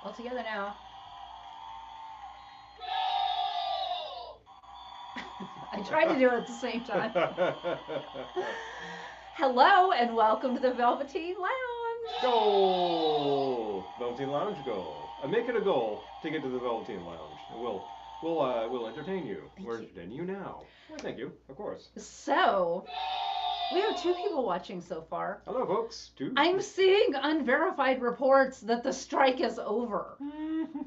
All together now. I tried to do it at the same time. Hello and welcome to the Velveteen Lounge. Goal! Velveteen Lounge goal. Make it a goal to get to the Velveteen Lounge. We'll entertain you. Thank We're you. entertaining you now. Well, thank you, of course. So, we have two people watching so far. Hello, folks. Two. I'm seeing unverified reports that the strike is over.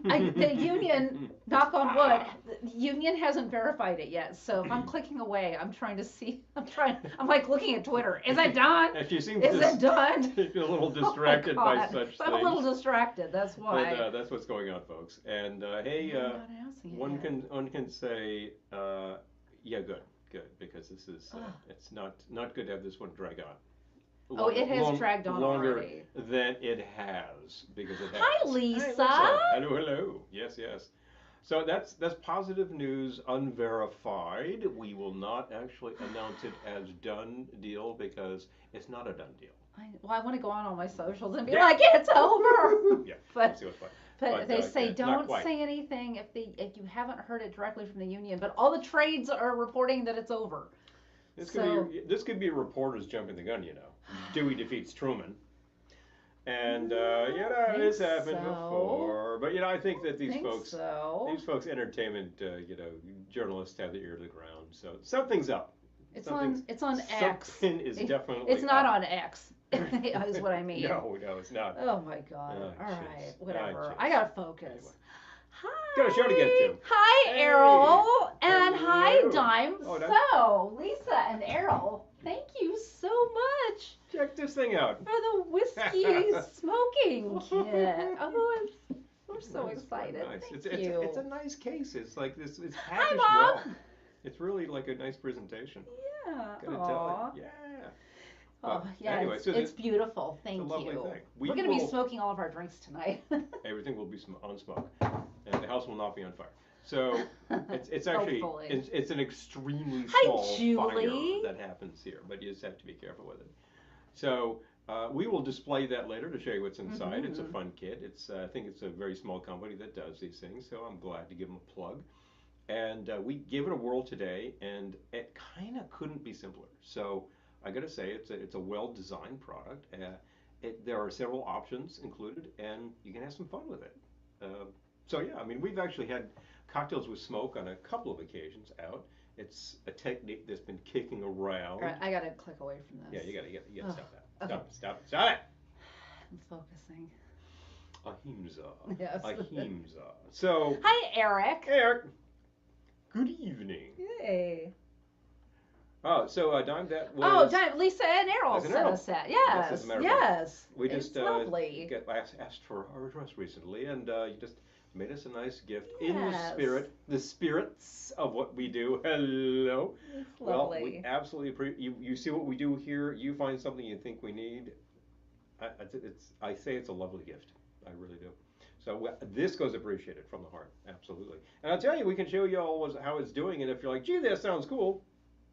The union, knock on wood, the union hasn't verified it yet. So if I'm clicking away, I'm trying to see. I'm like looking at Twitter. Is it done? And she seems Is it done? a little distracted Oh my by God. such I'm things. a little distracted. That's why. But that's what's going on, folks. And hey, I'm not announcing it yet. one can say, yeah, good, because this is it's not good to have this one drag on. Oh, it has dragged on longer already. than it has because it has. Hi, Lisa. Hi, Lisa. Hello. Yes. So that's positive news, unverified. We will not actually announce it as done deal because it's not a done deal. I want to go on all my socials and be Yeah. like, it's over. Yeah. But Let's see what's fun. But they say not don't quite. say anything if you haven't heard it directly from the union. But all the trades are reporting that it's over. This So- could be reporters jumping the gun, Dewey defeats Truman. And it's happened so. before. But I think that these Think folks so. these folks entertainment journalists have the ear to the ground. So something's up. It's Something's- on X. Something is definitely It's not up. on X. Is what I mean. No, it's not. Oh my God. Oh, all right. jeez. Whatever. Oh, I jeez. gotta focus. Anyway. Hi. Got a show to get to. Hi, Hey. Errol. And Hello. hi, Dime. Oh, Dime. So, Lisa and Errol, thank you so much Check this thing out. for the whiskey smoking kit. Oh, we're so Nice, excited. Nice. Thank It's you. a nice case. It's like this. It's Hi, packaged Mom. well. It's really like a nice presentation. Yeah. Gotta Aw. tell you. Yeah. Oh, But yeah, anyway, it's, so it's beautiful. Thank a lovely you. thing. We're going to be will- smoking all of our drinks tonight. Everything will be on smoke, and the house will not be on fire. So it's actually Hopefully. it's an extremely Hi, small Julie. fire that happens here, but you just have to be careful with it. So we will display that later to show you what's inside. It's a Mhm. fun kit. I think it's a very small company that does these things, so I'm glad to give them a plug. And we gave it a whirl today, and it kind of couldn't be simpler. So I got to say, it's a well-designed product. There are several options included, and you can have some fun with it. So yeah, I mean, we've actually had cocktails with smoke on a couple of occasions out. It's a technique that's been kicking around. All right, I got to click away from this. Yeah, you gotta stop that. Okay. Stop it. I'm focusing. Ahimsa. Yes. Ahimsa. So, Hi, Eric. hey, Eric. Good evening. Hey. Oh, so Dime, that was. Oh, Dime, Lisa and Errol That's an sent Errol. us that. Yes, Yes. as a matter of Yes. We It's just lovely. asked for our address recently, and you just made us a nice gift in the Yes. spirits of what we do. Hello. It's Well, lovely. we absolutely you see what we do here. You find something you think we need. I say it's a lovely gift. I really do. So this goes appreciated from the heart, absolutely. And I'll tell you, we can show you all how it's doing, and if you're like, gee, that sounds cool,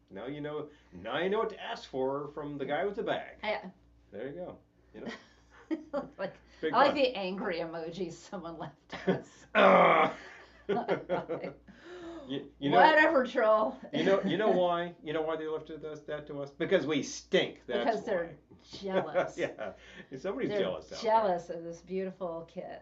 now you know. Now you know what to ask for from the guy with the bag. There you go. like, Big I like fun. the angry emojis someone left us. Ah. you know, Whatever, troll. you know why? You know why they lifted that to us? Because we stink. That's Because they're why. jealous. Yeah, somebody's They're jealous. Out there. jealous of this beautiful kit.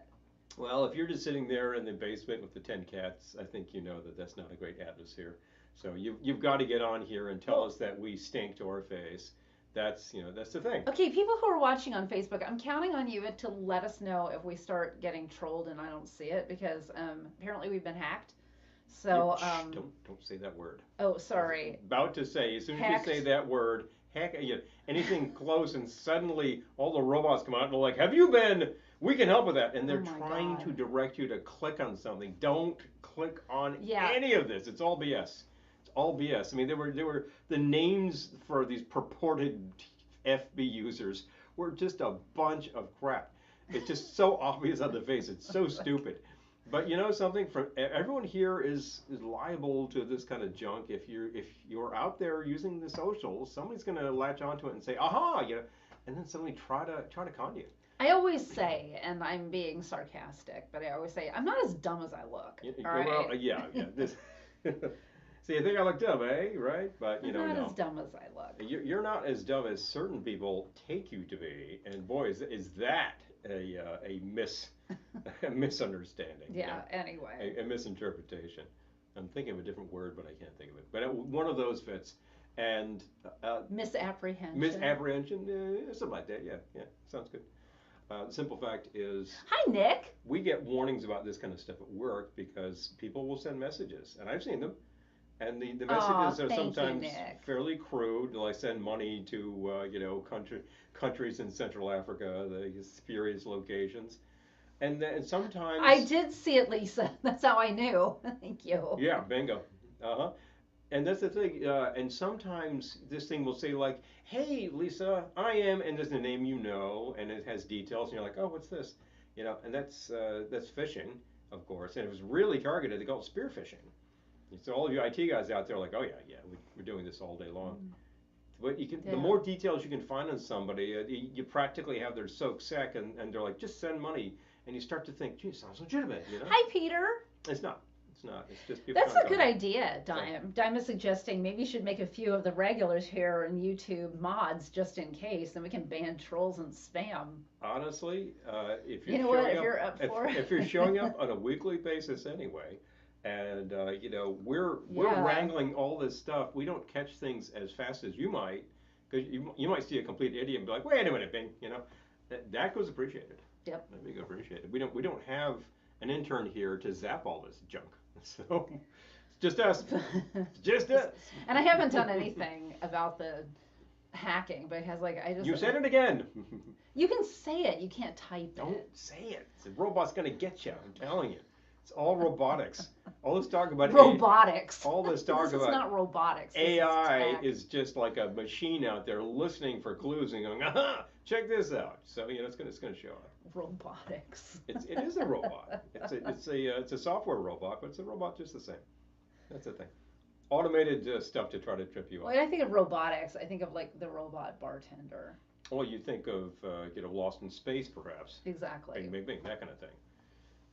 Well, if you're just sitting there in the basement with the 10 cats, I think you know that that's not a great atmosphere. So you've got to get on here and tell us that we stink to our face. That's the thing. Okay, people who are watching on Facebook, I'm counting on you to let us know if we start getting trolled and I don't see it because apparently we've been hacked. So Don't say that word. Oh, sorry. I was about to say, as soon as Hacked. you say that word, heck, anything close, and suddenly all the robots come out and they're like, "Have you been? We can help with that." And they're Oh my trying God. to direct you to click on something. Don't click on Yeah. any of this. It's all BS. It's all BS. I mean, there were the names for these purported FB users were just a bunch of crap. It's just so obvious on the face. It's so stupid. But you know something? Everyone here is liable to this kind of junk. If you're out there using the socials, somebody's going to latch onto it and say, "Aha!" And then suddenly try to con you. I always say, and I'm being sarcastic, but I always say, I'm not as dumb as I look. All Well, right? yeah, yeah. This. See, you think I look dumb, eh? Right? But I'm not as no. dumb as I look. You're not as dumb as certain people take you to be, and boy, is that a a misunderstanding. Yeah, anyway. A misinterpretation. I'm thinking of a different word, but I can't think of it. But one of those fits, and Misapprehension. misapprehension, something like that. Yeah, yeah, sounds good. The simple fact is, Hi, Nick. we get warnings about this kind of stuff at work because people will send messages, and I've seen them. And the messages are thank you, sometimes Nick. fairly crude. Like send money to countries in Central Africa, the spurious locations, and then sometimes I did see it, Lisa. That's how I knew. Thank you. yeah, bingo, uh-huh. And that's the thing. And sometimes this thing will say like, "Hey, Lisa, I am," and there's a name and it has details, and you're like, "Oh, what's this?" And that's phishing, of course. And it was really targeted. They call it spear phishing. So all of you IT guys out there are like, oh yeah, we're doing this all day long. But the more details you can find on somebody, you practically have their soak sec, and they're like, just send money, and you start to think, gee, it sounds legitimate, Hi, Peter. It's not. It's not. It's just people. That's a good idea, Dime. Dime is suggesting maybe you should make a few of the regulars here in YouTube mods just in case, and we can ban trolls and spam. Honestly, if you're you're up for it. If you're showing up on a weekly basis anyway, and we're wrangling all this stuff, we don't catch things as fast as you might, because you might see a complete idiot and be like, wait a minute, Bing, that goes appreciated. Yep. That goes appreciated. We don't have an intern here to zap all this junk, so it's just us, just us. And I haven't done anything about the hacking because You said it again. You can say it, you can't type it. Don't say it. The robot's gonna get you. I'm telling you. It's all robotics. All this talk about robotics. All this talk this about is not robotics. AI is just like a machine out there listening for clues and going, aha, check this out. So it's gonna show up. Robotics. It is a robot. It's a software robot, but it's a robot just the same. That's the thing. Automated stuff to try to trip you up. When I think of robotics, I think of like the robot bartender. Well, you think of Lost in Space, perhaps. Exactly. Bing, bing, bing, that kind of thing.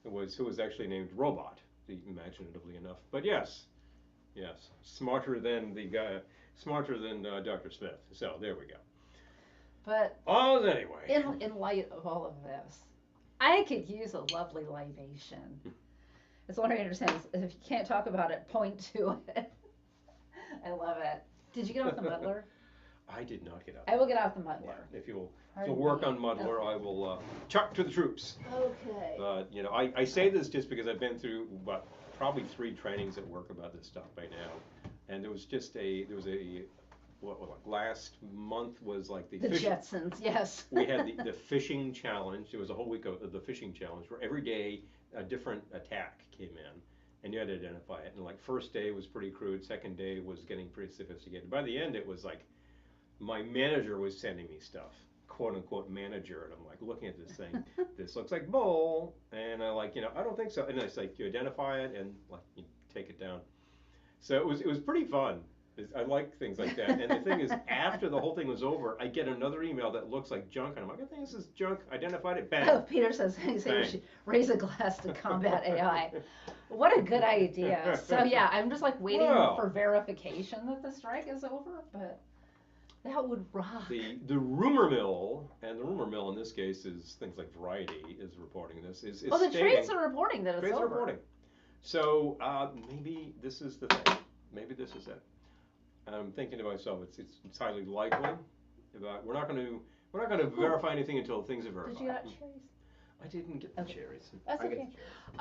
Who was actually named Robot, imaginatively enough. But yes, smarter than Dr. Smith. So there we go. But anyway, in light of all of this, I could use a lovely libation. It's what I understand is if you can't talk about it, point to it. I love it. Did you get off the muddler? I did not get off. I will get off the muddler. Yeah, if you'll work on muddler, okay. I will chuck to the troops. Okay. But I say this just because I've been through probably 3 trainings at work about this stuff by now, and there was last month was like the Jetsons, yes. We had the phishing challenge. It was a whole week of the phishing challenge where every day a different attack came in, and you had to identify it. And like first day was pretty crude, second day was getting pretty sophisticated. By the end, it was like my manager was sending me stuff, quote unquote manager, and I'm like looking at this thing. This looks like bull, and I I don't think so. And it's like you identify it and like you take it down. So it was pretty fun. I like things like that. And the thing is, after the whole thing was over, I get another email that looks like junk, and I'm like, I think this is junk. Identified it. Bang. Oh, Peter says we should raise a glass to combat AI. What a good idea. So yeah, I'm just like waiting for verification that the strike is over, but that would rock. The rumor mill, and the rumor mill in this case is things like Variety is reporting this. Is the trades are reporting that it's over. Reporting. So maybe this is the thing. Maybe this is it. I'm thinking to myself, it's highly likely. We're not going to verify anything until things are verified. Did you get cherries? I didn't get the cherries. That's okay.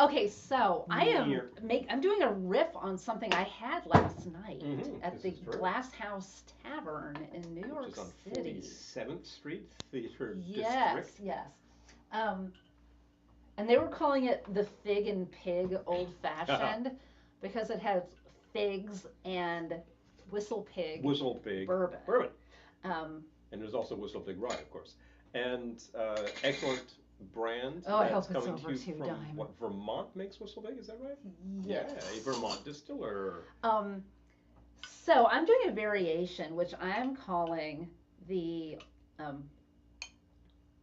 Okay, so I'm doing a riff on something I had last night at the Glass House Tavern in New York City. 47th Street Theater District. Yes. And they were calling it the Fig and Pig Old Fashioned because it has figs and Whistle Pig bourbon. And there's also Whistle Pig Rye, of course. And excellent brand. Oh, I hope it's over to you from Dime. What, Vermont makes Whistle Pig, is that right? Yes. Yeah, a Vermont distiller. So I'm doing a variation, which I'm calling the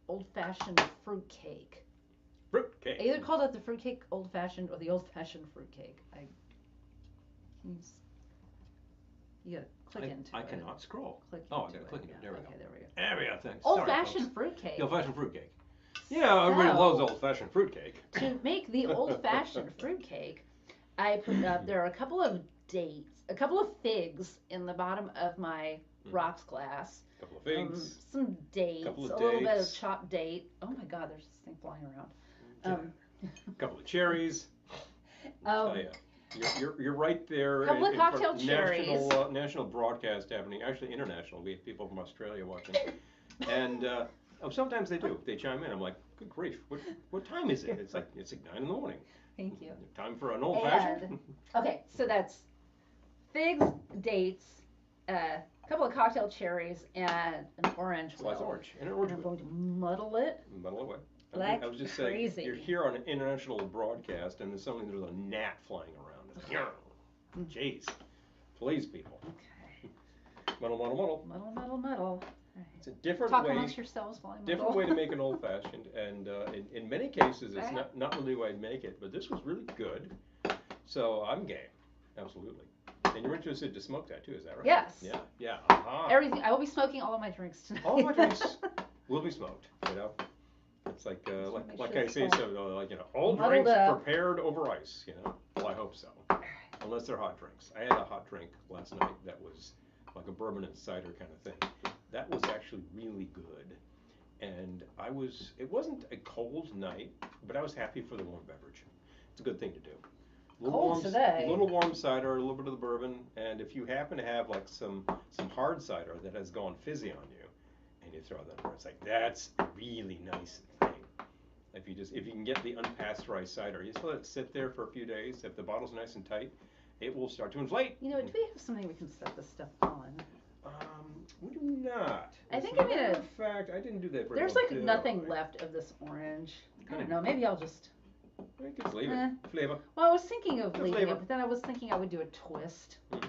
old-fashioned fruitcake. Fruitcake. I either called it the fruitcake old-fashioned or the old-fashioned fruitcake. You gotta click into I it. cannot scroll. Click Oh, I into gotta it. click into it. There we go. Okay, there we go. There we go. Thanks. Old-fashioned Sorry, fruitcake. the old-fashioned fruitcake. Yeah, everybody loves old-fashioned fruitcake. To make the old-fashioned fruitcake, I put up there are a couple of figs in the bottom of my rocks glass. A couple of figs. Some dates. Couple of a little bit of dates. chopped date. Oh my God, there's this thing flying around. A couple of cherries. Oh yeah. You're right there. Couple of cocktail cherries. National broadcast happening. Actually, international. We have people from Australia watching, and sometimes they do. They chime in. I'm like, good grief. What time is it? It's like 9 in the morning. Thank you. Time for an old fashioned. Okay, so that's figs, dates, a couple of cocktail cherries, and an orange. Slice orange. And an orange. I'm going to muddle it. Muddle away. Like I was just crazy. saying, you're here on an international broadcast, and there's a gnat flying around. Jeez. Please, people. Okay. Muddle, muddle, muddle. Muddle, muddle, muddle. Right. It's a different Talk way. amongst yourselves while I muddle. Different way to make an old fashioned, and in many cases, it's not really the way I'd make it, but this was really good. So I'm game. Absolutely. And you're interested to smoke that too, is that right? Yes. Yeah. Yeah. Everything. I will be smoking all of my drinks tonight. All my drinks will be smoked. You know. It's like I say, all Muddled drinks up. prepared over ice. You know. Well, I hope so. Unless they're hot drinks. I had a hot drink last night that was like a bourbon and cider kind of thing. That was actually really good. And it wasn't a cold night, but I was happy for the warm beverage. It's a good thing to do. Cold today. A little warm cider, a little bit of the bourbon, and if you happen to have like some hard cider that has gone fizzy on you, and you throw that in there, it's like, that's a really nice thing. If you can get the unpasteurized cider, you just let it sit there for a few days. If the bottle's nice and tight, it will start to inflate. You know, do we have something we can set this stuff on? We do not. I think As a matter of fact, I didn't do that very There's well, like nothing left of this orange. I don't know. Maybe I'll just. I think it's leave it. Flavor. Well, I was thinking of leaving flavor. it, but then I was thinking I would do a twist. All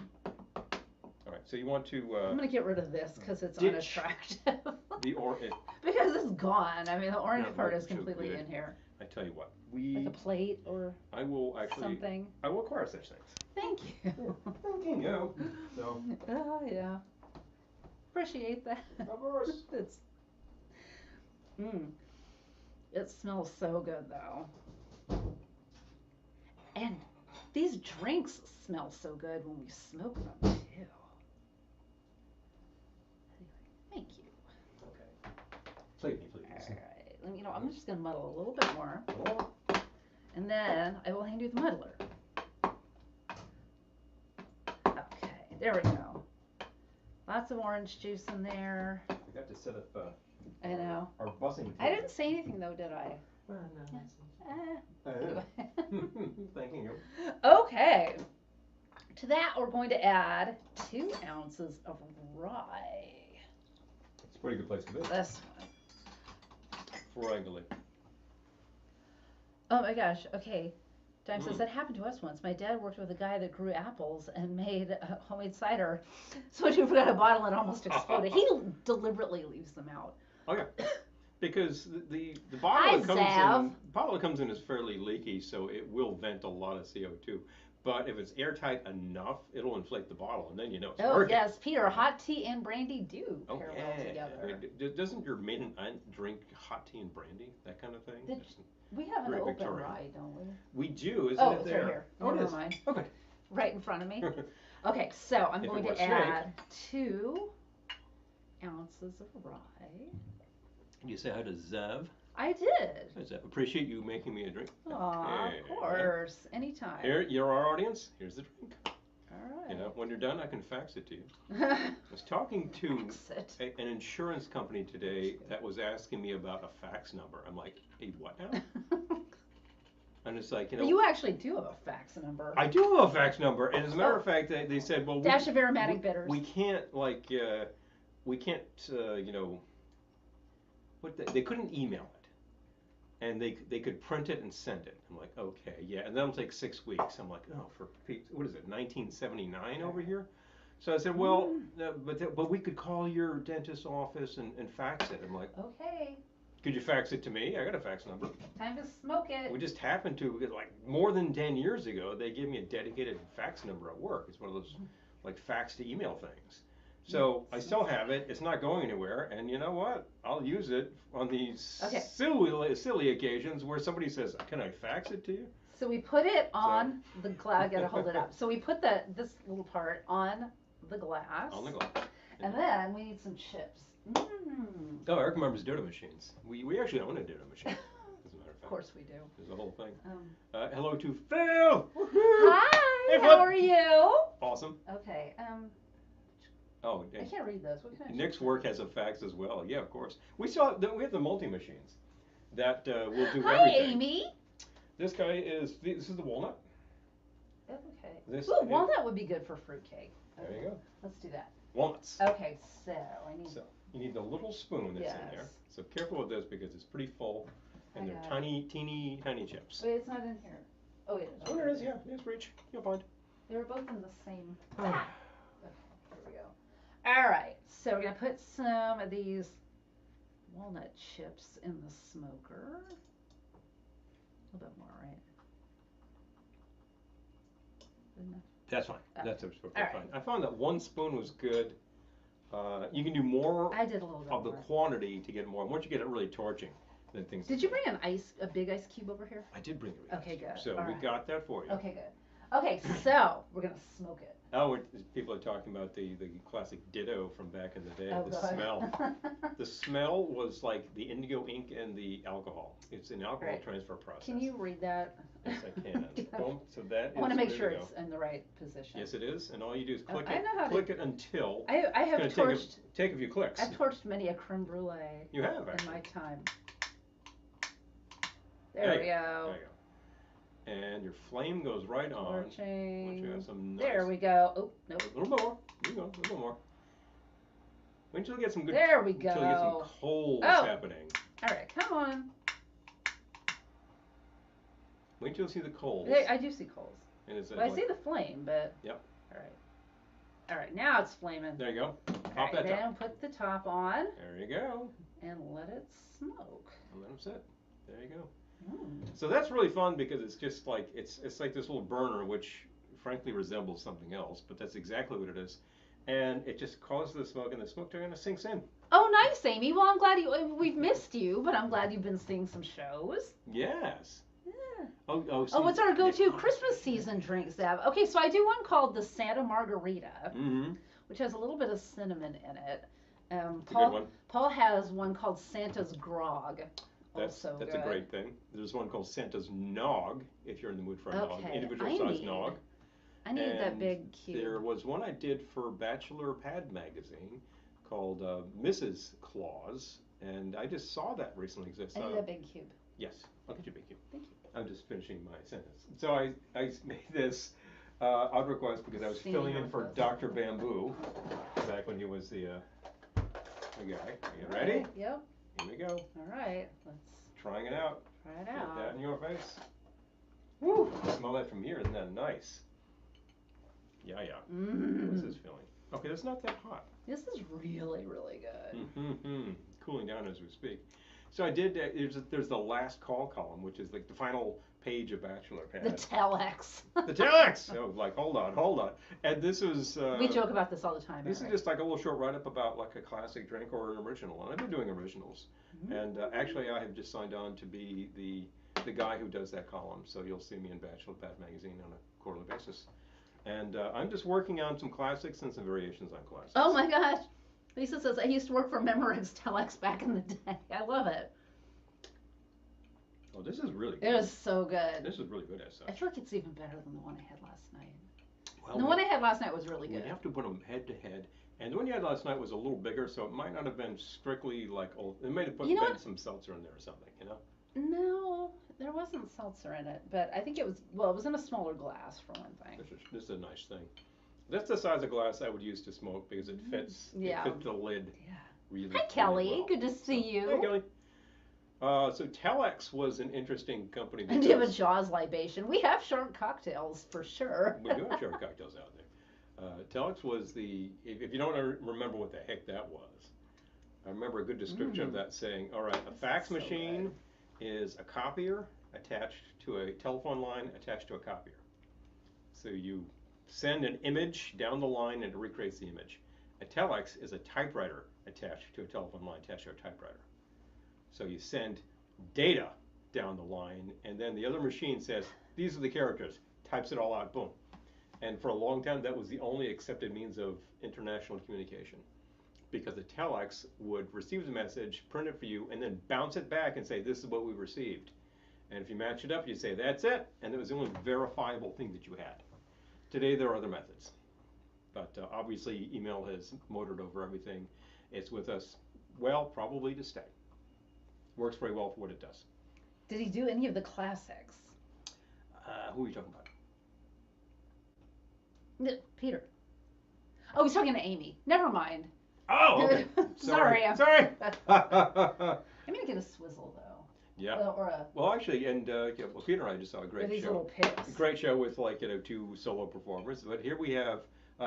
right. So you want to? I'm gonna get rid of this because it's ditch unattractive. Because it's gone. I mean, the orange part is completely good. in here. I tell you what, Like a plate or I will actually. something. I will acquire such things. Thank you. Thank you. So. Oh yeah. Appreciate that. Of course. It smells so good though. And these drinks smell so good when we smoke them too. Thank you. Okay. Plate me, please. All right. I'm just gonna muddle a little bit more, and then I will hand you the muddler. Okay. There we go. Lots of orange juice in there. We got to set up. I know. Our bussing. I didn't say anything though, did I? Well, no. Thank you. Okay. To that, we're going to add 2 ounces of rye. It's a pretty good place to be. This one. Regularly. Oh my gosh. Okay. Dime says that happened to us once. My dad worked with a guy that grew apples and made homemade cider. So when you forgot a bottle, it almost exploded. He deliberately leaves them out. Okay. Because the bottle that comes in is fairly leaky, so it will vent a lot of CO2. But if it's airtight enough, it'll inflate the bottle, and then you know it's working. Oh yes, Peter, hot tea and brandy do pair well together. Doesn't your maiden aunt drink hot tea and brandy, that kind of thing? We have an open Victorian. rye, don't we? We do, isn't Oh, it it's there? right here. Oh, it Never is. mind. Okay. Right in front of me. Okay, so I'm If going it were to add 2 ounces of rye. Can you say hi to Zev? I did. Zev, appreciate you making me a drink. Aw, Hey. of course. Anytime. Here, you're our audience. Here's the drink. All right. You know, when you're done, I can fax it to you. I was talking to an insurance company today that was asking me about a fax number. I'm like, hey, what now? And it's like, But you actually do have a fax number. I do have a fax number, and as a matter of fact, they said, well, dash of aromatic bitters. We can't they couldn't email it, and they could print it and send it. I'm like, okay, yeah, and that'll take 6 weeks. I'm like, oh, what is it, 1979 over here? So I said, well, but we could call your dentist's office and fax it. I'm like, okay. Could you fax it to me? I got a fax number. Time to smoke it. We just happened to, because like more than 10 years ago, they gave me a dedicated fax number at work. It's one of those like fax to email things. So I still have it. It's not going anywhere. And you know what? I'll use it on these silly occasions where somebody says, "Can I fax it to you?" So we put it on the glass. I gotta hold it up. So we put this little part on the glass. On the glass. And then we need some chips. Oh, Eric remembers Ditto machines. We actually own a Ditto machine, as a matter of fact. Of course we do. There's a whole thing. Hello to Phil! Hi, hey, how are you? Awesome. Okay, Oh, I can't read those. What kind of Nick's work has a fax as well. Yeah, of course. We have the multi-machines that will do everything. Hi, Amy. This guy is, this is the walnut. Okay. Ooh, walnut would be good for fruitcake. Okay. There you go. Let's do that. Walnuts. Okay, so I need. So you need the little spoon that's in there. So careful with this because it's pretty full, and they're tiny, teeny, tiny chips. Wait, it's not in here. Oh, it is. Oh, there it is. Yeah, it's reach. You'll find. They were both in the same. Okay, here we go. All right, so we're gonna put some of these walnut chips in the smoker. A little bit more, right? Enough? That's fine. Okay. That's fine. Right. I found that 1 spoon was good. You can do more I did a little bit of the more. quantity to get more. Once you get it really torching, then things. Did you bring a big ice cube over here? I did bring it. Okay, good. So All we right. got that for you. Okay, good. Okay, so we're gonna smoke it. Oh, people are talking about the classic Ditto from back in the day. Oh, the God. smell. The smell was like the indigo ink and the alcohol. It's an alcohol transfer process. Can you read that? Yes, I can. Boom. So that is. I want to make there sure you go. it's in the right position. Yes, it is. And all you do is click I it. know how to- Click it until. I have it's torched. take a few clicks. I've torched many a creme brulee. You have, in actually. my time. There we go. There you go. And your flame goes right on. Once Torching. you have some nice. There we go. Oh, nope. A little more. There you go. A little more. Wait until you get some good. There we Until you get some go. coals Oh. happening. All right, come on. Wait till you see the coals. I do see coals. And it's Well, I see the flame, but. Yep. All right. All right, now it's flaming. There you go. All Pop right, that then top. put the top on There you go. and let it smoke. And let them sit. There you go. Mm. So that's really fun because it's just like it's like this little burner which frankly resembles something else, but that's exactly what it is. And it just causes the smoke, and the smoke kind of sinks in. Oh, nice, Amy. Well, I'm glad we've missed you, but I'm glad you've been seeing some shows. Yes. Yeah. Oh, Oh, what's our go-to Christmas season drink, Zeb? Okay, so I do one called the Santa Margarita, Mm-hmm. which has a little bit of cinnamon in it. It's a good one. Paul has one called Santa's Grog. That's Also a good. great thing. There's one called Santa's Nog, if you're in the mood for a nog, Okay, individual I size need nog. I need that And big cube. There was one I did for Bachelor Pad magazine called Mrs. Claus, and I just saw that recently. I need that big cube. Yes, I'll get you a big cube. Thank you. I'm just finishing my sentence. So I made this odd request because I was filling in for Dr. Bamboo back when he was the guy. Are you ready? Right, yep. Here we go. All right. Let's Trying it out. try it Get out. that in your face. Woo! Smell that from here. Isn't that nice? Yeah. What's this feeling? Okay, that's not that hot. This is really, really good. Mm-hmm. Cooling down as we speak. So I did. There's the last call column, which is like the final page of Bachelor Pad. The telex. The telex. Oh, like hold on. And this was. We joke about this all the time. This is Eric. just like a little short write-up about like a classic drink or an original, and I've been doing originals. And actually, I have just signed on to be the guy who does that column. So you'll see me in Bachelor Pad magazine on a quarterly basis. And I'm just working on some classics and some variations on classics. Oh my gosh. Lisa says, I used to work for Memorex Telex back in the day. I love it. Oh, this is really good. It was so good. This is really good as I such. feel like it's even better than the one I had last night. Well, The one I had last night was really we good. have to put them head to head. And the one you had last night was a little bigger, so it might not have been strictly like old. It might have You know been what? some seltzer in there or something, you know? No, there wasn't seltzer in it, but I think it was in a smaller glass for one thing. This is a nice thing. That's the size of glass I would use to smoke because it fits. Yeah. It fits the lid. Yeah. Really. Hi, Kelly. Really well. Good to see you. Hey, Kelly. So Telex was an interesting company. And do you have a because- Jaws libation? We have shark cocktails for sure. We do have shark cocktails out there. Telex was if you don't remember what the heck that was, I remember a good description of that saying, all right, a fax so machine is a copier attached to a telephone line attached to a copier. So you send an image down the line and it recreates the image. A telex is a typewriter attached to a telephone line attached to a typewriter. So you send data down the line and then the other machine says, these are the characters, types it all out, boom. And for a long time that was the only accepted means of international communication. Because the telex would receive the message, print it for you, and then bounce it back and say, this is what we received. And if you match it up, you say, that's it. And it was the only verifiable thing that you had. Today, there are other methods. But obviously, email has motored over everything. It's with us, well, probably to stay. Works very well for what it does. Did he do any of the classics? Who are you talking about? Peter. Oh, he's talking to Amy. Never mind. Oh, okay. Sorry. Sorry. I'm gonna get a swizzle though. Yeah. Or a. Well, actually, and yeah, well, Peter and I just saw a great These show. little picks. Great show with like two solo performers. But here we have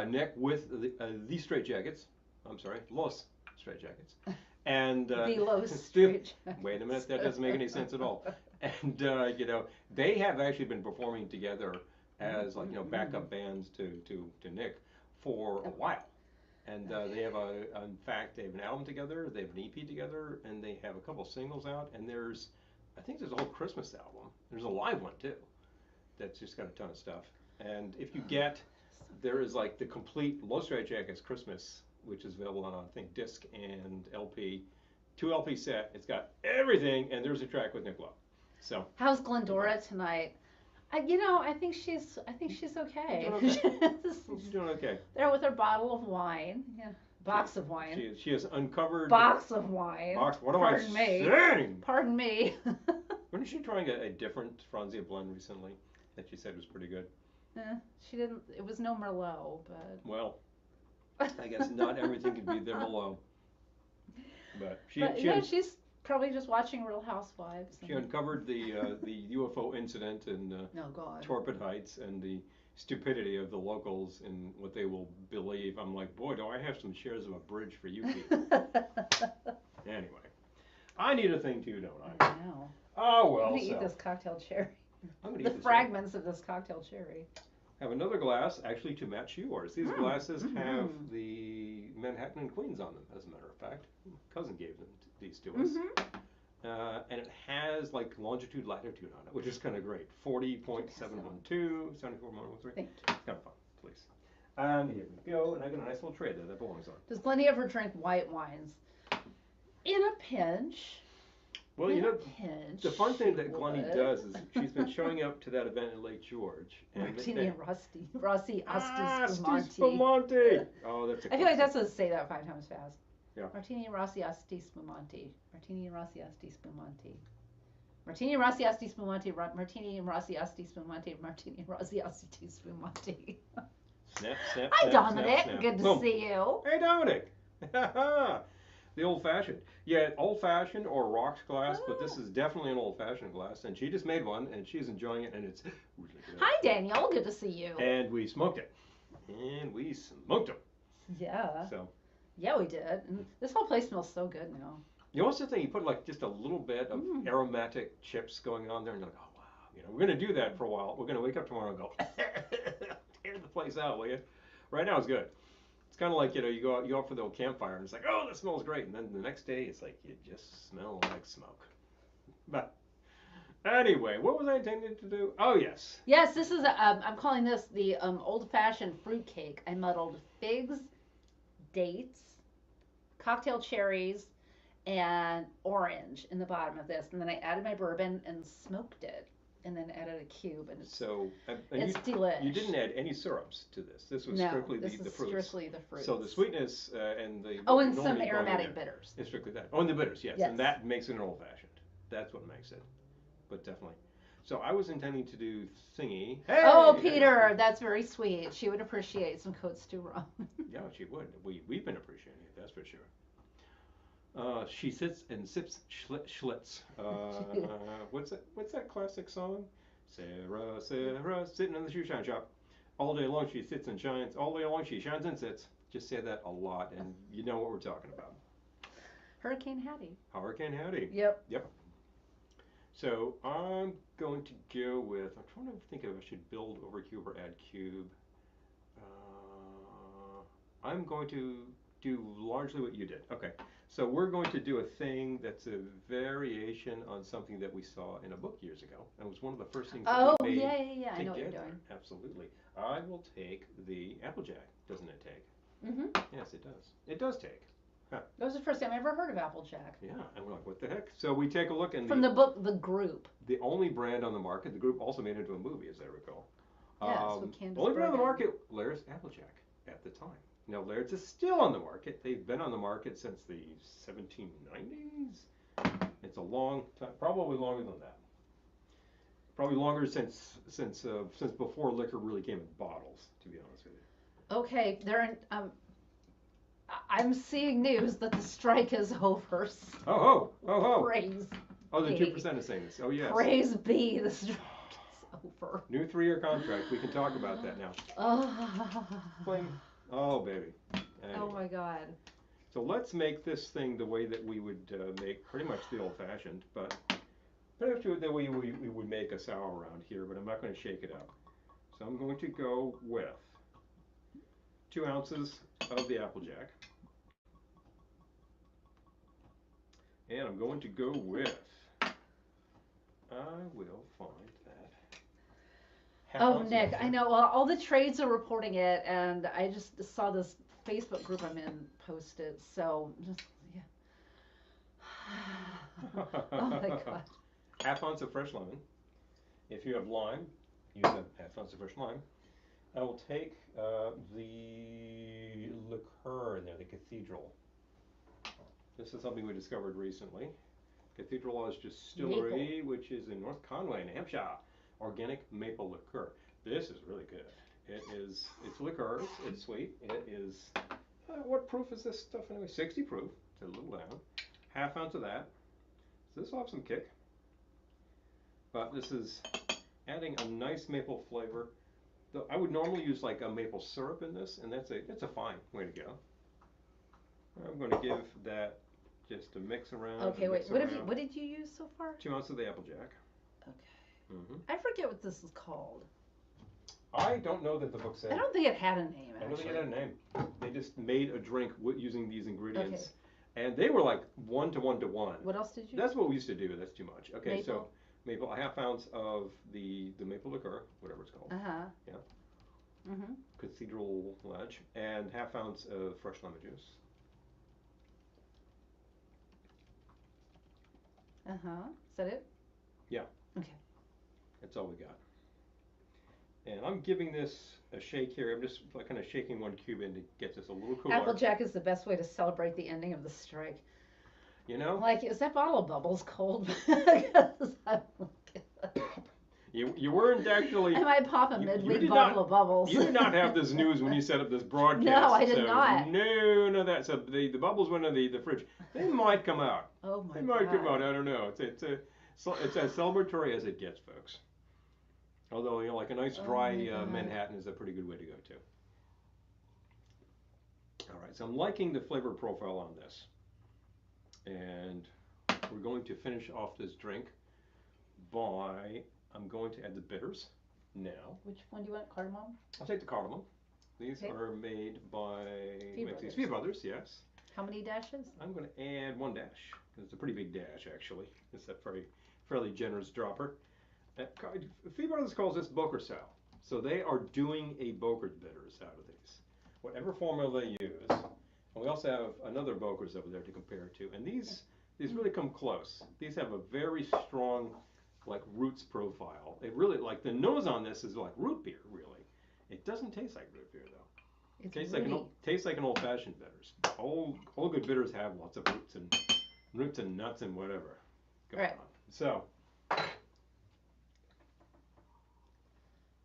Nick with the Straight Jackets. I'm sorry, Los Straight Jackets. And The Los Straight Jackets. Wait a minute, that doesn't make any sense at all. And they have actually been performing together as like backup bands to Nick for a while. And they have in fact, they have an album together, they have an EP together, and they have a couple singles out. And I think there's a whole Christmas album. There's a live one too. That's just got a ton of stuff. And if you there is like the complete Los Straight Jackets Christmas, which is available on I think disc and LP, 2 LP set. It's got everything, and there's a track with Nick Lowe. So. How's Glendora tonight? I think she's okay. She's doing okay. There with her bottle of wine. Yeah. Box of wine. She has uncovered. Box of wine. What am I saying? Pardon me. Wasn't she trying a different Franzia blend recently that she said was pretty good? She didn't. It was no Merlot, but. Well, I guess not everything could be their Merlot. But she's probably just watching Real Housewives. She uncovered the UFO incident in Torpid Heights and the stupidity of the locals and what they will believe. I'm like, boy, do I have some shares of a bridge for you people. Anyway, I need a thing too, don't I? I know. Oh, well, I'm going to eat this cocktail cherry. I'm going to eat the fragments of this cocktail cherry. I have another glass, actually, to match yours. These glasses have the Manhattan and Queens on them, as a matter of fact. Cousin gave these to us. And it has like longitude, latitude on it, which is kind of great. 40.712, 74.113. Kind of fun, please. And here we go. And I got a nice little tray there that belongs on. Does Glennie ever drink white wines? In a pinch. Well, the fun thing that Glennie does is she's been showing up to that event in Lake George. Martini and Rossi Asti Spumante. Oh, that's a I feel like that's supposed to say that 5 times fast. Yeah. Martini Rossi Asti Spumante. Martini Rossi Asti Spumante. Martini Rossi Asti Spumante. Martini Rossi Asti Spumante. Martini Rossi Asti Spumante. Snap. Hi, Dominic. Snap. Good to see you. Hey, Dominic. The old-fashioned. Yeah, old-fashioned or rocks glass, but this is definitely an old-fashioned glass. And she just made one, and she's enjoying it, and it's really good. Hi, Daniel. Good to see you. And we smoked it. Yeah. So. Yeah, we did. And this whole place smells so good now. You also think you put like just a little bit of aromatic chips going on there, and you're like, oh wow, we're gonna do that for a while. We're gonna wake up tomorrow and go tear the place out, will you? Right now it's good. It's kind of like you go out for the old campfire, and it's like, oh, that smells great, and then the next day it's like you just smell like smoke. But anyway, what was I intending to do? Oh yes. Yes, this is I'm calling this the old-fashioned fruit cake. I muddled figs, dates, cocktail cherries, and orange in the bottom of this, and then I added my bourbon and smoked it, and then added a cube, and it's delish. You didn't add any syrups to this. This was strictly the fruits. Strictly the fruits. So the sweetness and the and some aromatic bitters. It's strictly that. Oh, and the bitters, yes, and that makes it an old fashioned. That's what makes it. But definitely. So I was intending to do thingy. Hey! Oh, Peter, that's very sweet. She would appreciate some Cote Stew rum. Yeah, she would. We've been appreciating it, that's for sure. She sits and sips Schlitz. What's that classic song? Sarah, sitting in the shoe shine shop. All day long she sits and shines. All day long she shines and sits. Just say that a lot, and you know what we're talking about. Hurricane Hattie. Hurricane Hattie. Yep. Yep. So I'm going to go with, I'm trying to think if I should build over cube or add cube. I'm going to do largely what you did. Okay. So we're going to do a thing that's a variation on something that we saw in a book years ago. And it was one of the first things that Oh, we made yeah, yeah, yeah. I know what you're together. doing. Absolutely. I will take the Applejack. Doesn't it take? Mm-hmm. Yes, it does. It does take. Huh. That was the first time I ever heard of Applejack. Yeah, and we're like, what the heck? So we take a look, and From the book, The Group. the only brand on the market, the group also made it into a movie, as I recall. Yes, with Candace only brand on the Bergen. market, Laird's Applejack, at the time. Now, Laird's is still on the market. They've been on the market since the 1790s. It's a long time, probably longer than that. Probably longer since before liquor really came in bottles, to be honest with you. Okay, they're in, I'm seeing news that the strike is over. Oh, oh, oh, oh. Praise Oh, the be. 2% is saying this. Oh, yes. Praise be, the strike is over. New 3-year contract. We can talk about that now. Fling. Oh, baby. Anyway. Oh my God. So let's make this thing the way that we would make pretty much the old-fashioned, but pretty much the way we would make a sour around here, but I'm not going to shake it up. So I'm going to go with 2 ounces of the Applejack. And I'm going to go with, I will find that. Oh, Nick, I know. Well, all the trades are reporting it, and I just saw this Facebook group I'm in post it. So, just, yeah. Oh my God. Half ounce of fresh lemon. If you have lime, use a half ounce of fresh lime. I will take the liqueur in there, the Cathedral. This is something we discovered recently. Cathedral Lodge Distillery, which is in North Conway, New Hampshire. Organic maple liqueur. This is really good. It's liqueur, it's sweet. It is, what proof is this stuff anyway? 60 proof. It's a little down. Half ounce of that. So this will have some kick. But this is adding a nice maple flavor. I would normally use like a maple syrup in this, and it's a fine way to go. I'm going to give that just a mix around. Okay, wait. What did you use so far? 2 ounces of the Applejack. Okay. I forget what this is called. I don't know that the book said. I don't think it had a name, actually. I don't think it had a name. They just made a drink using these ingredients. Okay. And they were like 1 to 1 to 1. What else did you? That's what we used to do. That's too much. Okay, maple? So maple, a half ounce of the maple liqueur, whatever it's called. Yeah. Cathedral Lodge, and half ounce of fresh lemon juice. Is that it? Yeah. Okay. That's all we got. And I'm giving this a shake here. I'm just kind of shaking 1 cube in to get this a little cooler. Applejack is the best way to celebrate the ending of the strike. You know? Like, is that bottle of bubbles cold? You weren't actually. I might pop a midweek bottle of bubbles. You did not have this news when you set up this broadcast. No, I did not. No, that. So the bubbles went in the fridge. They might come out. Oh my God. They might come out. I don't know. It's as celebratory as it gets, folks. Although, like a nice dry Manhattan is a pretty good way to go too. All right, so I'm liking the flavor profile on this, and we're going to finish off this drink by. I'm going to add the bitters now. Which one do you want? Cardamom? I'll take the cardamom. These are made by Fee Brothers, yes. How many dashes? I'm going to add 1 dash. It's a pretty big dash, actually. It's a fairly generous dropper. Fee Brothers calls this Boker style. So they are doing a Boker's bitters out of these. Whatever formula they use. And we also have another Boker's over there to compare to. And these really come close. These have a very strong like roots profile. It really, like the nose on this is like root beer, really. It doesn't taste like root beer though. It tastes like an old-fashioned bitters. All good bitters have lots of roots and nuts and whatever going on. So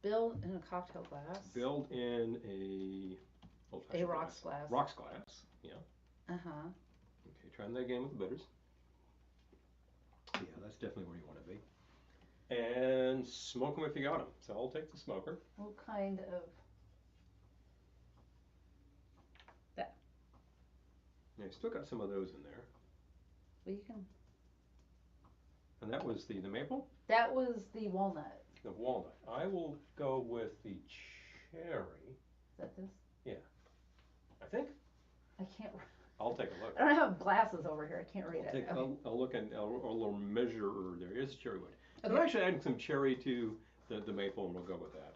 build in a cocktail glass. Build in a old-fashioned rocks glass. Rocks glass, yeah. Okay, try that again with the bitters. Yeah, that's definitely where you want to be. And smoke them if you got them. So I'll take the smoker. What kind of? That. Yeah, still got some of those in there. Well, you can. And that was the maple? That was the walnut. The walnut. I will go with the cherry. Is that this? Yeah. I think. I can't. I'll take a look. I don't have glasses over here. I can't read it. I'll look and a little measurer there. Here's cherry wood. So Okay. I'm actually adding some cherry to the maple, and we'll go with that.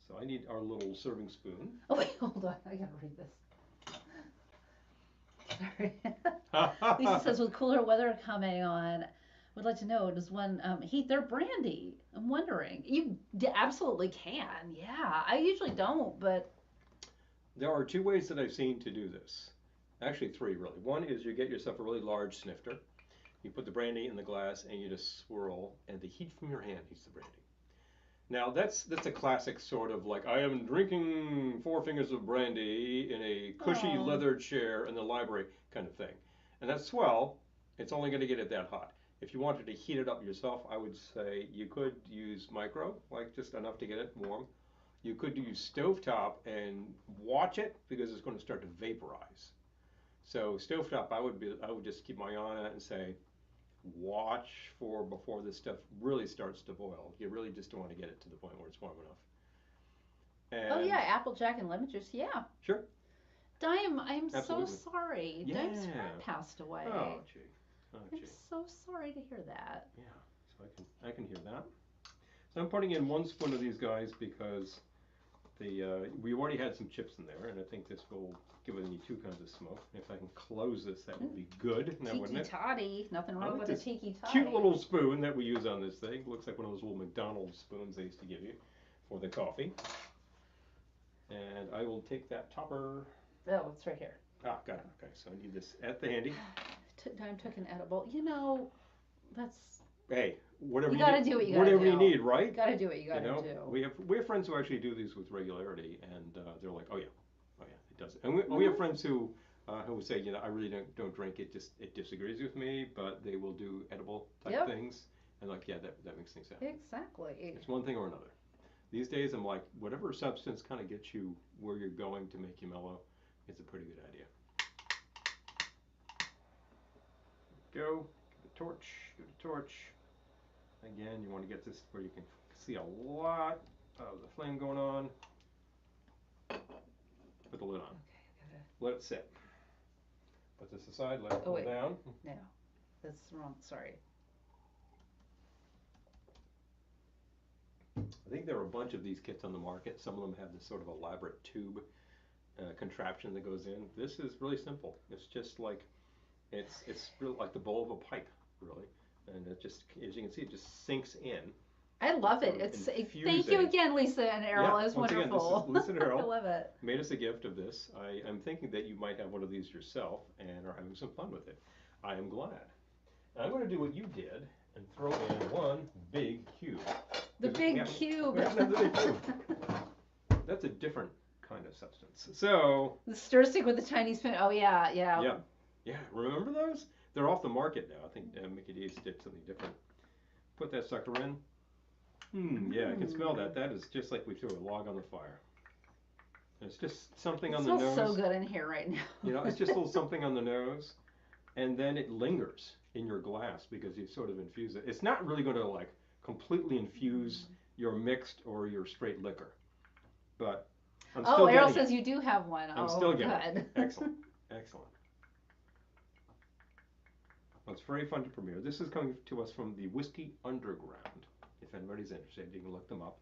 So I need our little serving spoon. Oh wait, hold on. I gotta read this. Sorry. Lisa says, with cooler weather coming on, would like to know, does one heat their brandy? I'm wondering. You absolutely can. Yeah, I usually don't, but There are two ways that I've seen to do this. Actually, three really. One is you get yourself a really large snifter. You put the brandy in the glass and you just swirl, and the heat from your hand heats the brandy. Now that's a classic sort of like, I am drinking 4 fingers of brandy in a cushy Aw. leather chair in the library kind of thing. And that's swell. It's only going to get it that hot. If you wanted to heat it up yourself, I would say you could use micro, like just enough to get it warm. You could use stovetop and watch it because it's going to start to vaporize. So stovetop, I would just keep my eye on it and say, watch for before this stuff really starts to boil. You really just don't want to get it to the point where it's warm enough. oh And yeah, Applejack and lemon juice. Yeah. sure. Dime, I'm Absolutely. so sorry. Yeah. Dime's friend passed away. Oh gee. Oh I'm gee. so sorry to hear that. Yeah. So I can hear that. So I'm putting in 1 spoon of these guys because we already had some chips in there, and I think this will give it 2 kinds of smoke. If I can close this, that would be good, now wouldn't Tiki it? toddy. Nothing I wrong like with a this tiki toddy. Cute little spoon that we use on this thing. Looks like one of those little McDonald's spoons they used to give you for the coffee. And I will take that topper. Oh, it's right here. Ah, got it. Okay, so I need this at the handy. Dime took an edible. You know, that's. Hey, whatever You gotta need, do what you gotta whatever you do. need, right? Gotta do what you gotta do. We have friends who actually do these with regularity, and they're like, oh yeah, it does it. And we have friends who say, I really don't drink it, it disagrees with me, but they will do edible type things, and like, yeah, that makes things happen. Exactly. It's one thing or another. These days, I'm like, whatever substance kind of gets you where you're going to make you mellow, it's a pretty good idea. Go, give a torch, give a torch. Again, you want to get this where you can see a lot of the flame going on. Put the lid on. Okay, let it sit. Put this aside, let it cool down. No, that's wrong, sorry. I think there are a bunch of these kits on the market. Some of them have this sort of elaborate tube contraption that goes in. This is really simple. It's just like, it's really like the bowl of a pipe, really. And it just, as you can see, it just sinks in. I love it. It's thank you again, Lisa and Errol. It's wonderful. Again, this is Lisa and Errol. I love it. Made us a gift of this. I'm thinking that you might have one of these yourself and are having some fun with it. I am glad. I'm going to do what you did and throw in one big cube. The big cube. That's a different kind of substance. So the stir stick with the Chinese spoon. Oh yeah. Yeah. Remember those? They're off the market now. I think Mickey D's did something different. Put that sucker in. Yeah, I can smell that. That is just like we threw a log on the fire. It's just something on the nose. It smells so good in here right now. It's just a little something on the nose, and then it lingers in your glass because you sort of infuse it. It's not really going to like completely infuse your mixed or your straight liquor, but I'm still getting Errol says you do have one. I'm still getting it. Excellent. Well, it's very fun to premiere. This is coming to us from the Whiskey Underground. If anybody's interested, you can look them up.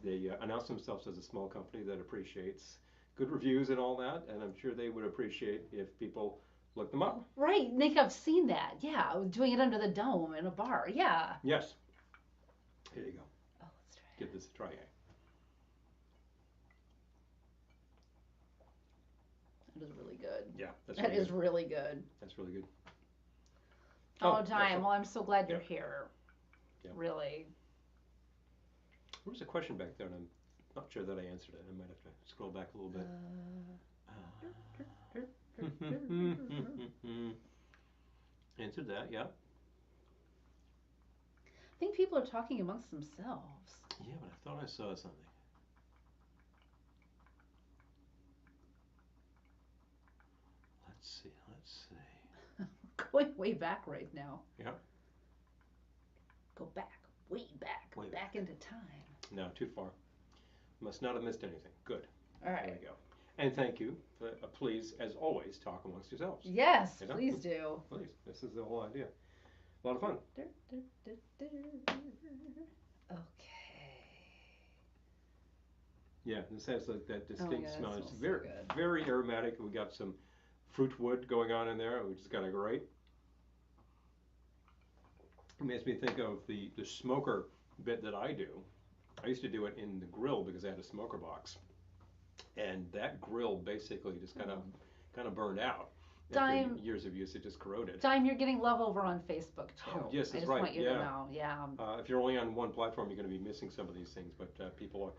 They announce themselves as a small company that appreciates good reviews and all that, and I'm sure they would appreciate if people look them up. Right, Nick, I've seen that. Yeah, I was doing it under the dome in a bar. Yeah. Yes. Here you go. Oh, let's try it. Give this a try. That is really good. Yeah, that is really good. That's really good. Oh, Dime. Well, I'm so glad you're here. Yeah. Really. There was a question back there, and I'm not sure that I answered it. I might have to scroll back a little bit. Answered that, yeah. I think people are talking amongst themselves. Yeah, but I thought I saw something. Let's see. going way back right now. Yeah. Go back, way back, Way back into time. No, too far. Must not have missed anything. Good. All There right. we go. And thank you. Please, as always, talk amongst yourselves. Yes, You know? please do. Please. This is the whole idea. A lot of fun. Okay. Yeah, this has like that Oh my distinct God, smell. that It's smells so very, good. very aromatic. We got some fruit wood going on in there, which is kind of great. It makes me think of the smoker bit that I do. I used to do it in the grill because I had a smoker box, and that grill basically just kind of burned out. Dime, After years of use, it just corroded. Dime, you're getting love over on Facebook too. Oh, yes, I that's just right. want you Yeah. to know. Yeah. If you're only on one platform, you're going to be missing some of these things. But people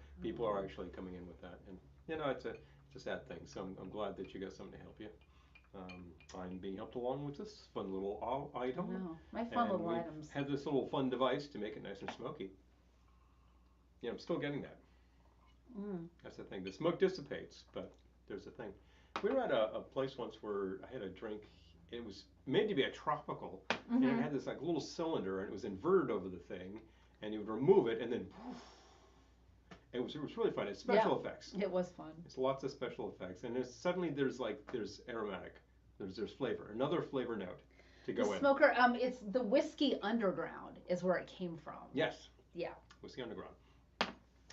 are actually coming in with that, and you know it's a sad thing. So I'm glad that you got something to help you. I'm being helped along with this fun little item. I know. My fun And little we've items. had this little fun device to make it nice and smoky. Yeah, I'm still getting that. Mm. That's the thing. The smoke dissipates, but there's a thing. We were at a place once where I had a drink. It was made to be a tropical, and it had this like little cylinder, and it was inverted over the thing, and you would remove it, and then poof, it was really fun. It's special effects. It was fun. It's lots of special effects, and suddenly there's aromatic, there's flavor, another flavor note to go The in. smoker, it's the Whiskey Underground is where it came from. Yes. Yeah. Whiskey Underground.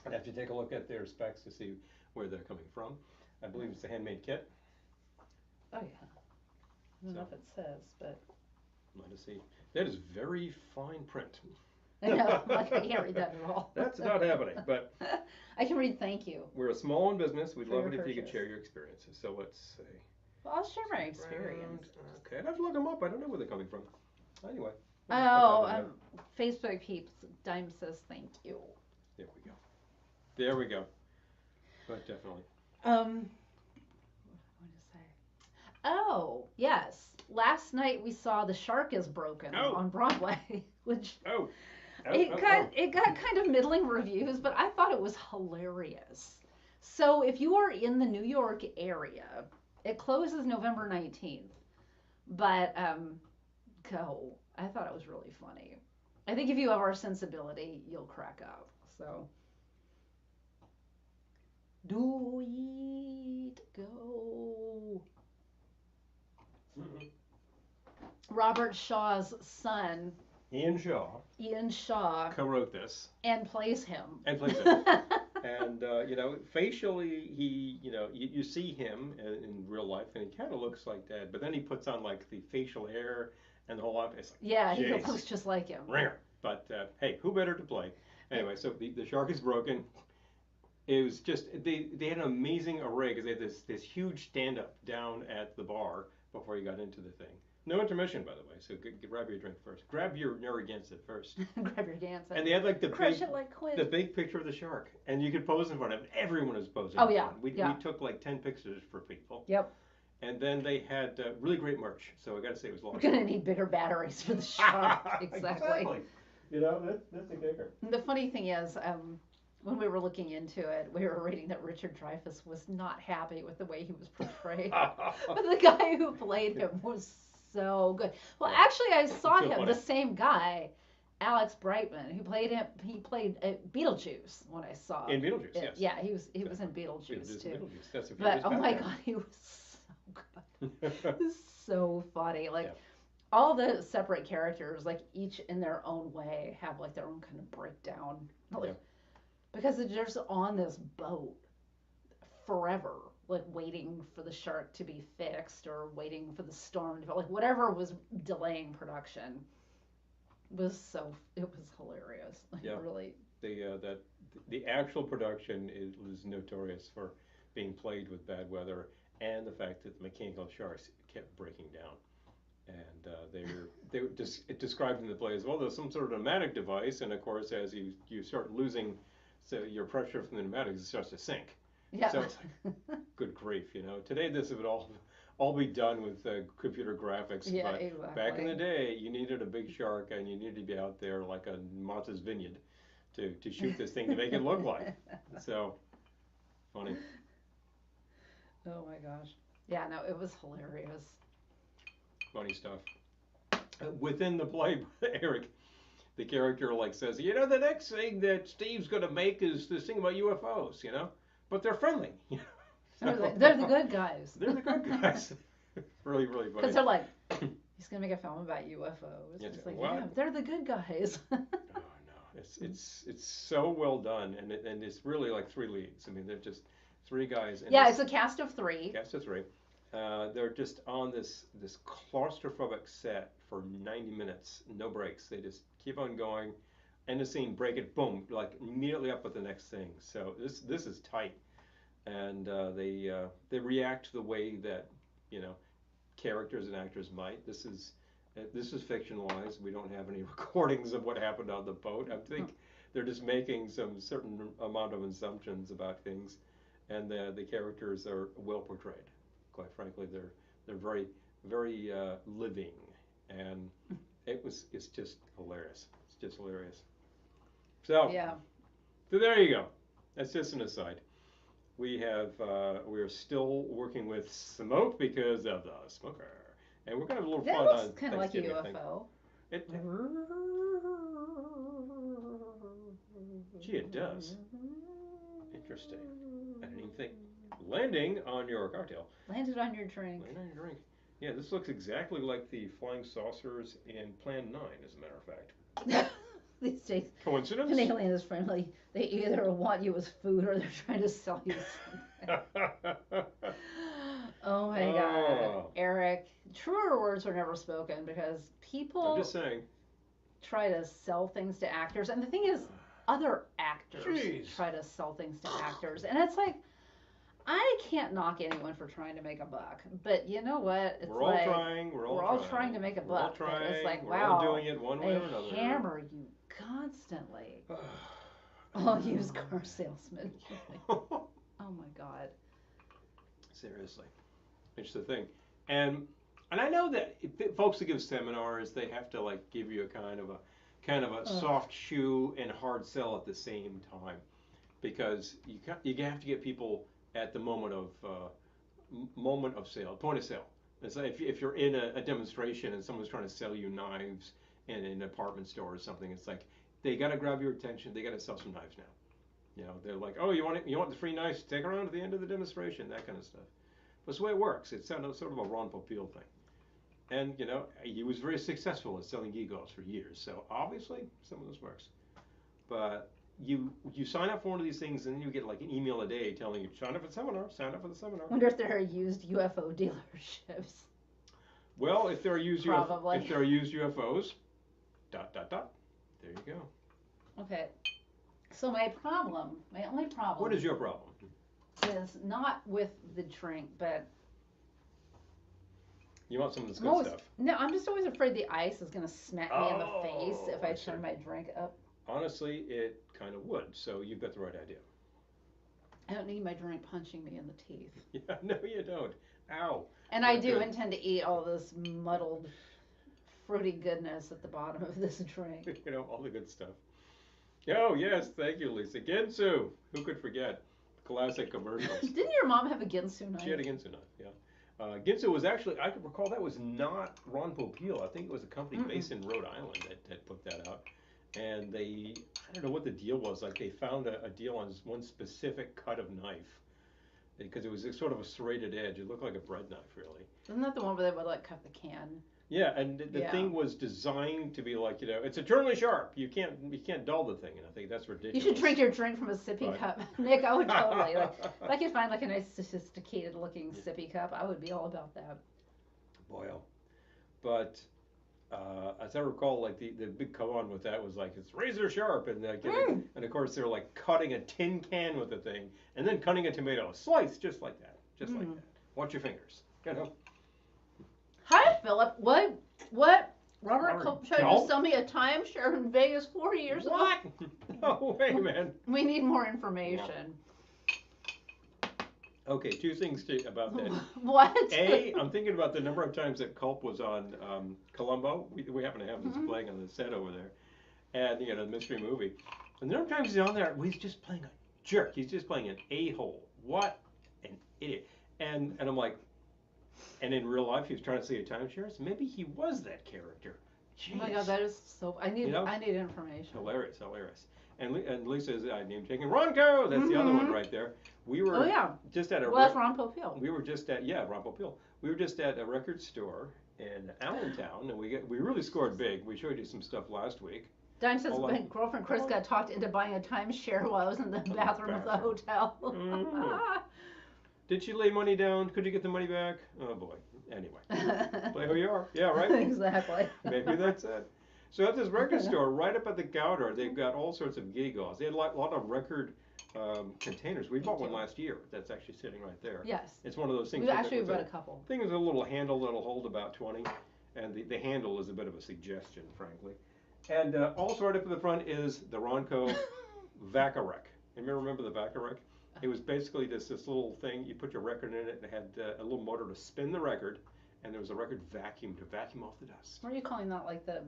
I'd have to take a look at their specs to see where they're coming from. I believe it's a handmade kit. Oh yeah. I don't know if it says, but. Let us see. That is very fine print. I know, like I can't read that at all. That's not happening, but I can read thank you. we're a small business. We'd For love your it if you could purchase. share your experiences. So let's see. Well, I'll share my experience. Okay, I'd have to look them up. I don't know where they're coming from. Anyway. Oh, Facebook peeps. Dime says thank you. There we go. There we go. But definitely. What am I going to say? Oh, yes. Last night we saw The Shark is Broken on Broadway, which it got kind of middling reviews, but I thought it was hilarious. So if you are in the New York area, it closes November 19th, but go. I thought it was really funny. I think if you have our sensibility, you'll crack up. So do it, go. Robert Shaw's son, Ian Shaw, co-wrote this and plays him. And you know, facially, you see him in real life, and he kind of looks like Dad. But then he puts on like the facial hair and the whole lot. It's like, yeah, he looks just like him. Ringer. But hey, who better to play? Anyway, so the Shark is Broken. It was just they had an amazing array because they had this huge stand up down at the bar before you got into the thing. No intermission, by the way. So grab your drink first. Grab your Narragansett first. Grab your Gansett. And they had like the big picture of the shark, and you could pose in front of it. Everyone was posing. Oh yeah. We took like 10 pictures for people. Yep. And then they had really great merch. So I got to say it was a lot. We're gonna need bigger batteries for the shark. Exactly. You know, that's the kicker. The funny thing is, when we were looking into it, we were reading that Richard Dreyfuss was not happy with the way he was portrayed. But the guy who played him was so good. Well, actually, I saw him, the same guy, Alex Brightman, who played him. He played Beetlejuice when I saw in Beetlejuice. Yes. Yeah, he was in Beetlejuice too. Beetlejuice. That's but oh my God, he was so good. It was so funny. Like all the separate characters, like each in their own way, have like their own kind of breakdown. Like, because they're just on this boat forever, like waiting for the shark to be fixed or waiting for the storm to, like whatever was delaying production it was hilarious. Like, really. The actual production was notorious for being plagued with bad weather and the fact that the mechanical sharks kept breaking down. And they were described in the play as well. There's some sort of pneumatic device, and of course, as you start losing your pressure from the pneumatics, it starts to sink. Yeah. So it's like, good grief, you know. Today, this would all be done with computer graphics. Yeah, but exactly. Back in the day, you needed a big shark, and you needed to be out there like a Martha's Vineyard to shoot this thing to make it look like. So funny. Oh my gosh. Yeah, no, it was hilarious. Funny stuff. within the play, Eric, the character like says, you know, the next thing that Steve's gonna make is this thing about UFOs, you know, but they're friendly. You know? They're the good guys. They're the good guys. Really, really funny. Because they're like, he's gonna make a film about UFOs. It's It's like, what? yeah, they're the good guys. Oh no, it's so well done, and it's really like three leads. I mean, they're just three guys. And Yeah, it's a cast of three. cast of three. They're just on this claustrophobic set for 90 minutes, no breaks. They just keep on going, end the scene, break it, boom, like immediately up with the next thing. So this is tight, and they react the way that you know characters and actors might. This is fictionalized. We don't have any recordings of what happened on the boat. I think they're just making some certain amount of assumptions about things, and the characters are well portrayed. Quite frankly, they're very very living, and it's just hilarious. It's just hilarious. So Yeah. so there you go. That's just an aside. We're still working with smoke because of the smoker, and we're gonna have a little That fun looks on kind of like a Thanksgiving, I think. UFO. It, gee, it does. Interesting. I didn't even think. Landing on your cocktail. Landed on your drink. Landing on your drink. Yeah, this looks exactly like the flying saucers in Plan 9, as a matter of fact. These days, Coincidence? an alien is friendly. They either want you as food or they're trying to sell you something. Oh my God, Eric. Truer words were never spoken because I'm people just saying. try to sell things to actors, and the thing is, other actors Jeez. try to sell things to actors, and it's like, I can't knock anyone for trying to make a buck, but you know what? It's We're all like trying. We're all trying to make a We're all buck. But trying. it's like, We're wow, all doing it one way or they another. hammer you constantly. Oh, used car salesman. Oh my God. Seriously, it's the thing, and I know that folks that give seminars, they have to like give you a kind of a soft shoe and hard sell at the same time, because you have to get people at the moment of sale, point of sale. It's like if you're in a demonstration and someone's trying to sell you knives in an apartment store or something, it's like they got to grab your attention. They got to sell some knives now. You know, they're like, oh, you want the free knives? Stick around at the end of the demonstration, that kind of stuff. That's the way it works. It's sort of a Ron Popeil thing. And, you know, he was very successful at selling gewgaws for years. So obviously, some of this works. But you sign up for one of these things, and then you get like an email a day telling you, sign up for the seminar, sign up for the seminar. I wonder if there are used UFO dealerships. Well, if there are used Probably. if there are used UFOs, ... There you go. Okay. So my only problem. What is your problem? Is not with the drink, but You want some of this good stuff. No, I'm just always afraid the ice is gonna smack me in the face if I I see. turn my drink up. Honestly, it kind of would. So you've got the right idea. I don't need my drink punching me in the teeth. Yeah, no, you don't. Ow. And I Not do good. intend to eat all this muddled, fruity goodness at the bottom of this drink. You know, all the good stuff. Oh, yes, thank you, Lisa. Ginsu. Who could forget? Classic commercials. Didn't your mom have a Ginsu knife? She had a Ginsu knife, yeah. Ginsu was actually, I can recall that was not Ron Popeil. I think it was a company based in Rhode Island that put that out. And I don't know what the deal was. Like they found a deal on one specific cut of knife. Because it was sort of a serrated edge. It looked like a bread knife, really. Isn't that the one where they would like cut the can? Yeah, and the thing was designed to be like, you know, it's eternally sharp. You can't dull the thing, and I think that's ridiculous. You should drink your drink from a sippy Right. cup. Nick, I would totally. Like, if I could find like a nice sophisticated looking sippy cup, I would be all about that. Boy, oh. But as I recall, like the big come on with that was like it's razor sharp, and and of course they're like cutting a tin can with the thing, and then cutting a tomato slice just like that, like that. Watch your fingers, you know. Hi, Philip. What? Robert Robert tried to Culp? sell me a timeshare in Vegas 4 years ago. What? No way, man. We need more information. Okay, two things about that. What? A, I'm thinking about the number of times that Culp was on Columbo. We happen to have this playing on the set over there, and you know the mystery movie. And the number of times he's on there, he's just playing a jerk. He's just playing an a-hole. What an idiot. And I'm like, and in real life he was trying to say a timeshare. So maybe he was that character. Oh my God, Jeez. that is so. You know, I need information. hilarious, hilarious. And Lisa's name taking Ronco. That's the other one right there. We Oh were yeah. just at a Well, that's Ron Popeil. we were just at Ron Popeil. We were just at a record store in Allentown, and we really scored big. We showed you some stuff last week. Diane says Hold my on. girlfriend Chris got talked into buying a timeshare while I was in the bathroom of the hotel. Did she lay money down? Could you get the money back? Oh boy. Anyway, play who you are. Yeah, right. Exactly. Maybe that's it. So at this record store, right up at the counter, they've got all sorts of gewgaws. They had a lot of record containers. We bought one last year. That's actually sitting right there. Yes. It's one of those things. We actually bought a couple. Thing is a little handle that'll hold about 20, and the handle is a bit of a suggestion, frankly. And also right up at the front is the Ronco Vacarec. Remember the Vacarec? It was basically this little thing. You put your record in it, and it had a little motor to spin the record, and there was a record vacuum to vacuum off the dust. What are you calling that, like the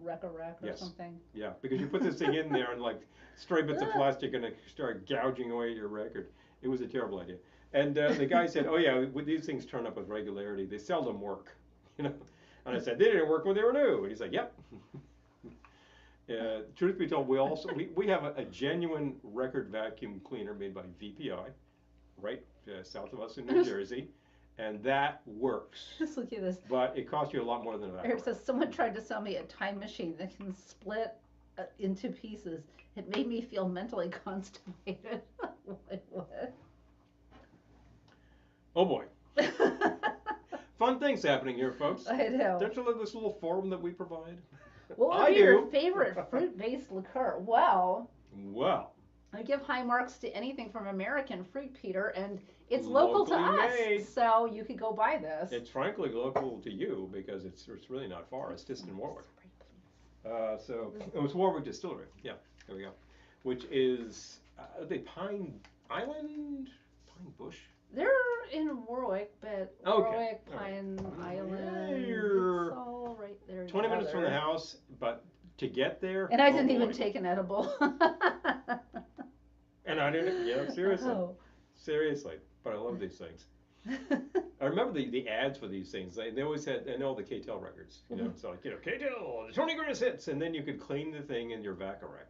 wreck-a-wreck or Yes. something? Yeah, because you put this thing in there, and like stray bits of plastic are gonna start gouging away your record. It was a terrible idea. And the guy said, "Oh yeah, these things turn up with regularity. They seldom work." You know. And I said, "They didn't work when they were new." And he's like, "Yep." Truth be told, we have a genuine record vacuum cleaner made by VPI, right south of us in New Jersey, and that works. Just look at this. But it costs you a lot more than that. Eric says someone tried to sell me a time machine that can split into pieces. It made me feel mentally constipated. What? Oh boy. Fun things happening here, folks. I know. Don't you love this little forum that we provide? What would be your favorite fruit-based liqueur? Well, I give high marks to anything from American Fruit, Peter, and it's local to us, made. so you could go buy this. It's frankly local to you because it's really not far. It's just in Warwick. So it was Warwick Distillery. Yeah, there we go. Which is the Pine Island, Pine Bush. They're in Warwick, but Okay. Warwick, Pine Island, You're it's all right there 20 minutes from the together. house, but to get there. And I oh didn't boy. even take an edible. And I didn't. Yeah, seriously. Oh. Seriously. But I love these things. I remember the ads for these things. They always had, and all the KTEL records, you know, so like, you know, KTEL, 20 greatest hits, and then you could clean the thing in your Vacarec.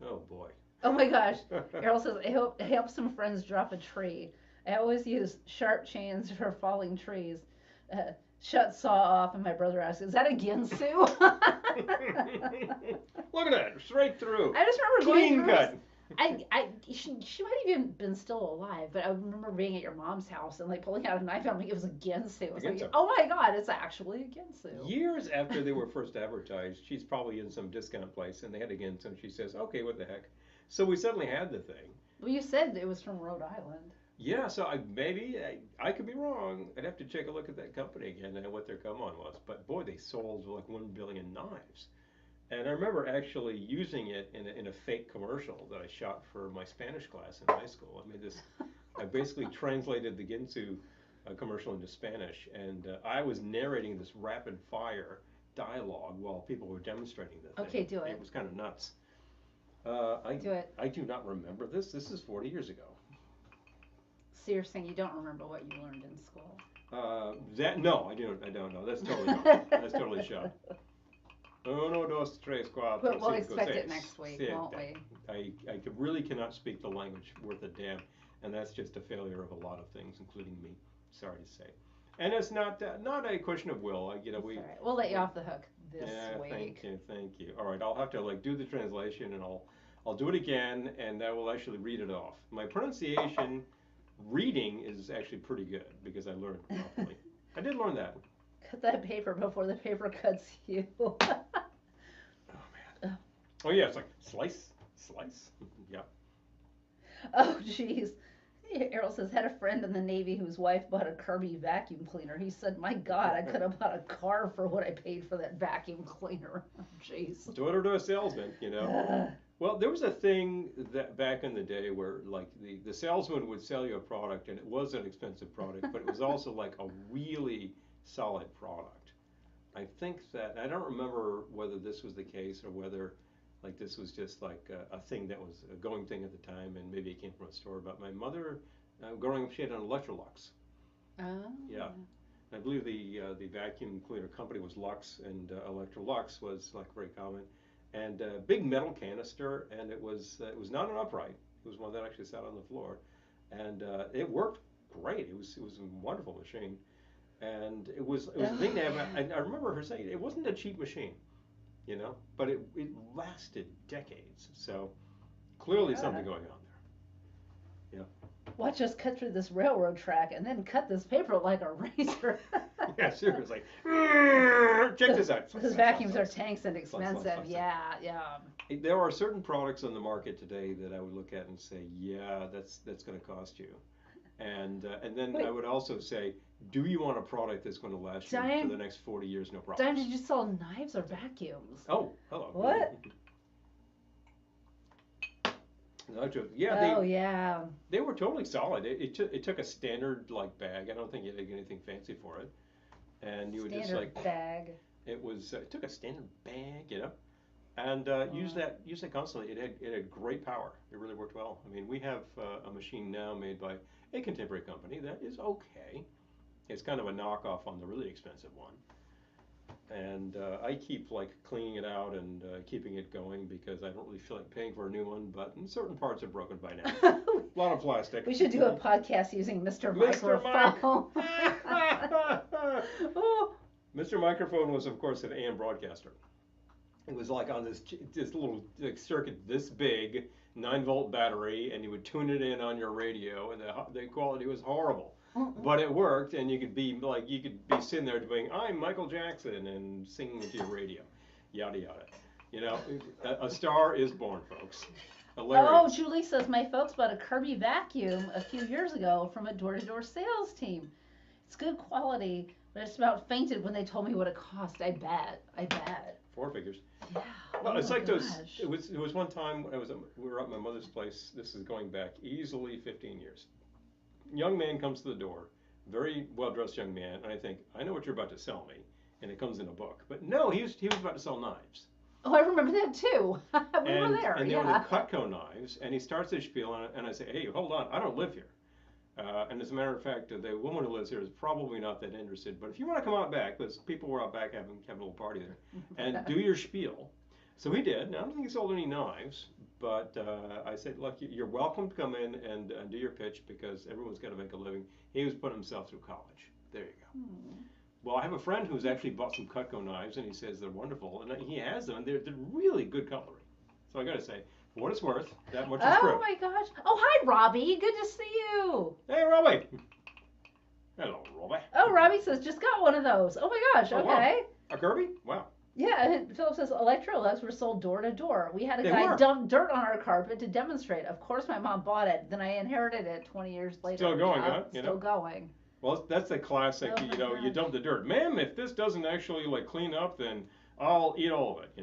Oh boy. Oh my gosh. Errol says, I help some friends drop a tree. I always use sharp chains for falling trees. Shut saw off, and my brother asks, "Is that a Ginsu?" Look at that, straight through. I just remember Clean going through. cut. She might have even been still alive, but I remember being at your mom's house and like pulling out a knife. I'm like, it was a Ginsu. I was like, oh my God, it's actually a Ginsu. Years after they were first advertised, she's probably in some discount place, and they had a Ginsu, and she says, "Okay, what the heck?" So we suddenly had the thing. Well, you said it was from Rhode Island. Yeah, so I could be wrong. I'd have to take a look at that company again and what their come on was. But boy, they sold like 1 billion knives. And I remember actually using it in a fake commercial that I shot for my Spanish class in high school. I basically translated the Ginsu commercial into Spanish, and I was narrating this rapid fire dialogue while people were demonstrating the thing. Okay, do it. It was kind of nuts. Do it. I do not remember this. This is 40 years ago. So you're saying you don't remember what you learned in school? No, I don't know. That's totally gone. That's totally shot. Uno, dos, tres, cuatro, But we'll cinco, expect it seis, next week, siete. won't we? I really cannot speak the language worth a damn, and that's just a failure of a lot of things, including me. Sorry to say. And it's not a question of will. All right. We'll let you off the hook this week. Thank you. All right, I'll have to do the translation, and I'll do it again, and I will actually read it off. My pronunciation. Reading is actually pretty good because I learned properly. I did learn that. Cut that paper before the paper cuts you. Oh man. Oh yeah, it's like slice. Yeah. Oh jeez. Errol says, had a friend in the Navy whose wife bought a Kirby vacuum cleaner. He said, my God, I could have bought a car for what I paid for that vacuum cleaner. Jeez. Daughter to a salesman, you know. Well, there was a thing that back in the day where like the salesman would sell you a product, and it was an expensive product, but it was also like a really solid product. I think that, I don't remember whether this was the case or whether like this was just like a thing that was a going thing at the time, and maybe it came from a store. But my mother, growing up, she had an Electrolux. Oh. Yeah. I believe the vacuum cleaner company was Lux, and Electrolux was like very common. And big metal canister, and it was not an upright. It was one that actually sat on the floor, and it worked great. It was a wonderful machine, and it was a thing to have. I remember her saying it wasn't a cheap machine, but it lasted decades. So clearly Yeah. something going on there. Watch us cut through this railroad track and then cut this paper like a razor. Yeah, seriously. Check this out. Because vacuums are tanks and expensive. Yeah, yeah. There are certain products on the market today that I would look at and say, yeah, that's going to cost you. And then Wait. I would also say, do you want a product that's going to last you Diane- for the next 40 years, no problem? Diane, did you sell knives or vacuums? Oh, hello. What? No joke. Yeah, yeah. they were totally solid. It took a standard like bag. I don't think you had to get anything fancy for it. And you would just Standard like bag. it took a standard bag, and use that constantly. It had great power. It really worked well. I mean, we have a machine now made by a contemporary company that is okay. It's kind of a knockoff on the really expensive one. And I keep like cleaning it out and keeping it going because I don't really feel like paying for a new one. But certain parts are broken by now. A lot of plastic. We should do a podcast using Mr. Mr. Microphone. Oh. Mr. Microphone was, of course, an AM broadcaster. It was like on this little circuit this big, 9-volt battery, and you would tune it in on your radio, and the quality was horrible. But it worked, and you could be sitting there doing, "I'm Michael Jackson," and singing into your radio, yada yada. A star is born, folks. Hilarious. Oh, Julie says my folks bought a Kirby vacuum a few years ago from a door-to-door sales team. It's good quality, but I just about fainted when they told me what it cost. I bet. 4 figures. Yeah. Well, it's my like those. gosh. It was one time we were at my mother's place. This is going back easily 15 years. Young man comes to the door, very well dressed young man, and I think, I know what you're about to sell me, and it comes in a book. But no, he was about to sell knives. Oh, I remember that too. we were there. And they yeah. were the Cutco knives, and he starts his spiel, and I say, hey, hold on, I don't live here. And as a matter of fact, the woman who lives here is probably not that interested. But if you want to come out back, because people were out back having a little party there, and do your spiel. So he did. Now, I don't think he sold any knives, but I said, look, you're welcome to come in and do your pitch because everyone's got to make a living. He was putting himself through college. There you go. Well, I have a friend who's actually bought some Cutco knives, and he says they're wonderful, and he has them, and they're really good cutlery. So I got to say, for what it's worth, that much is true. Oh my gosh. Oh, hi, Robbie. Good to see you. Hey, Robbie. Hello, Robbie. Oh, Robbie says, just got one of those. Oh my gosh. Oh, Okay. wow. A Kirby? Wow. Yeah, and Philip says Electrolux were sold door to door. We had a They guy were. dump dirt on our carpet to demonstrate. Of course, my mom bought it. Then I inherited it 20 years later. Still going, Yeah, huh? Still going. Well, that's the classic, Oh my you gosh. dump the dirt. Ma'am, if this doesn't actually like clean up, then I'll eat all of it,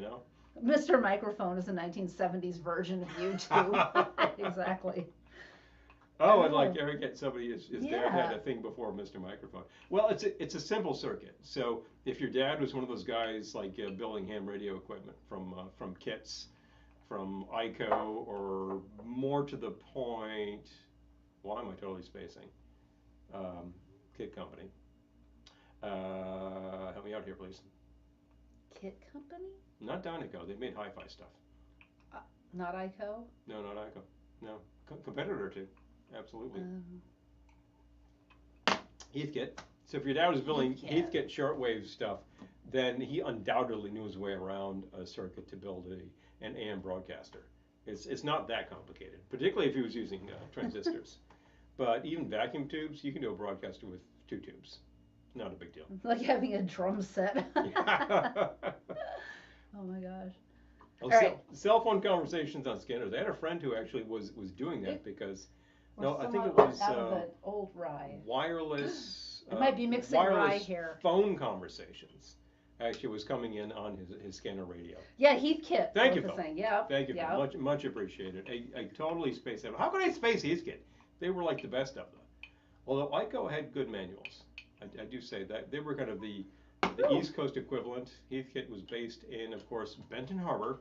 Mr. Microphone is a 1970s version of YouTube. Exactly. Oh, and like Eric had somebody, his dad Yeah. had a thing before Mr. Microphone. Well, it's a simple circuit. So if your dad was one of those guys like building ham radio equipment from kits, from ICO, or more to the point, why am I totally spacing? Kit company. Help me out here, please. Kit Company? Not Dynaco. They made hi-fi stuff. Not ICO? No, not ICO. No, competitor too. Absolutely. Heathkit. So if your dad was building Heathkit shortwave stuff, then he undoubtedly knew his way around a circuit to build an AM broadcaster. It's not that complicated, particularly if he was using transistors. But even vacuum tubes, you can do a broadcaster with 2 tubes. Not a big deal. Like having a drum set. Yeah. Oh my gosh. Well, All right. cell phone conversations on scanners. I had a friend who actually was doing that because Or I think it someone was out of the old rye. wireless. It might be mixing rye wireless here. phone conversations. Actually, was coming in on his scanner radio. Yeah, Heathkit. Thank you, was the Phil. thing. Yep. Thank you, Yep. Phil. Much appreciated. I totally spaced out. How could I space Heathkit? They were like the best of them. Although ICO had good manuals. I do say that. They were kind of the East Coast equivalent. Heathkit was based in, of course, Benton Harbor,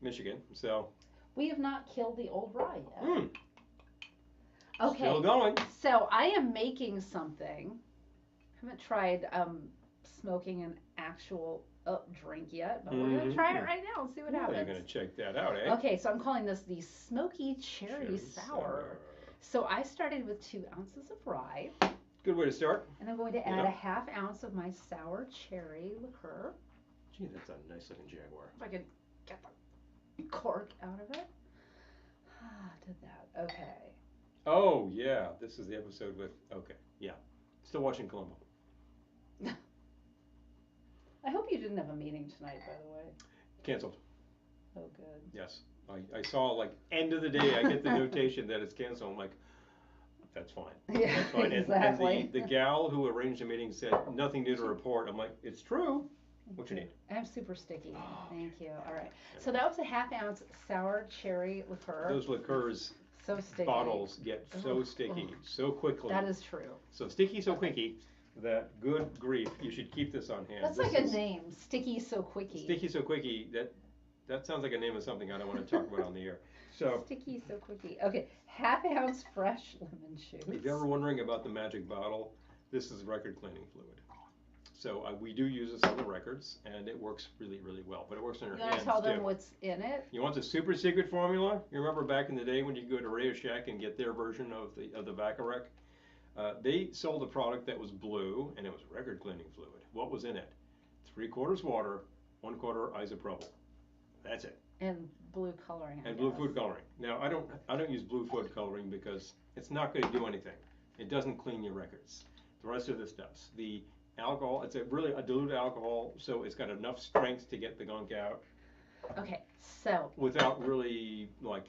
Michigan. So. We have not killed the old rye yet. Okay. Still going. So I am making something. Haven't tried smoking an actual drink yet, but we're gonna try it right now and see what Well, happens. you're gonna check that out, eh? Okay, so I'm calling this the Smoky Cherry Sour. So I started with 2 ounces of rye. Good way to start. And I'm going to add a half ounce of my sour cherry liqueur. Gee, that's a nice looking Jaguar. If I could get the cork out of it. Did that. Okay. Oh, yeah. This is the episode with, okay, yeah. Still watching Columbo. I hope you didn't have a meeting tonight, by the way. Canceled. Oh, good. Yes. I saw, like, end of the day, I get the notation that it's canceled. I'm like, that's fine. Yeah, that's fine. exactly. And the gal who arranged the meeting said, nothing new to report. I'm like, it's true. What you need? I'm super sticky. Thank you. All right. So that was a half ounce sour cherry liqueur. Those liqueurs so sticky. Bottles get so sticky so quickly. That is true. So sticky so quickie that good grief, you should keep this on hand. That's this like a name, Sticky So Quickie. Sticky So Quickie, that sounds like a name of something I don't want to talk about on the air. So Sticky So Quickie. Okay, half ounce fresh lemon juice. If you're ever wondering about the magic bottle, this is record cleaning fluid. So we do use this on the records, and it works really, really well. But it works on your hands too. You want to tell them what's in it? You want the super secret formula? You remember back in the day when you go to Radio Shack and get their version of the Bacharach? They sold a product that was blue, and it was record cleaning fluid. What was in it? 3/4 water, 1/4 isopropyl. That's it. And blue coloring. And blue food coloring. Now I don't use blue food coloring because it's not going to do anything. It doesn't clean your records. The rest of this does. The alcohol, it's really a dilute alcohol, so it's got enough strength to get the gunk out. Okay, so without really like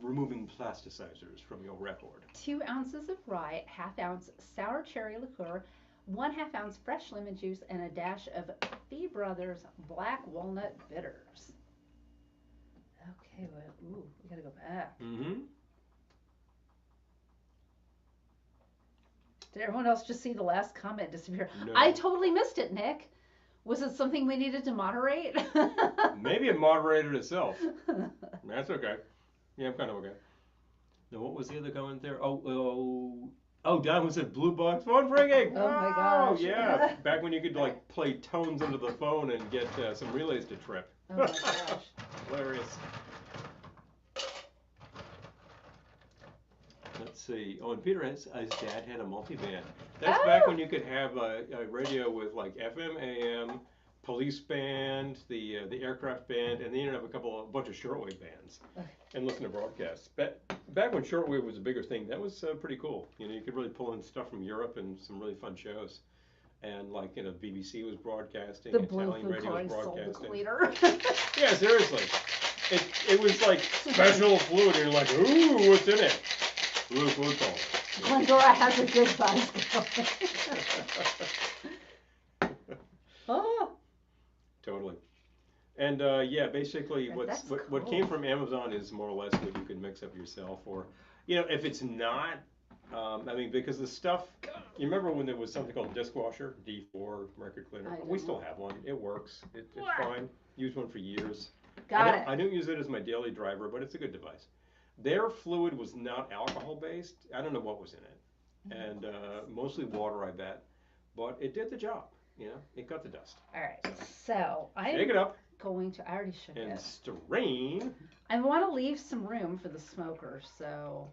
removing plasticizers from your record. 2 ounces of rye, half ounce sour cherry liqueur, 1/2 ounce fresh lemon juice, and a dash of Fee Brothers Black Walnut Bitters. Okay, well, we gotta go back. Mm-hmm. Did everyone else just see the last comment disappear? No. I totally missed it, Nick. Was it something we needed to moderate? Maybe it moderated itself. That's okay. Yeah, I'm kind of okay. Now, what was the other comment there? Oh, Don was at Blue Box phone ringing. Oh my gosh. Oh yeah, back when you could like play tones into the phone and get some relays to trip. Oh my gosh. Hilarious. Let's see. Oh, and Peter, his dad had a multi-band. That's back when you could have a radio with like FM, AM, police band, the aircraft band, and then you'd have a bunch of shortwave bands, and listen to broadcasts. Back when shortwave was a bigger thing, that was pretty cool. You know, you could really pull in stuff from Europe and some really fun shows. And like, you know, BBC was broadcasting, the Italian radio was broadcasting. Leader. Yeah, seriously. It was like special fluid, and you're like, ooh, what's in it? Blue food coloring. Glendora has a good buzz going. Oh. Totally. And yeah, basically what came from Amazon is more or less what you can mix up yourself, or you know, if it's not, I mean, because the stuff, you remember when there was something called dishwasher, D4 record cleaner? We still have one. It works. It's fine. Used one for years. I don't use it as my daily driver, but it's a good device. Their fluid was not alcohol based. I don't know what was in it, and mostly water, I bet. But it did the job. You know, it got the dust. All right, so I'm shake it up. Going to. I already shook it. And strain. I want to leave some room for the smoker, so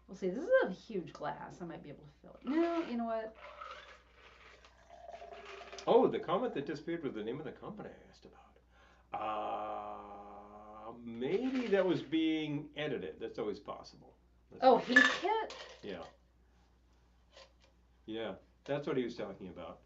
we'll see. This is a huge glass. I might be able to fill it. No, you know what? Oh, the comment that disappeared was the name of the company I asked about. Maybe that was being edited. That's always possible. Heat Kit? Yeah. Yeah, that's what he was talking about.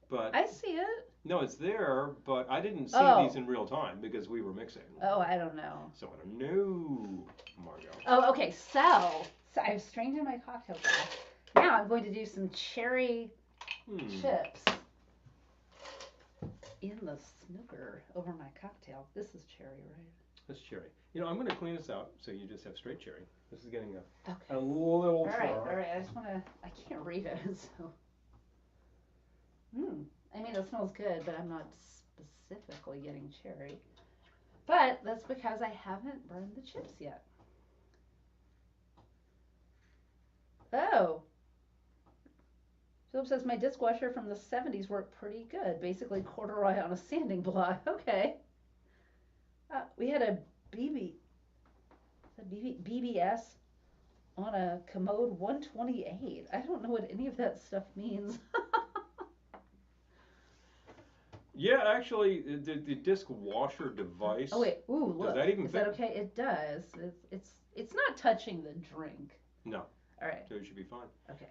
But I see it. No, it's there, but I didn't see these in real time because we were mixing. Oh, I don't know. So I don't know, Margo. Oh, okay. So I've strained in my cocktail glass. Now I'm going to do some cherry chips in the smoker over my cocktail. This is cherry, right? That's cherry. You know, I'm going to clean this out so you just have straight cherry. This is getting a little sour. All right. I just want to, I can't read it, so. I mean, it smells good, but I'm not specifically getting cherry. But that's because I haven't burned the chips yet. Oh. Philip says my disc washer from the 70s worked pretty good. Basically corduroy on a sanding block. Okay. We had a BBS on a commode 128. I don't know what any of that stuff means. Yeah, actually, the disc washer device. Oh wait, ooh, look. Does that even Is fit? that okay? It does. It's not touching the drink. No. All right. So it should be fine. Okay.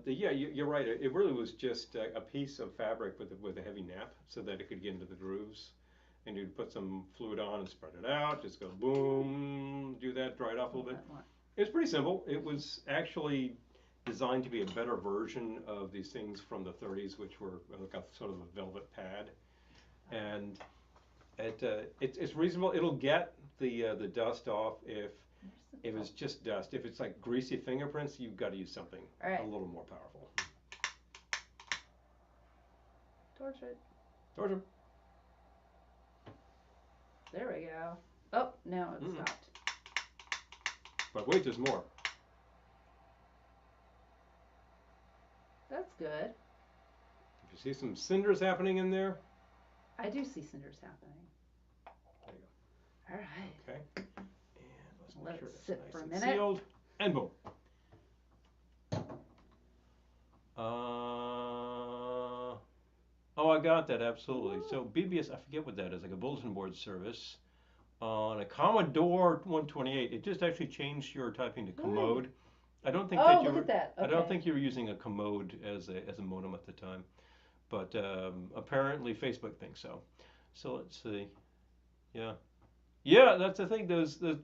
Yeah, you're right. It really was just a piece of fabric with a heavy nap so that it could get into the grooves. And you'd put some fluid on and spread it out. Just go boom, do that, dry it off a little bit. It was pretty simple. It was actually designed to be a better version of these things from the 30s, which were like a sort of a velvet pad. And it's reasonable. It'll get the dust off if it's just dust. If it's like greasy fingerprints, you've got to use something a little more powerful. Torch it. Torch 'em. There we go. Oh, now it stopped. But wait, there's more. That's good. If you see some cinders happening in there. I do see cinders happening. There you go. All right. Okay. And let's Let make sure it that's sit nice for a and minute. sealed. And boom. Oh, I got that, absolutely. So BBS, I forget what that is, like a bulletin board service. On a Commodore 128, it just actually changed your typing to commode. I don't think that you look were, at that. Okay. I don't think you were using a commode as a modem at the time. But apparently Facebook thinks so. So let's see. Yeah. Yeah, that's the thing. Those the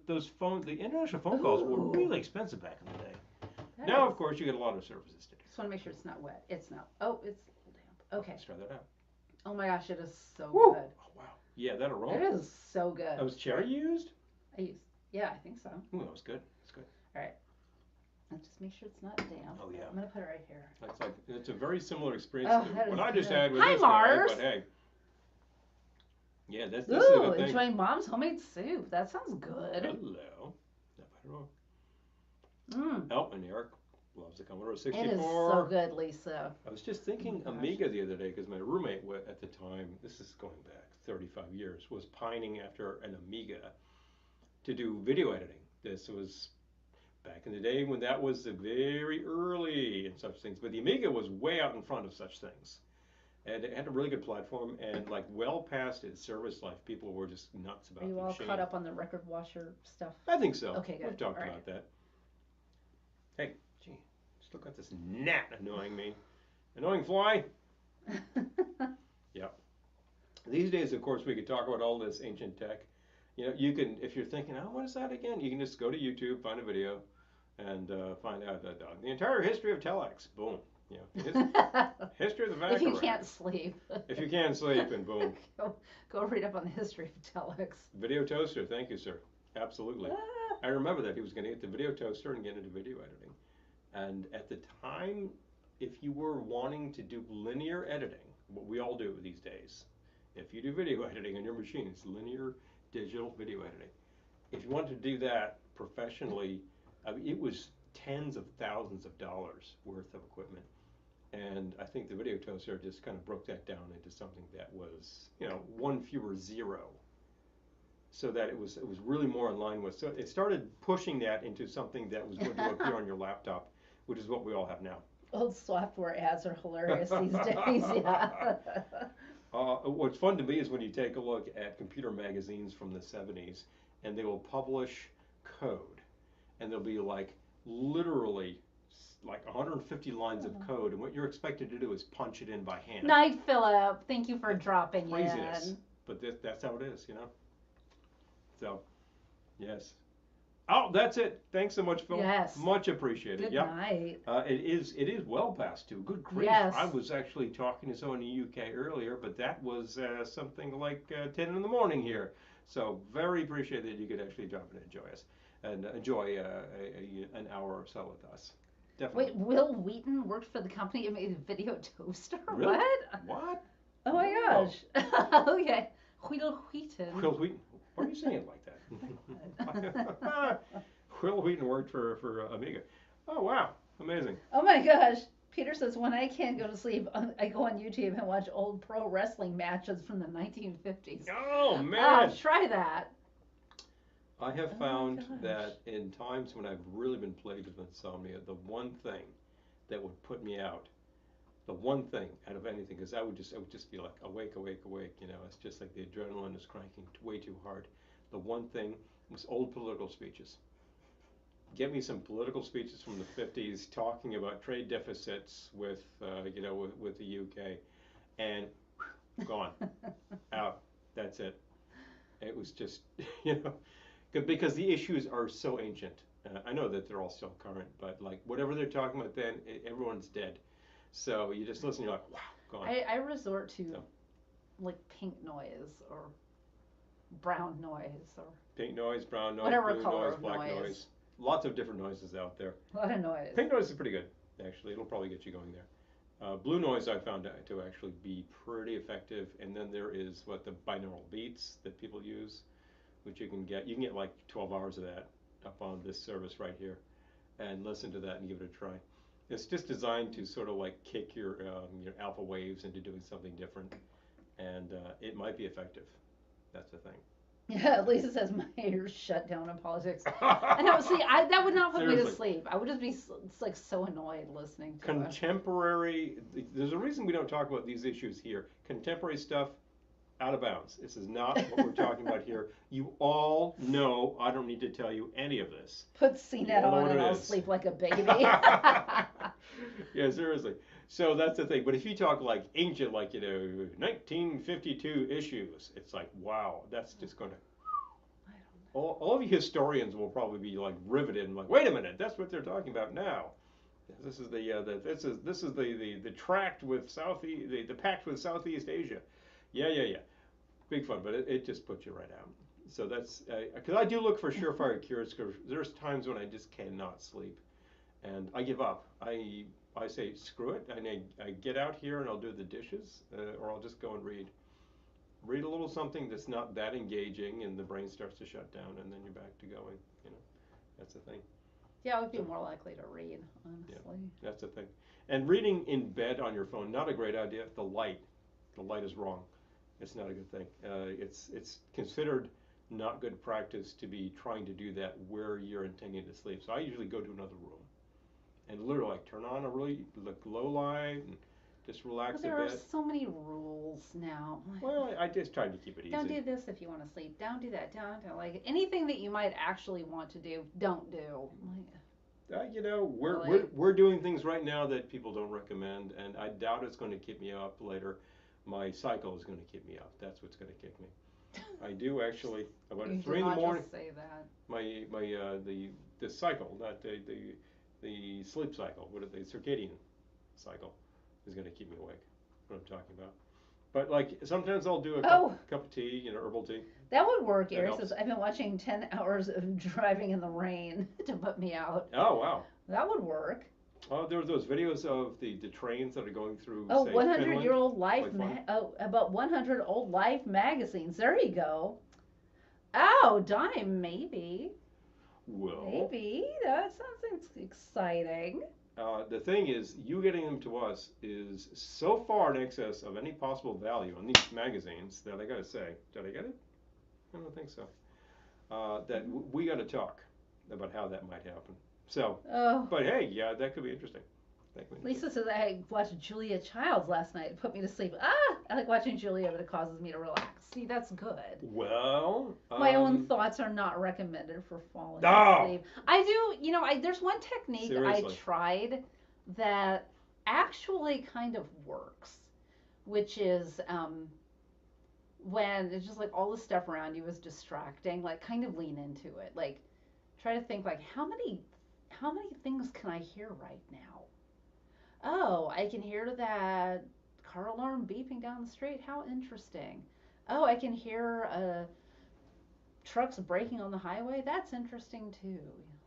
international phone calls were really expensive back in the day. Now, of course, you get a lot of services today. Just want to make sure it's not wet. It's not. Oh, it's a little damp. Okay. Let's try that out. Oh my gosh, it is so Woo! good. Oh, wow. Yeah, that aroma. It is so good. That was cherry used? Yeah, I think so. Ooh, that was good. That's good. All right. Let's just make sure it's not damp. Oh, yeah. I'm going to put it right here. It's a very similar experience to what I just had with Hi, this Mars. guy, but hey. Yeah, this is a good thing. Enjoying Mom's homemade soup. That sounds good. Hello. Not bad at all. Oh, and Eric loves the Commodore 64. It is so good, Lisa. I was just thinking Amiga the other day because my roommate at the time, this is going back 35 years, was pining after an Amiga to do video editing. This was back in the day when that was very early and such things. But the Amiga was way out in front of such things. And it had a really good platform, and like well past its service life, people were just nuts about the machine. Are you all caught up on the record washer stuff? I think so. Okay, good. We've talked about that. Hey, gee, just look at this gnat annoying me. Annoying fly. Yep. These days, of course, we could talk about all this ancient tech. You know, you can, if you're thinking, oh, what is that again? You can just go to YouTube, find a video, and find out that the entire history of telex. Boom. You know, history of the vacuum. If you can't sleep. If you can't sleep, and boom. Go read up on the history of telex. Video toaster, thank you, sir. Absolutely. I remember that he was going to get the video toaster and get into video editing. And at the time, if you were wanting to do linear editing, what we all do these days, if you do video editing on your machine, it's linear digital video editing. If you wanted to do that professionally, I mean, it was tens of thousands of dollars worth of equipment. And I think the video toaster just kind of broke that down into something that was, you know, one fewer zero. So that it was really more in line with, so it started pushing that into something that was going to appear on your laptop, which is what we all have now. Old software ads are hilarious these days, yeah. What's fun to me is when you take a look at computer magazines from the 70s, and they will publish code, and there'll be like literally like 150 lines of code, and what you're expected to do is punch it in by hand. Night, Philip. Thank you for dropping Craziness. in. But that's how it is, you know? So, yes. Oh, that's it. Thanks so much, Phil. Yes. Much appreciated. Good Yep. night. It is well past 2. Good grief. Yes. I was actually talking to someone in the UK earlier, but that was something like 10 in the morning here. So very appreciate that you could actually drop in and enjoy us. And enjoy an hour or so with us. Definitely. Wait, Will Wheaton worked for the company and made a video toaster? Really? What? What? Oh my gosh. Okay. Will Wheaton. Will Wheaton. Why are you saying it like that? Will Wheaton worked for Amiga. Oh, wow. Amazing. Oh my gosh. Peter says, when I can't go to sleep, I go on YouTube and watch old pro wrestling matches from the 1950s. Oh Oh, man! try that. I have Oh my found gosh. that in times when I've really been plagued with insomnia, the one thing that would put me out, the one thing out of anything, because I would just be like awake, awake, awake. It's just like the adrenaline is cranking way too hard. The one thing was old political speeches. Get me some political speeches from the 50s talking about trade deficits with the UK, and gone out. That's it. It was just you know because the issues are so ancient. I know that they're all still current, but like whatever they're talking about then, everyone's dead. So you just listen, you're like, wow, gone. I resort to So like pink noise or brown noise or pink noise, brown noise, whatever blue color noise, of black noise. noise. Lots of different noises out there. A lot of noise. Pink noise is pretty good, actually. It'll probably get you going there. Blue noise I found to actually be pretty effective, and then there is what the binaural beats that people use, which you can get. You can get like 12 hours of that up on this service right here, and listen to that and give it a try. It's just designed to sort of like kick your alpha waves into doing something different, and it might be effective. That's the thing. Yeah, Lisa says my ears shut down in politics. I know. See, that would not put me to Seriously. sleep. I would just be like so annoyed listening to it. Contemporary, there's a reason we don't talk about these issues here. Contemporary stuff, out of bounds. This is not what we're talking about here. You all know, I don't need to tell you any of this. Put You CNET all know on what and it I'll is. sleep like a baby. Yeah, seriously. So that's the thing. But if you talk like ancient, like 1952 issues, it's like, wow, that's just going to. All of you historians will probably be like riveted and like, wait a minute, that's what they're talking about now. This is the tract with the pact with Southeast Asia. Yeah. Big fun, but it just puts you right out. So that's because I do look for surefire cures. Because there's times when I just cannot sleep, and I give up. I say screw it, and I get out here and I'll do the dishes, or I'll just go and read a little something that's not that engaging, and the brain starts to shut down, and then you're back to going. You know, that's the thing. Yeah, I would be So, more likely to read, yeah, honestly. that's the thing. And reading in bed on your phone, not a great idea. The light is wrong. It's not a good thing. It's considered not good practice to be trying to do that where you're intending to sleep. So I usually go to another room and literally like turn on a really low light and just relax But a there are bit. so many rules now. Well, I just tried to keep it Don't easy. do this if you want to sleep. Don't do that. Don't like anything that you might actually want to do. Don't do. We're Really? we're doing things right now that people don't recommend, and I doubt it's going to keep me up later. My cycle is going to keep me up. That's what's going to kick me. I do actually about You at did 3 in the not morning. just say that. My the cycle, not the sleep cycle, the circadian cycle is going to keep me awake. What I'm talking about. But like sometimes I'll do a Oh, cup of tea, herbal tea. that would work. That Eris says helps. I've been watching 10 hours of driving in the rain to put me out. Oh wow. That would work. Oh, there were those videos of the trains that are going through, Oh, say, 100 year Finland. old life. Quite fun. About 100 old life magazines. There you go. Oh, dime, maybe. Well, Maybe. That sounds exciting. the thing is, you getting them to us is so far in excess of any possible value on these magazines that I gotta say, did I get it? I don't think so. That we gotta talk about how that might happen. So, Oh. but hey, yeah, that could be interesting. That could be Lisa interesting. says I watched Julia Childs last night. It put me to sleep. I like watching Julia, but it causes me to relax. See, that's good. Well, My own thoughts are not recommended for falling oh, asleep. I do, there's one technique I seriously. tried that actually kind of works, which is when it's just like all the stuff around you is distracting, like kind of lean into it. Like try to think like how many things can I hear right now? Oh, I can hear that car alarm beeping down the street. How interesting. Oh, I can hear trucks braking on the highway. That's interesting too.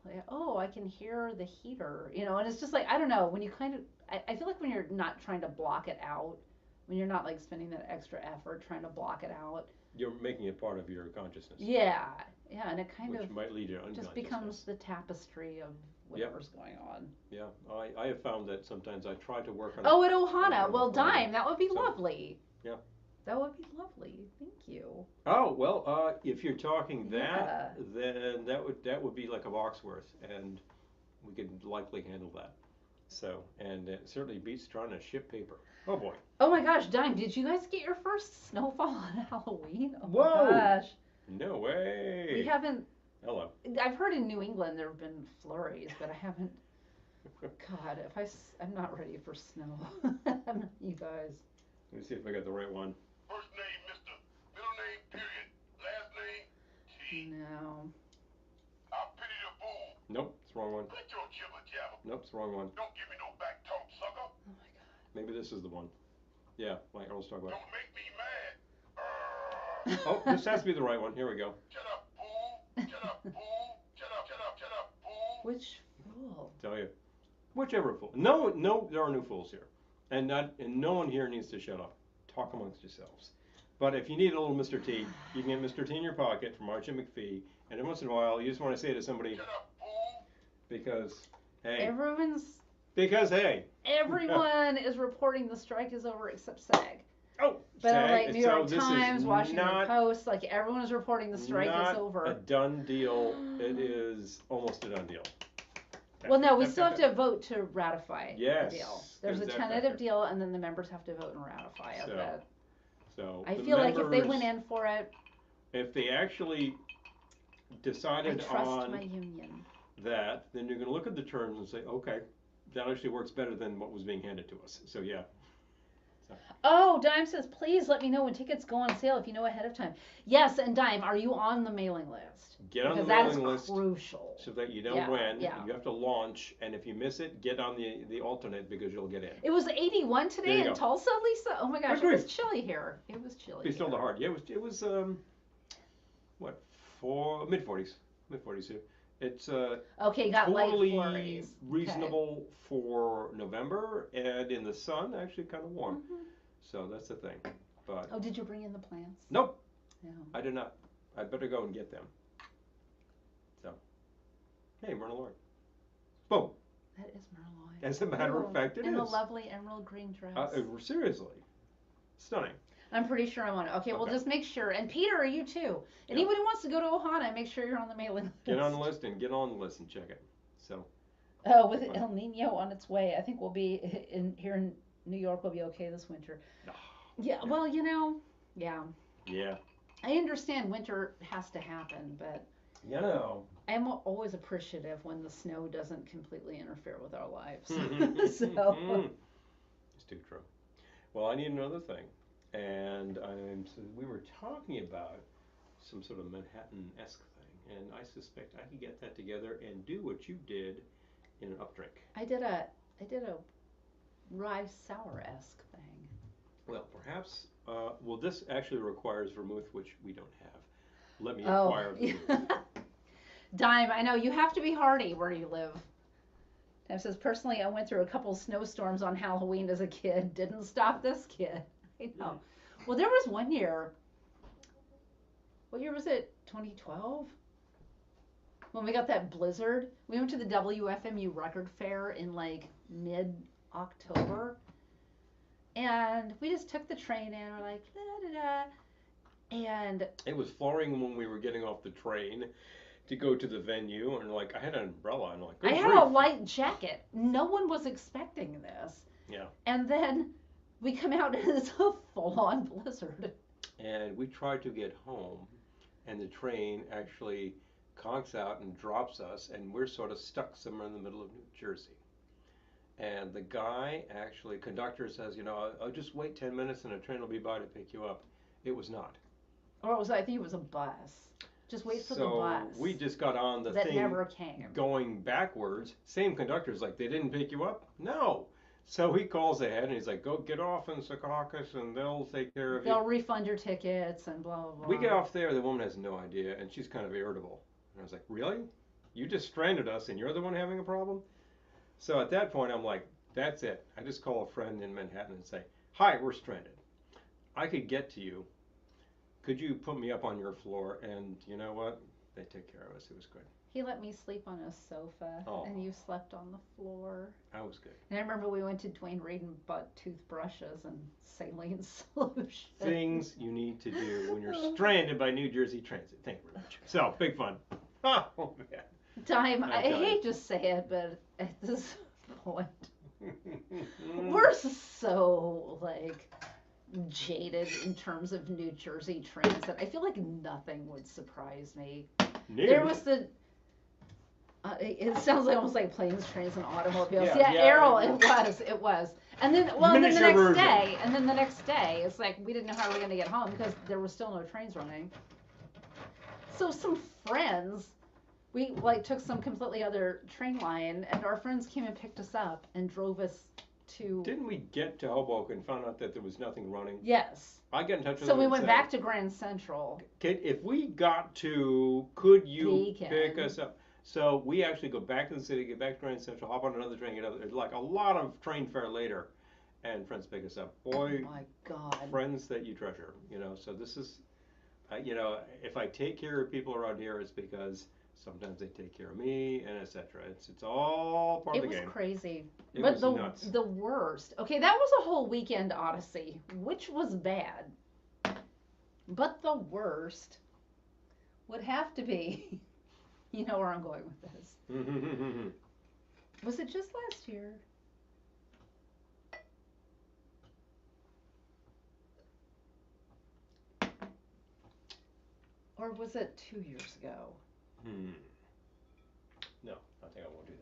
Like, oh, I can hear the heater, and it's just like, I don't know, when you kind of, I feel like when you're not trying to block it out, when you're not like spending that extra effort trying to block it out, You're making it part of your consciousness. Yeah, yeah, and it kind which of might lead to just unconsciousness. becomes the tapestry of Yep. whatever's going on. Yeah, I have found that sometimes I try to work on. Oh, at on kind Ohana. of Well, a Friday. Dime, that would be So, lovely. yeah. That would be lovely. Thank you. Oh well, if you're talking Yeah. that, then that would be like a box worth, and we could likely handle that. So, and it certainly beats trying to ship paper. Oh boy. Oh my gosh, Dime, did you guys get your first snowfall on Halloween? Oh Whoa! my gosh. No way. We haven't. Hello. I've heard in New England there have been flurries, but I haven't. God, I'm not ready for snow. I'm not you guys. Let me see if I got the right one. First name, Mr. Middle name, period. Last name, T. No. I pity the fool. Nope, it's the wrong one. Quit your jibber jabber. Nope, it's the wrong one. Don't give me no back talk, sucker. Oh my God. Maybe this is the one. Yeah, like I was talking about. Don't make me mad. Oh, this has to be the right one. Here we go. Shut up, fool. Shut up, fool. Shut up, shut up, shut up, fool. Which fool? Tell you, whichever fool. No, there are no fools here, and no one here needs to shut up. Talk amongst yourselves. But if you need a little Mr. T, you can get Mr. T in your pocket from Archie McPhee, and every once in a while you just want to say to somebody, Shut up, fool. because hey, Everyone is reporting the strike is over except SAG. Oh, But on, SAG, like New York so this Times, is Washington not Post, like everyone is reporting the strike not is over. a done deal. It is almost a done deal. Well, no, we still have to vote to ratify Yes, the deal. There's a there's that tentative factor. deal, and then the members have to vote and ratify it. So, But So I the feel like if they members, went in for it, if they actually I decided trust on my union. that, then you're going to look at the terms and say, okay, that actually works better than what was being handed to us. So yeah. Oh, Dime says, please let me know when tickets go on sale if you know ahead of time. Yes, and Dime, are you on the mailing list? Get on the Because mailing that list is crucial. so that you know Yeah, when yeah. you have to launch, and if you miss it, get on the alternate because you'll get in. It was 81 There today you in go. Tulsa, Lisa. Oh my gosh, Good it was grief. chilly here. It was chilly. Be still here. the hard. Yeah, it was what, mid 40s here. It's Okay, got light totally flurries. reasonable for November, and in the sun, actually kind of warm. Okay. Mhm. So that's the thing. But Oh, did you bring in the plants? nope, No. I did not. I better go and get them. So, hey, Myrna Lord. Boom. That is Merloin. As a matter of fact, it in is. the lovely emerald green dress. Seriously, stunning. I'm pretty sure I'm on it. Okay, well, Okay. just make sure. And Peter, are you too? Anyone who wants to go to Ohana, make sure you're on the mailing list. Get on the list and check it. So. Oh, with El Nino on its way, I think we'll be here in New York. We'll be okay this winter. Yeah. Well, yeah. Yeah. I understand winter has to happen, but I'm always appreciative when the snow doesn't completely interfere with our lives. So. It's too true. Well, I need another thing, and so we were talking about some sort of Manhattan-esque thing, and I suspect I could get that together and do what you did in an up drink. I did a rye sour-esque thing. Well, perhaps. Well, this actually requires vermouth, which we don't have. Let me acquire vermouth. Dime, I know you have to be hardy where you live. Dime says, personally, I went through a couple snowstorms on Halloween as a kid. Didn't stop this kid. I know. Well, there was one year. What year was it? 2012? When we got that blizzard. We went to the WFMU record fair in like mid-October. And we just took the train in. We're like, da da da. And it was flooring when we were getting off the train to go to the venue, and like I had an umbrella, and like I had a light jacket. No one was expecting this. Yeah. And then we come out and it's a full-on blizzard. And we tried to get home, and the train actually conks out and drops us, and we're sort of stuck somewhere in the middle of New Jersey. And the guy, conductor says, I'll just wait 10 minutes and a train will be by to pick you up. It was not. Or I think it was a bus. Just wait for the bus. So we just got on the that thing never came. going backwards. Same conductor's like, they didn't pick you up? No. So he calls ahead and he's like, go get off in Secaucus and they'll take care of you. They'll refund your tickets and blah, blah, blah. We get off there, the woman has no idea, and she's kind of irritable. And I was like, really? You just stranded us and you're the one having a problem? So at that point, I'm like, that's it. I just call a friend in Manhattan and say, hi, we're stranded. I could get to you could you put me up on your floor? And you know what? They took care of us. It was good. He let me sleep on a sofa, Oh. and you slept on the floor. That was good. And I remember we went to Dwayne Reed and bought toothbrushes and saline solution. Things you need to do when you're stranded by New Jersey Transit. Thank you very much. So, big fun. Oh, man. Time, I hate to say it, but at this point, we're so, like, jaded in terms of New Jersey Transit. I feel like nothing would surprise me. There was the it sounds like almost like planes, trains, and automobiles. Yeah, Errol, it was. And then, well, and then the next day, it's like we didn't know how we were going to get home because there were still no trains running. So some friends, we like took some completely other train line, and our friends came and picked us up and drove us to. Didn't we get to Hoboken and found out that there was nothing running? Yes. I got in touch with So them we and went said, back to Grand Central. Kate, if we got to, could you Beacon. pick us up? So we actually go back to the city, get back to Grand Central, hop on another train, get up. Like a lot of train fare later, and friends pick us up. Boy, Oh my God. friends that you treasure, you know. So this is, you know, if I take care of people around here, it's because sometimes they take care of me, and etc. It's all part of the game. It was crazy. It But was the nuts. the worst. Okay, that was a whole weekend odyssey, which was bad. But the worst would have to be, you know where I'm going with this. Was it just last year? Or was it 2 years ago? No, I think I won't do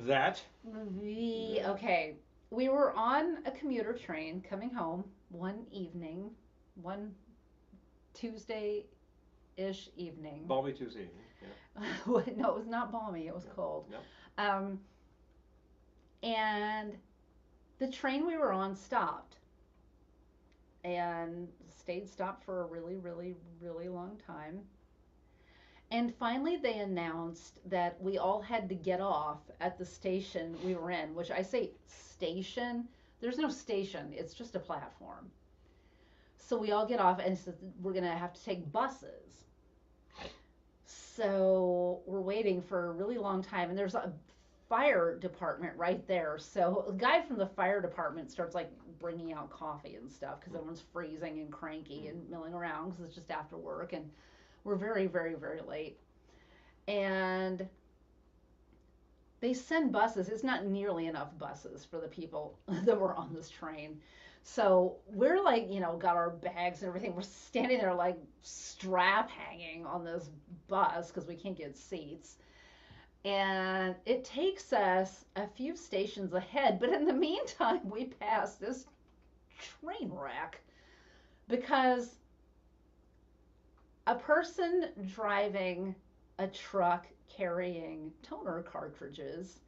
that. Okay, we were on a commuter train coming home one evening, one Tuesday-ish evening. Balmy Tuesday evening, yeah. No, it was not balmy, it was cold. No. And the train we were on stopped. And stayed stopped for a really, really, really long time. And finally they announced that we all had to get off at the station we were in, which I say station. There's no station, it's just a platform. So we all get off and said we're going to have to take buses. So we're waiting for a really long time, and there's a fire department right there. So a guy from the fire department starts like bringing out coffee and stuff because everyone's freezing and cranky and milling around because it's just after work, and we're very, very, very late. And they send buses. It's not nearly enough buses for the people that were on this train. So we're like, you know, got our bags and everything. We're standing there like strap hanging on this bus because we can't get seats. And it takes us a few stations ahead. But in the meantime, we pass this train wreck because a person driving a truck carrying toner cartridges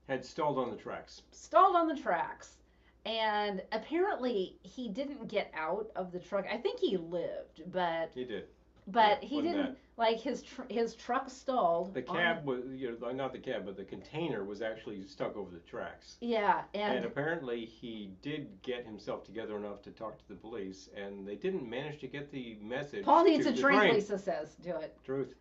Had stalled on the tracks. And apparently he didn't get out of the truck. I think he lived, but He did. But Yeah, he wasn't didn't, like his truck stalled. The cab was, you know, not the cab, but the container was actually stuck over the tracks. Yeah, And apparently he did get himself together enough to talk to the police, and they didn't manage to get the message. Paul needs to a the drink, train. Lisa says. Do it. Truth.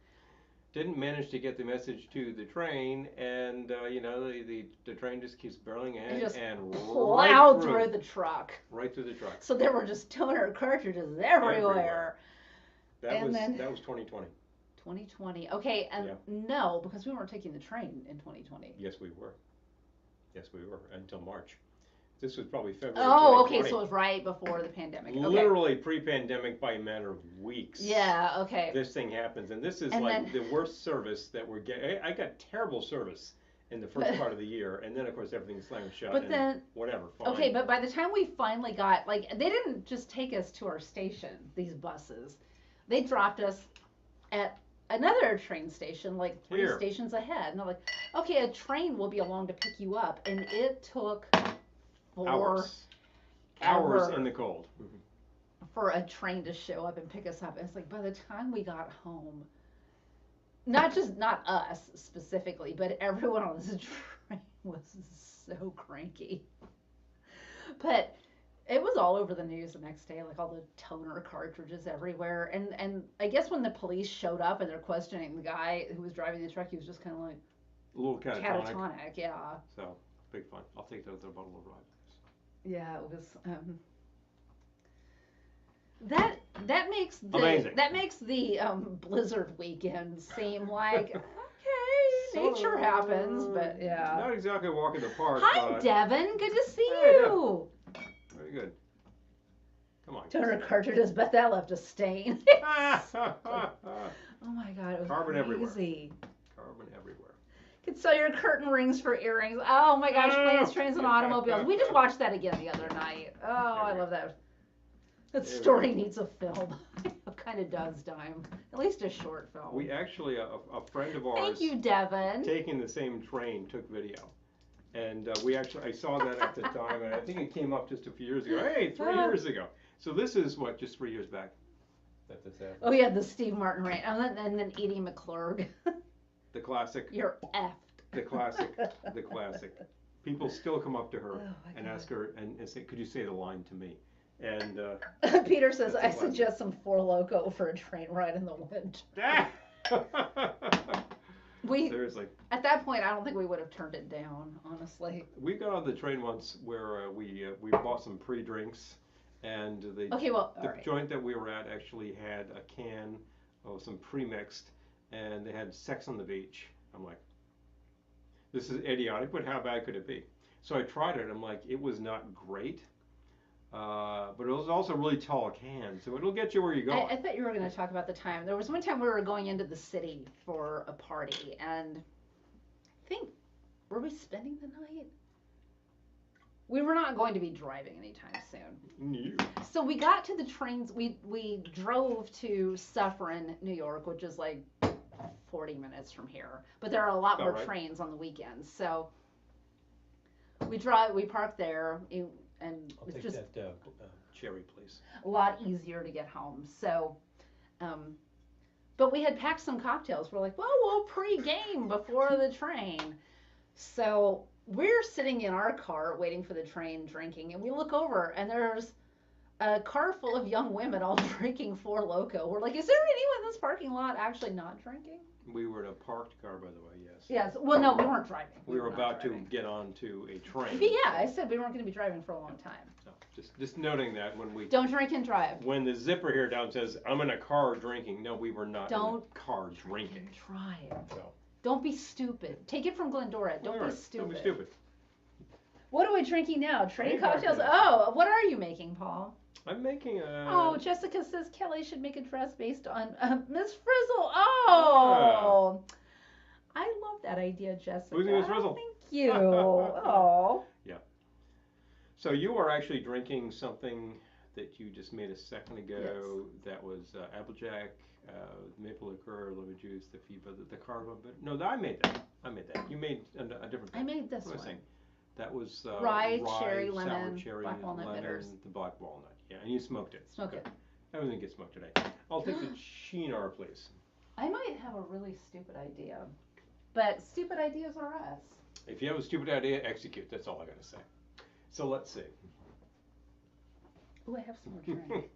Didn't manage to get the message to the train, and you know, the train just keeps barreling ahead Just and plowed right through the truck. Right through the truck. So there were just toner cartridges everywhere. That And was then- that was 2020. 2020. Okay, and Yeah. no, because we weren't taking the train in 2020. Yes, we were. Yes, we were until March. This was probably February. Oh, okay, 2020. so it was right before the pandemic. Okay. Literally pre-pandemic by a matter of weeks. Yeah, okay. This thing happens, and this is And like then- the worst service that we're getting. I got terrible service in the first part of the year, and then of course everything slammed shut. But and then- whatever. Fine. Okay, but by the time we finally got, like, they didn't just take us to our station, these buses. They dropped us at another train station, like 3 Here. stations ahead. And they're like, okay, a train will be along to pick you up. And it took hours forever in the cold. for a train to show up and pick us up. And it's like, by the time we got home, not us specifically, but everyone on this train was so cranky. But it was all over the news the next day, like all the toner cartridges everywhere. And I guess when the police showed up and they're questioning the guy who was driving the truck, he was just kind of like A little catatonic. catatonic. Yeah. So, big fun. I'll take that with a bottle of rye. Yeah, it was. That that makes the Amazing. that makes the blizzard weekend seem like okay, So, nature happens, but yeah. Not exactly a walk in the park. Hi, but Devin. Good to see Hey, you. very good. Come on. Toner cartridges, bet that left a stain. Carbon Oh my god, it was everywhere. crazy. everywhere. Could sell your curtain rings for earrings. Oh my gosh, planes, trains, and automobiles. We just watched that again the other night. Oh, I love that. That story needs a film. It kind of does, Dime. At least a short film. We actually, a friend of ours, Thank you, Devin. taking the same train, took video. And I saw that at the time, and I think it came up just a few years ago. Hey, 3 years ago. So this is what, just 3 years back that this happened. Oh yeah, the Steve Martin rain, and then Edie McClurg. The classic. You're effed. The classic. The classic. People still come up to her and God. ask her and say, could you say the line to me? And Peter says, That's I a lot. suggest some Four Loko for a train ride in the winter. We seriously. At that point, I don't think we would have turned it down, honestly. We got on the train once where we bought some pre-drinks, and the Okay, well, all the right. joint that we were at actually had a can of some pre-mixed, and they had Sex on the Beach. I'm like, this is idiotic, but how bad could it be? So I tried it. I'm like, it was not great, but it was also a really tall can, so it'll get you where you're going. I thought you were going to talk about the time. There was one time we were going into the city for a party, and I think, were we spending the night? We were not going to be driving anytime soon. No. So we got to the trains. We drove to Suffern, New York, which is like 40 minutes from here. But there are a lot About more right. trains on the weekends. So we parked there, and I'll it's take just that cherry, please. a lot easier to get home. So, but we had packed some cocktails. We're like, well, we'll pre-game before the train. So we're sitting in our car waiting for the train, drinking, and we look over, and there's a car full of young women all drinking Four Loko. We're like, is there anyone in this parking lot actually not drinking? We were in a parked car, by the way, yes. Yes. Well, no, we weren't driving. We were not about driving. to get onto a train. But yeah, I said we weren't going to be driving for a long time. So just noting that when Don't drink and drive. when the zipper here down says I'm in a car drinking, no, we were not Don't in a car drinking. Drive. So Don't be stupid. Take it from Glendora. Don't all be right, stupid. Don't be stupid. What are we drinking now? Train Train cocktails? cocktails. Oh, what are you making, Paul? I'm making a. Oh, Jessica says Kelly should make a dress based on Miss Frizzle. Oh, I love that idea, Jessica. Who's Miss Frizzle? Thank you. Oh. So you are actually drinking something that you just made a second ago. That was Applejack, maple liqueur, lemon juice, the cardamom. But no, I made that. You made a different thing. I made this What was I one. saying? That was Rye, cherry, sour lemon, cherry, black walnut lemon, bitters. the black walnut. Yeah, and you smoked it. Smoke Good. it. Everything gets smoked today. I'll take the Chinar, please. I might have a really stupid idea, but stupid ideas are us. If you have a stupid idea, execute. That's all I gotta say. So let's see. Ooh, I have some more drink.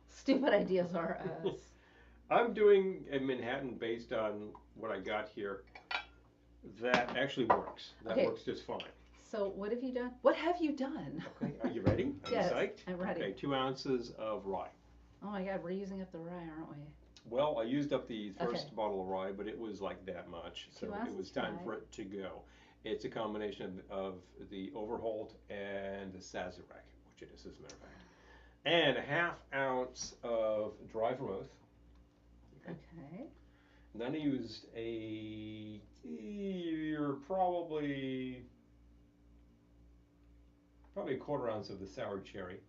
Stupid ideas are us. I'm doing a Manhattan based on what I got here. That actually works. That Okay. works just fine. So what have you done? What have you done? Okay, are you ready? Are Yes, you psyched? I'm ready. Okay, 2 ounces of rye. Oh my God, we're using up the rye, aren't we? Well, I used up the first Okay. bottle of rye, but it was like that much, so 2 it was ounces time rye. for it to go. It's a combination of the Overholt and the Sazerac, which it is, as a matter of fact. And a 1/2 ounce of dry vermouth. Okay. And then I used probably a 1/4 ounce of the sour cherry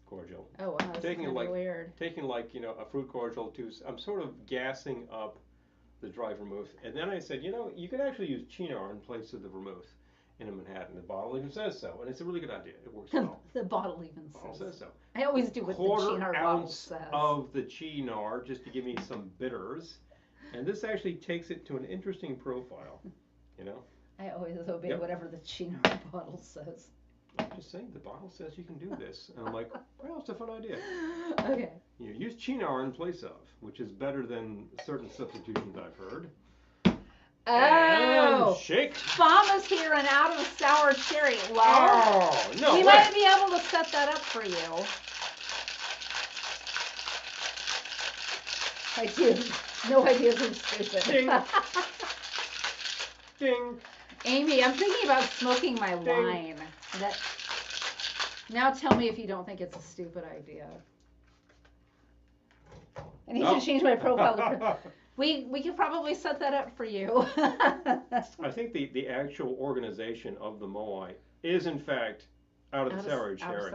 cordial. Oh wow, this Taking is it gonna be like- weird. Taking a fruit cordial too. I'm sort of gassing up the dry vermouth. And then I said, you could actually use Chinar in place of the vermouth in a Manhattan. The bottle even says so. And it's a really good idea. It works well. The bottle even The bottle says. says so. I always do what the 1/4 Chinar bottle ounce says. of the Chinar just to give me some bitters. And this actually takes it to an interesting profile. I always obey Yep. whatever the Chinar bottle says. I'm just saying, the bottle says you can do this. And I'm like, well, it's a fun idea. Okay. You use chinar in place of, which is better than certain substitutions I've heard. Oh. And shake. Mama's here and out of a sour cherry. Wow. Oh, no We way. might be able to set that up for you. I do. No ideas are stupid. Ding. Ding. Amy, I'm thinking about smoking my Ding. wine. Now tell me if you don't think it's a stupid idea. I need to change my profile. We could probably set that up for you. I think the actual organization of the Moai is in fact out of the sour cherry.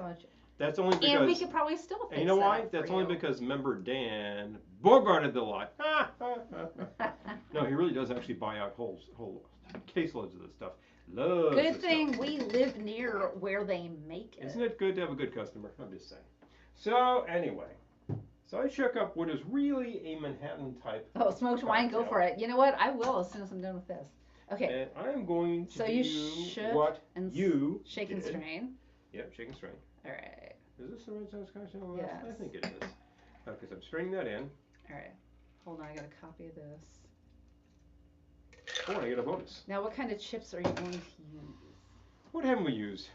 That's only because. And we could probably still fix and you know why? that That's for only you. because member Dan bogarted the lot. No, he really does actually buy out whole caseloads of this stuff. Loves Good this thing stuff. we live near where they make it. Isn't it good to have a good customer? I'm just saying. So anyway, so I shook up what is really a Manhattan type. Oh, smoked wine, go for it. You know what? I will as soon as I'm done with this. Okay. And I'm going to So do you shook what and you shake and did. strain. Yep, shake and strain. All right. Is this the right size cocktail glass? Yes. I think it is. Okay, so I'm straining that in. All right. Hold on, I got a copy of this. Oh, I get a bonus. Now, what kind of chips are you going to use? What haven't we used?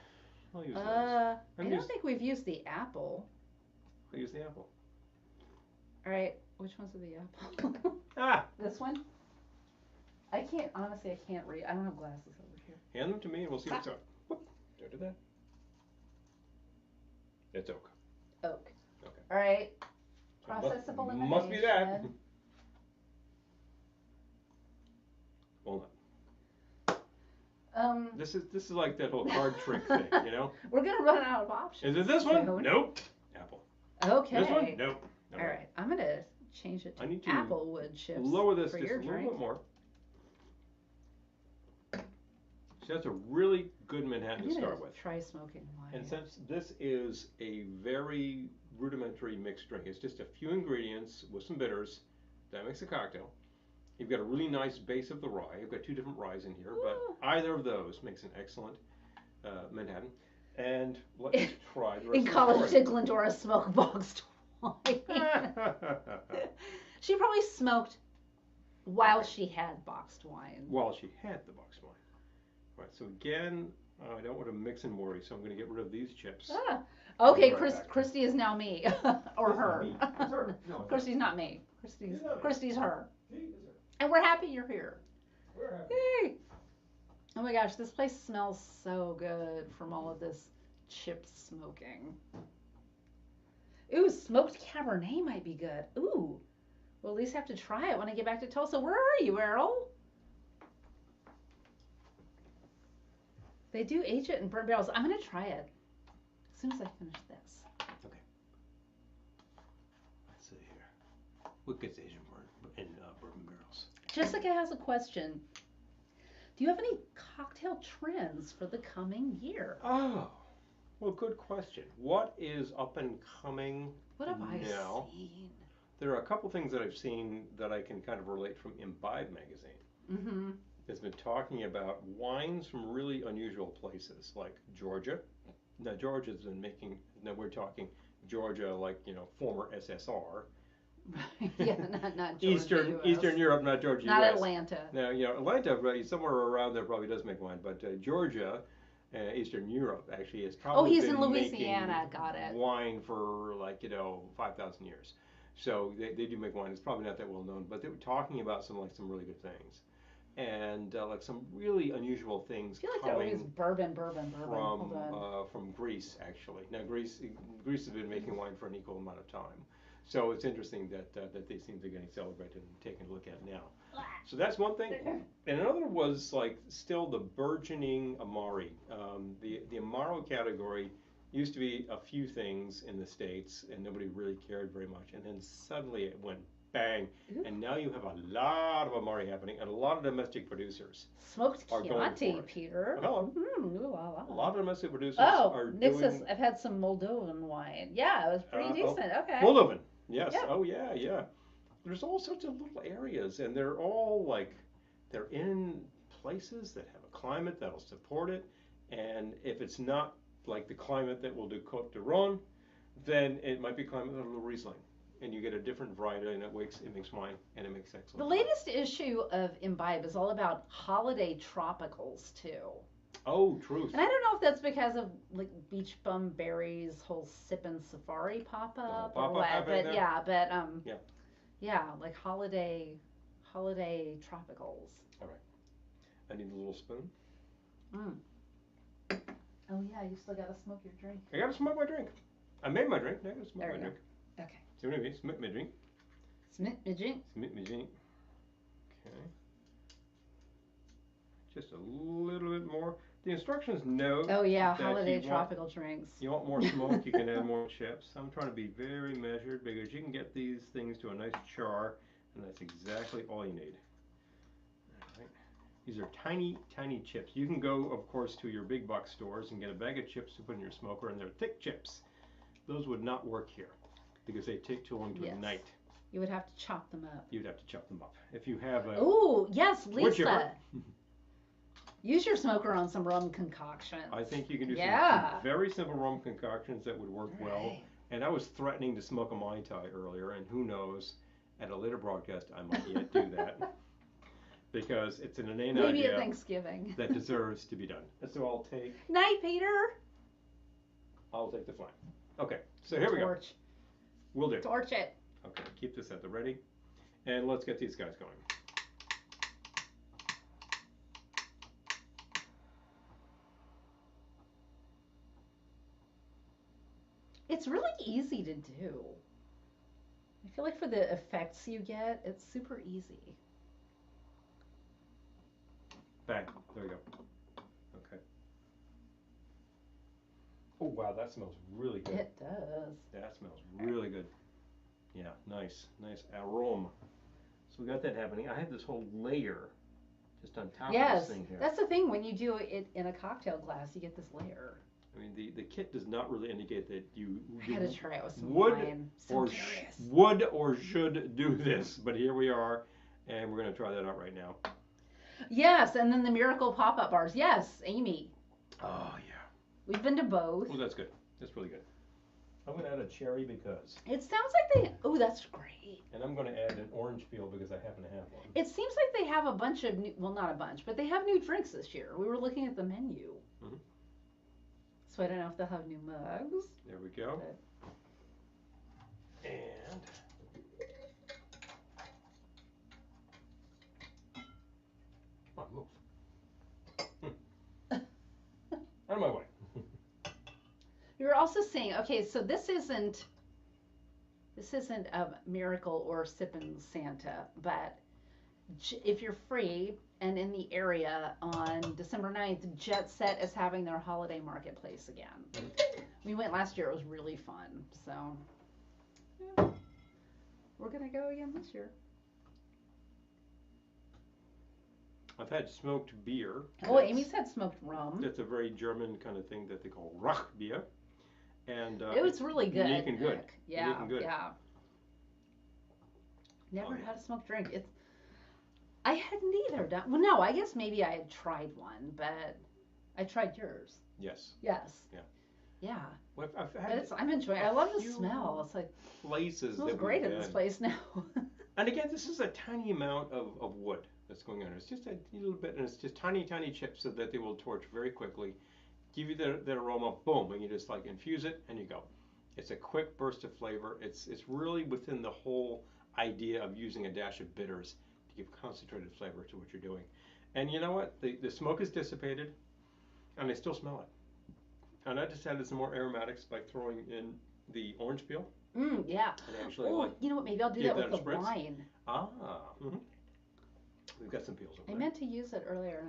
I'll use those. I don't think we've used the apple. I'll use the apple. All right. Which one's the apple? Ah! This one? I can't, honestly, I can't read. I don't have glasses over here. Hand them to me and we'll see what's up. Whoop. Don't do that. It's oak. Oak. Okay. All right. So Process of elimination. Must be that. Hold on. This is like that whole card trick thing, you know? We're gonna run out of options. Is it this one? soon. Nope. Apple. Okay. This one? Nope. All right. I'm gonna change it I need to to applewood chips. Lower this for just a your little drink. bit more. So that's a really good Manhattan I'm to gonna start with. try smoking wine. And since this is a very rudimentary mixed drink, it's just a few ingredients with some bitters, that makes a cocktail. You've got a really nice base of the rye. I've got two different ryes in here, but either of those makes an excellent Manhattan. And let's try the rest In of college, the did Glendora smoke boxed wine? She probably smoked while she had boxed wine. While she had the boxed wine. Right, so again, I don't want to mix and worry, so I'm going to get rid of these chips. Ah. Okay, Right back. Christy is now me. Or This is her. me. It's her. No, it's Christy's not me. She's not me. Christy's her. She is her. And we're happy you're here. We're happy. Yay! Oh my gosh, this place smells so good from all of this chip smoking. Ooh, smoked Cabernet might be good. Ooh. We'll at least have to try it when I get back to Tulsa. Where are you, Errol? They do age it in burnt barrels. I'm going to try it as soon as I finish this. Okay. Let's see here. What gets Asian in bourbon barrels? Jessica has a question. Do you have any cocktail trends for the coming year? Oh, well, good question. What is up and coming What have I now? seen? There are a couple things that I've seen that I can kind of relate from Imbibe magazine. Mm-hmm. It's been talking about wines from really unusual places, like Georgia. Now, Georgia's been making, now we're talking Georgia like, former SSR. Yeah, not Georgia, Eastern Europe, not Georgia, Not US. Atlanta. Now, Atlanta, right, somewhere around there probably does make wine, but Georgia, Eastern Europe, actually has probably he's been in Louisiana, making got it. wine for 5,000 years. So they do make wine. It's probably not that well known, but they were talking about some really good things. And some really unusual things I feel like they're always coming bourbon. Hold on. from Greece, actually. Now, Greece has been making wine for an equal amount of time. So it's interesting that these things are getting celebrated and taken a look at now. So that's one thing. And another was still the burgeoning Amari. The Amaro category used to be a few things in the States and nobody really cared very much. And then suddenly it went bang. Ooh. And now you have a lot of Amari happening and a lot of domestic producers. Smoked are going for Chianti, it. Peter. Hello. Ooh, la, la. A lot of domestic producers Oh, are Nick doing... says, I've had some Moldovan wine. Yeah, it was pretty decent. Okay. Moldovan. Yes. Yeah. Oh, yeah. There's all sorts of little areas, and they're all they're in places that have a climate that'll support it. And if it's not like the climate that will do Côte de Rhône, then it might be climate that will do Riesling. And you get a different variety, and it makes wine, and it makes excellent The wine. latest issue of Imbibe is all about holiday tropicals too. Oh, truth. And I don't know if that's because of like Beach Bum Berry's whole Sippin' Safari pop up or pop-up what, happening but there? yeah, but Yeah. yeah, like holiday tropicals. All right. I need a little spoon. Mm. Oh yeah, you still gotta smoke your drink. I gotta smoke my drink. I made my drink. Now I gotta smoke There my we go. drink. Okay. See what I mean? Smoke my drink. Smoke your drink. Smoke my drink. Okay. Just a little bit more. The instructions note Oh yeah, that holiday you want, tropical drinks. you want more smoke, you can add more chips. I'm trying to be very measured because you can get these things to a nice char, and that's exactly all you need. All right. These are tiny, tiny chips. You can go, of course, to your big box stores and get a bag of chips to put in your smoker, and they're thick chips. Those would not work here because they take too long to Yes. ignite. You would have to chop them up. You'd have to chop them up. If you have a Oh yes, wood chipper, Lisa. Use your smoker on some rum concoctions. I think you can do Yeah. some very simple rum concoctions that would work well. Right. And I was threatening to smoke a Mai Tai earlier, and who knows, at a later broadcast I might yet do that. Because it's an inane Maybe at idea Thanksgiving. that deserves to be done. And so Night, Peter. I'll take the flame. Okay, so here we go. Torch. We'll do. Torch it. Okay, keep this at the ready. And let's get these guys going. It's really easy to do. I feel like for the effects you get, it's super easy. Bang. There we go. Okay. Oh, wow, that smells really good. It does. That smells really good. Yeah, nice. Nice aroma. So we got that happening. I have this whole layer just on top of Yes, this thing here. that's the thing. When you do it in a cocktail glass, you get this layer. I mean, the kit does not really indicate that you I had to try it with some would wine. So or curious. would or should do this, but here we are, and we're going to try that out right now. Yes, and then the miracle pop-up bars. Yes, Amy. Oh, yeah. We've been to both. Well, that's good. That's really good. I'm going to add a cherry because, It sounds like they. Oh, that's great. and I'm going to add an orange peel because I happen to have one. It seems like they have a bunch of new. Well, not a bunch, but they have new drinks this year. We were looking at the menu. Mhm. So I don't know if they'll have new mugs. There we go. But And come on, move. Out of my way. you were also saying, okay, so this isn't a miracle or sippin' Santa, but if you're free and in the area on December 9th, Jet Set is having their holiday marketplace again. We went last year, it was really fun. So yeah, we're gonna go again this year. I've had smoked beer. Oh, Amy said smoked rum. That's a very German kind of thing that they call Rachbier. And It was really good. Unique and good. Nick. Yeah, Unique and good. yeah. Never Oh, yeah. had a smoked drink. I hadn't either done. Well, no, I guess maybe I had tried one, but I tried yours. Yes. Yes. Yeah. Yeah. Well, I've But had I'm enjoying. I a love the few smell. It's like places it smells that great we've in this been. place now. And again, this is a tiny amount of wood that's going on. It's just a little bit, and it's just tiny, tiny chips so that they will torch very quickly, give you that aroma, boom, and you just like infuse it and you go. It's a quick burst of flavor. It's really within the whole idea of using a dash of bitters to give concentrated flavor to what you're doing. And you know what? The smoke is dissipated, and I still smell it. And I just added some more aromatics by throwing in the orange peel. Yeah. And actually, Oh, like, you know what? Maybe I'll do give that with that the a spritz. wine. mhm. We've got some peels over I there. meant to use it earlier,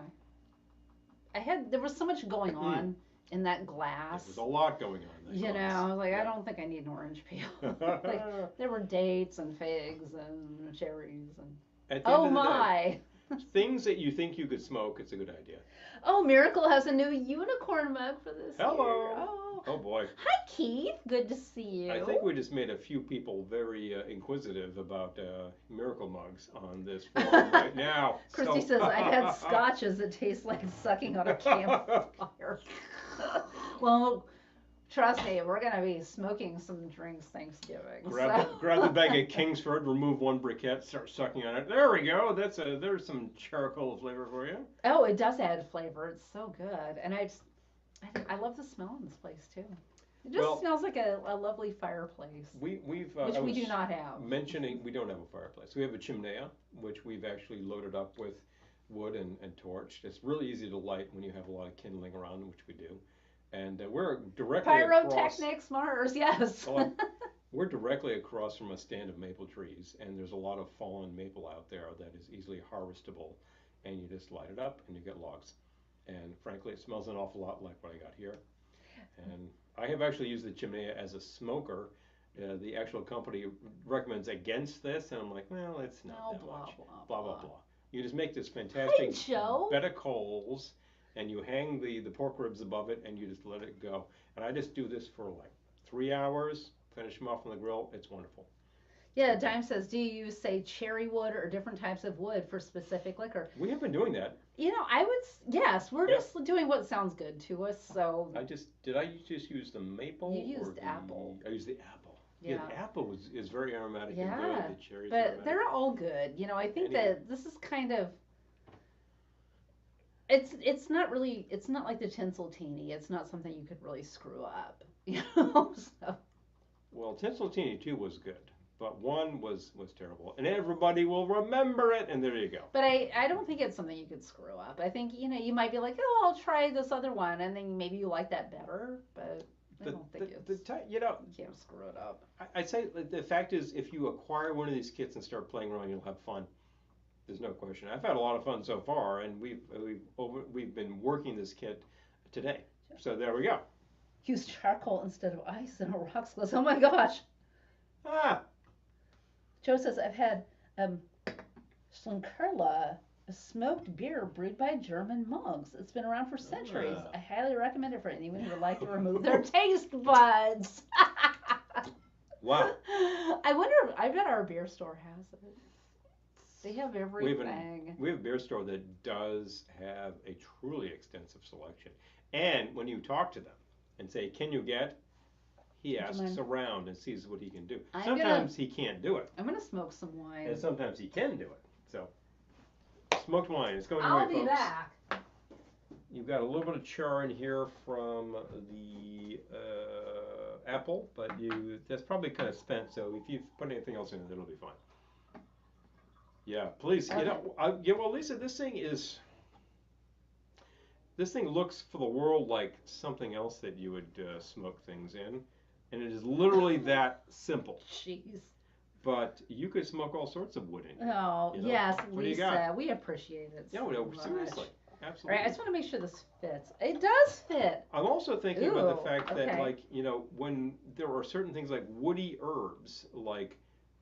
and there was so much going on in that glass. There's a lot going on. in that You know, glass. I was like, Yeah. I don't think I need an orange peel. Like, there were dates and figs and cherries and. At the Oh end of the my! day, things that you think you could smoke, it's a good idea. Oh, Miracle has a new unicorn mug for this Hello. year. Oh. Oh boy. Hi, Keith. Good to see you. I think we just made a few people very inquisitive about miracle mugs on this forum right now. Christy says, I've had scotches that taste like sucking on a campfire. Well, trust me, we're gonna be smoking some drinks Thanksgiving. Grab the bag of Kingsford, remove one briquette, start sucking on it. There we go. There's some charcoal flavor for you. Oh, it does add flavor. It's so good, and I love the smell in this place too. It just smells like a lovely fireplace, We've which we do not have. Mentioning we don't have a fireplace. We have a chimney, which we've actually loaded up with wood and torched. It's really easy to light when you have a lot of kindling around, which we do. And we're directly across. Pyrotechnics, Mars, yes. We're directly across from a stand of maple trees, and there's a lot of fallen maple out there that is easily harvestable. And you just light it up, and you get logs. And frankly, it smells an awful lot like what I got here. And I have actually used the chimney as a smoker. The actual company recommends against this, and I'm like, well, it's not that blah, much. blah, Blah, blah, blah. You just make this fantastic Joe. bed of coals, and you hang the pork ribs above it, and you just let it go. And I just do this for like 3 hours, finish them off on the grill. It's wonderful. Yeah, Dime says, do you use, say, cherry wood or different types of wood for specific liquor? We have been doing that. You know, yes, we're just doing what sounds good to us, so. Did I just use the maple? You used apple. I used the apple. Yeah, the apple is very aromatic and Yeah, good. The cherries but aromatic. they're all good. You know, I think that this is kind of, it's not like the tinseltini. It's not something you could really screw up, you know. So. Well, tinseltini 2 was good, but 1 was terrible, and everybody will remember it. And there you go. But I don't think it's something you could screw up. I think, you know, you might be like, oh, I'll try this other one, and then maybe you like that better, but. I don't think you can't screw it up. I'd say the fact is, if you acquire one of these kits and start playing around, you'll have fun. There's no question. I've had a lot of fun so far, and we've been working this kit today. So there we go. Use charcoal instead of ice in a rocks glass. Oh my gosh. Joe says I've had Schlenkerla, a smoked beer brewed by German monks. It's been around for centuries. I highly recommend it for anyone who would like to remove their taste buds. Wow. I bet our beer store has it. They have everything. We have a beer store that does have a truly extensive selection. And when you talk to them and say, can you get? He asks around and sees what he can do. Sometimes he can't do it. I'm going to smoke some wine. And sometimes he can do it. So. Smoked wine. It's going I'll away, be folks. back. You've got a little bit of char in here from the apple, but that's probably kind of spent. So if you put anything else in it, it'll be fine. Yeah, please. Okay. Well, Lisa, this thing looks for the world like something else that you would smoke things in, and it is literally that simple. Jeez. But you could smoke all sorts of wood in here. Oh, you know? Yes, Lisa. We appreciate it so much. Seriously. Absolutely. All right, I just want to make sure this fits. It does fit. I'm also thinking about the fact that, like, you know, when there are certain things like woody herbs, like,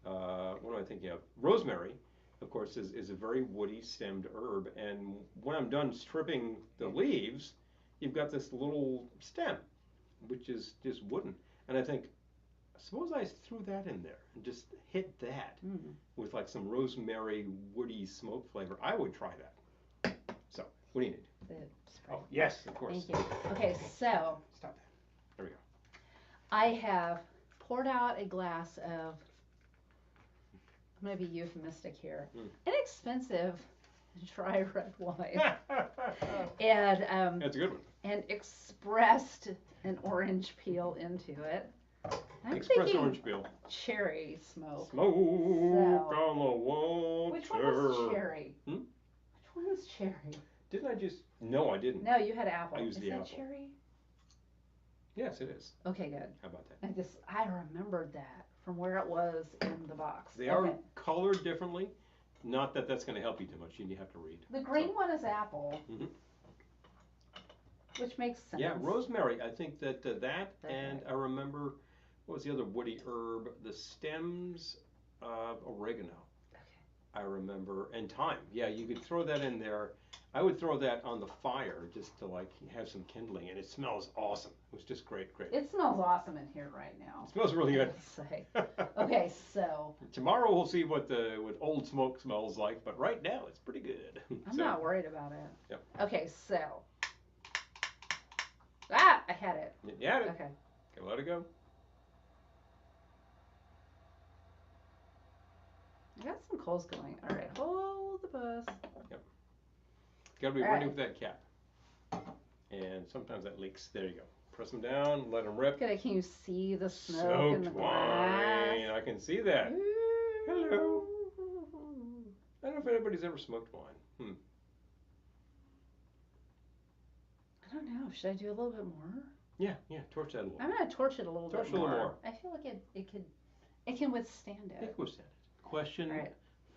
what am I thinking of? Rosemary, of course, is a very woody stemmed herb. And when I'm done stripping the leaves, you've got this little stem, which is just wooden. And I think, suppose I threw that in there and just hit that with like some rosemary woody smoke flavor. I would try that. So, what do you need? Oh, yes, of course. Thank you. Okay, so. Stop that. There we go. I have poured out a glass of, I'm going to be euphemistic here, inexpensive dry red wine. And that's a good one. And expressed an orange peel into it. I'm Expressed orange peel. Cherry smoke. Smoke on the water. Which one was cherry? Which one was cherry? Didn't I just? No, I didn't. No, you had apple. I used the apple. Is that cherry? Yes, it is. Okay, good. How about that? I remembered that from where it was in the box. They are colored differently. Not that that's going to help you too much. You have to read. The green one is apple. Which makes sense. Yeah, rosemary. I think that and I remember, what was the other woody herb? The stems of oregano. Okay. I remember, and thyme. Yeah, you could throw that in there. I would throw that on the fire just to like have some kindling, and it smells awesome. It was just great. It smells awesome in here right now. It smells really good. Okay, so. Tomorrow we'll see what old smoke smells like, but right now it's pretty good. I'm not worried about it. Yep. Okay, so. I had it. You had it. Okay. Okay, let it go. I got some coals going. All right, hold the bus. Yep. Got to be All ready right. with that cap. And sometimes that leaks. There you go. Press them down, let them rip. Look at it. Can you see the smoke in the Soaked glass? wine. I can see that. Hello. I don't know if anybody's ever smoked wine. I don't know. Should I do a little bit more? Yeah, torch that a little. I'm gonna torch it a little Torch bit a little more. more. I feel like it can withstand I think it. we'll stand it. Question All right.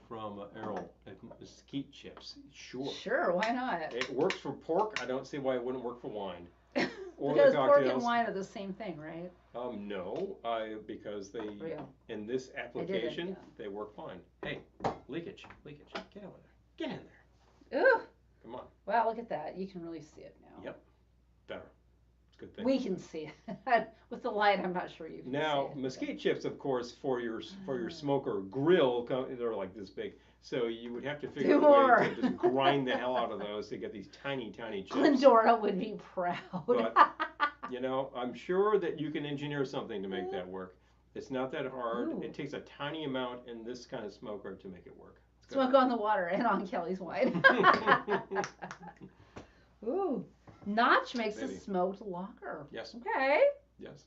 from Errol at Mesquite Chips. Sure. Sure, why not? It works for pork. I don't see why it wouldn't work for wine. Or Because the pork cocktails. and wine are the same thing, right? No, because they Real. in this application again. they work fine. Hey, leakage. Get over there. Get in there. Ooh. Come on. Wow, look at that. You can really see it now. Yep. Better. It's a good thing. We can see it. With the light, I'm not sure you can Now, see it. mesquite chips, of course, for your smoker grill, they're like this big. So you would have to figure out a way to just grind the hell out of those to get these tiny, tiny chips. Glendora would be proud. But, I'm sure that you can engineer something to make that work. It's not that hard. Ooh. It takes a tiny amount in this kind of smoker to make it work. Smoke on the water and on Kelly's wine. Ooh. Notch makes Maybe. a smoked lager. Yes. Okay. Yes.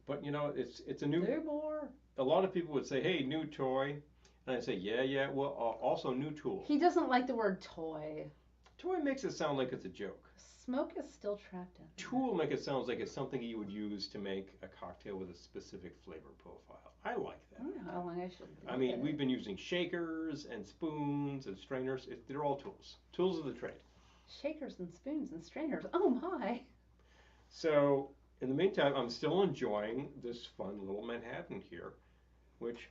But it's a new. Do more. A lot of people would say, "Hey, new toy," and I say, "Yeah. Well, also new tool." He doesn't like the word toy. Toy makes it sound like it's a joke. Smoke is still trapped in there. Tool make it sound like it's something you would use to make a cocktail with a specific flavor profile. I like that. I don't know how long I should I mean, we've been using shakers and spoons and strainers. They're all tools. Tools of the trade. Shakers and spoons and strainers. Oh my. So, in the meantime, I'm still enjoying this fun little Manhattan here, which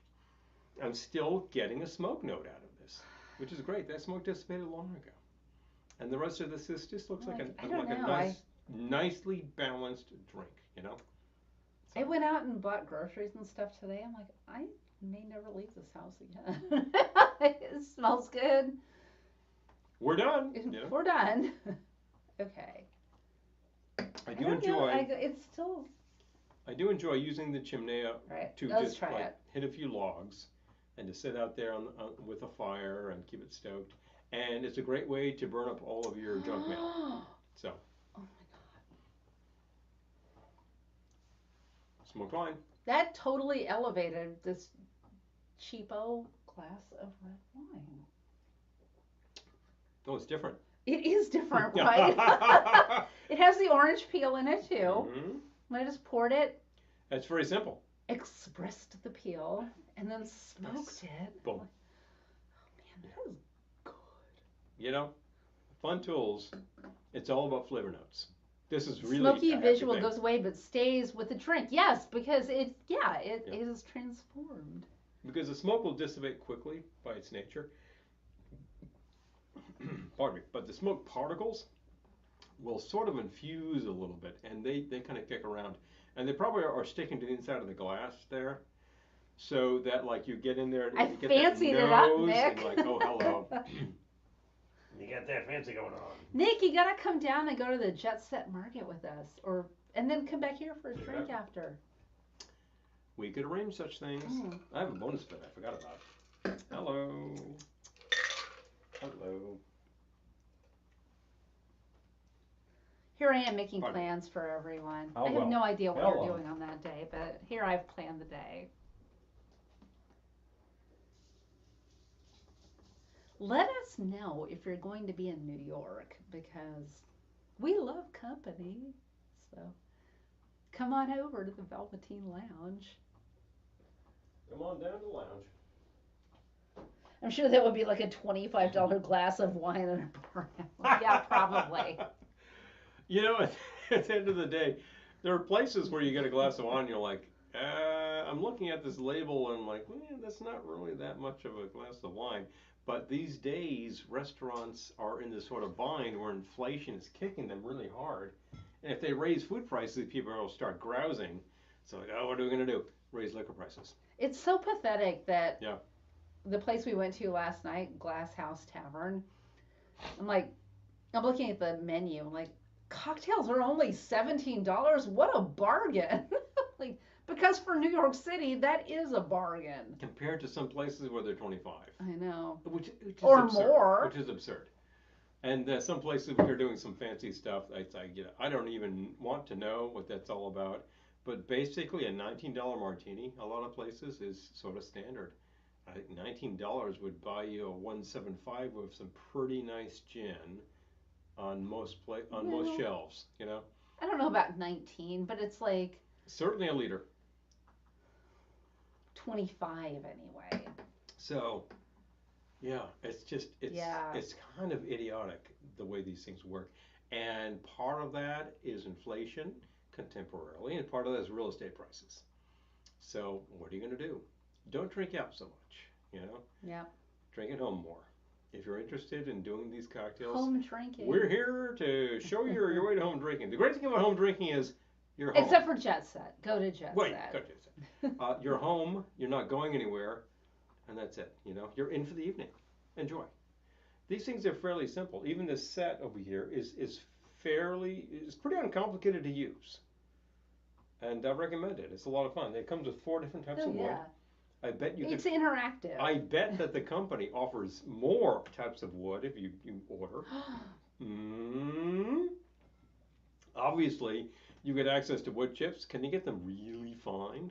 I'm still getting a smoke note out of this, which is great. That smoke dissipated long ago. And the rest of this just looks like a nicely balanced drink, So. I went out and bought groceries and stuff today. I'm like, I may never leave this house again. It smells good. We're done. We're done. Okay. I do enjoy. It's still. I do enjoy using the chimenea to Let's just try it. hit a few logs, and to sit out there with a fire and keep it stoked. And it's a great way to burn up all of your junk mail. So. Oh my God. Smoke wine. That totally elevated this cheapo glass of red wine. Oh, it's different. It is different, right? It has the orange peel in it too. Mm-hmm. I just poured it. It's very simple. Expressed the peel and then smoked it. Boom. Oh man, that is good. Fun tools. It's all about flavor notes. This is really Smoky visual goes away but stays with the drink. Yes, because it is transformed. Because the smoke will dissipate quickly by its nature. Pardon me. But the smoke particles will sort of infuse a little bit, and they kind of kick around. And they probably are sticking to the inside of the glass there. So that you get in there and you get fancied that it up, nose Nick. and oh, hello. You got that fancy going on. Nick, you gotta come down and go to the Jet Set Market with us, and then come back here for a drink after. We could arrange such things. I have a bonus bit I forgot about. Hello. Here I am making plans for everyone. I have no idea what you're doing on that day, but here I've planned the day. Let us know if you're going to be in New York, because we love company. So come on over to the Velveteen Lounge. Come on down to the lounge. I'm sure that would be like a $25 glass of wine and a bar. Yeah, probably. At the end of the day, there are places where you get a glass of wine and you're like, I'm looking at this label and I'm like, that's not really that much of a glass of wine. But these days, restaurants are in this sort of bind where inflation is kicking them really hard. And if they raise food prices, people will start grousing. So what are we going to do? Raise liquor prices. It's so pathetic that the place we went to last night, Glass House Tavern, I'm looking at the menu, I'm like, cocktails are only $17. What a bargain. Like, because for New York City, that is a bargain. Compared to some places where they're 25, I know. which is Or absurd. more. Which is absurd. And some places where they're doing some fancy stuff, I don't even want to know what that's all about. But basically, a $19 martini, a lot of places, is sort of standard. I think $19 would buy you a 175 with some pretty nice gin on most No. shelves. I don't know about 19, but it's like Certainly a liter. 25 anyway. So yeah, Yeah. it's kind of idiotic the way these things work. And part of that is inflation contemporarily, and part of that is real estate prices. So what are you going to do? Don't drink out so much. Yeah. Drink at home more. If you're interested in doing these cocktails, Home drinking. we're here to show you your way to home drinking. The great thing about home drinking is you're home. Except for Jet Set. Go to Jet Wait, Set. go to Jet Set. You're home. You're not going anywhere, and that's it. You're in for the evening. Enjoy. These things are fairly simple. Even this set over here is pretty uncomplicated to use, and I recommend it. It's a lot of fun. It comes with 4 different types Oh, of wood. yeah. I bet you It's could. interactive. I bet that the company offers more types of wood if you order. Mm. Obviously, you get access to wood chips. Can you get them really fine?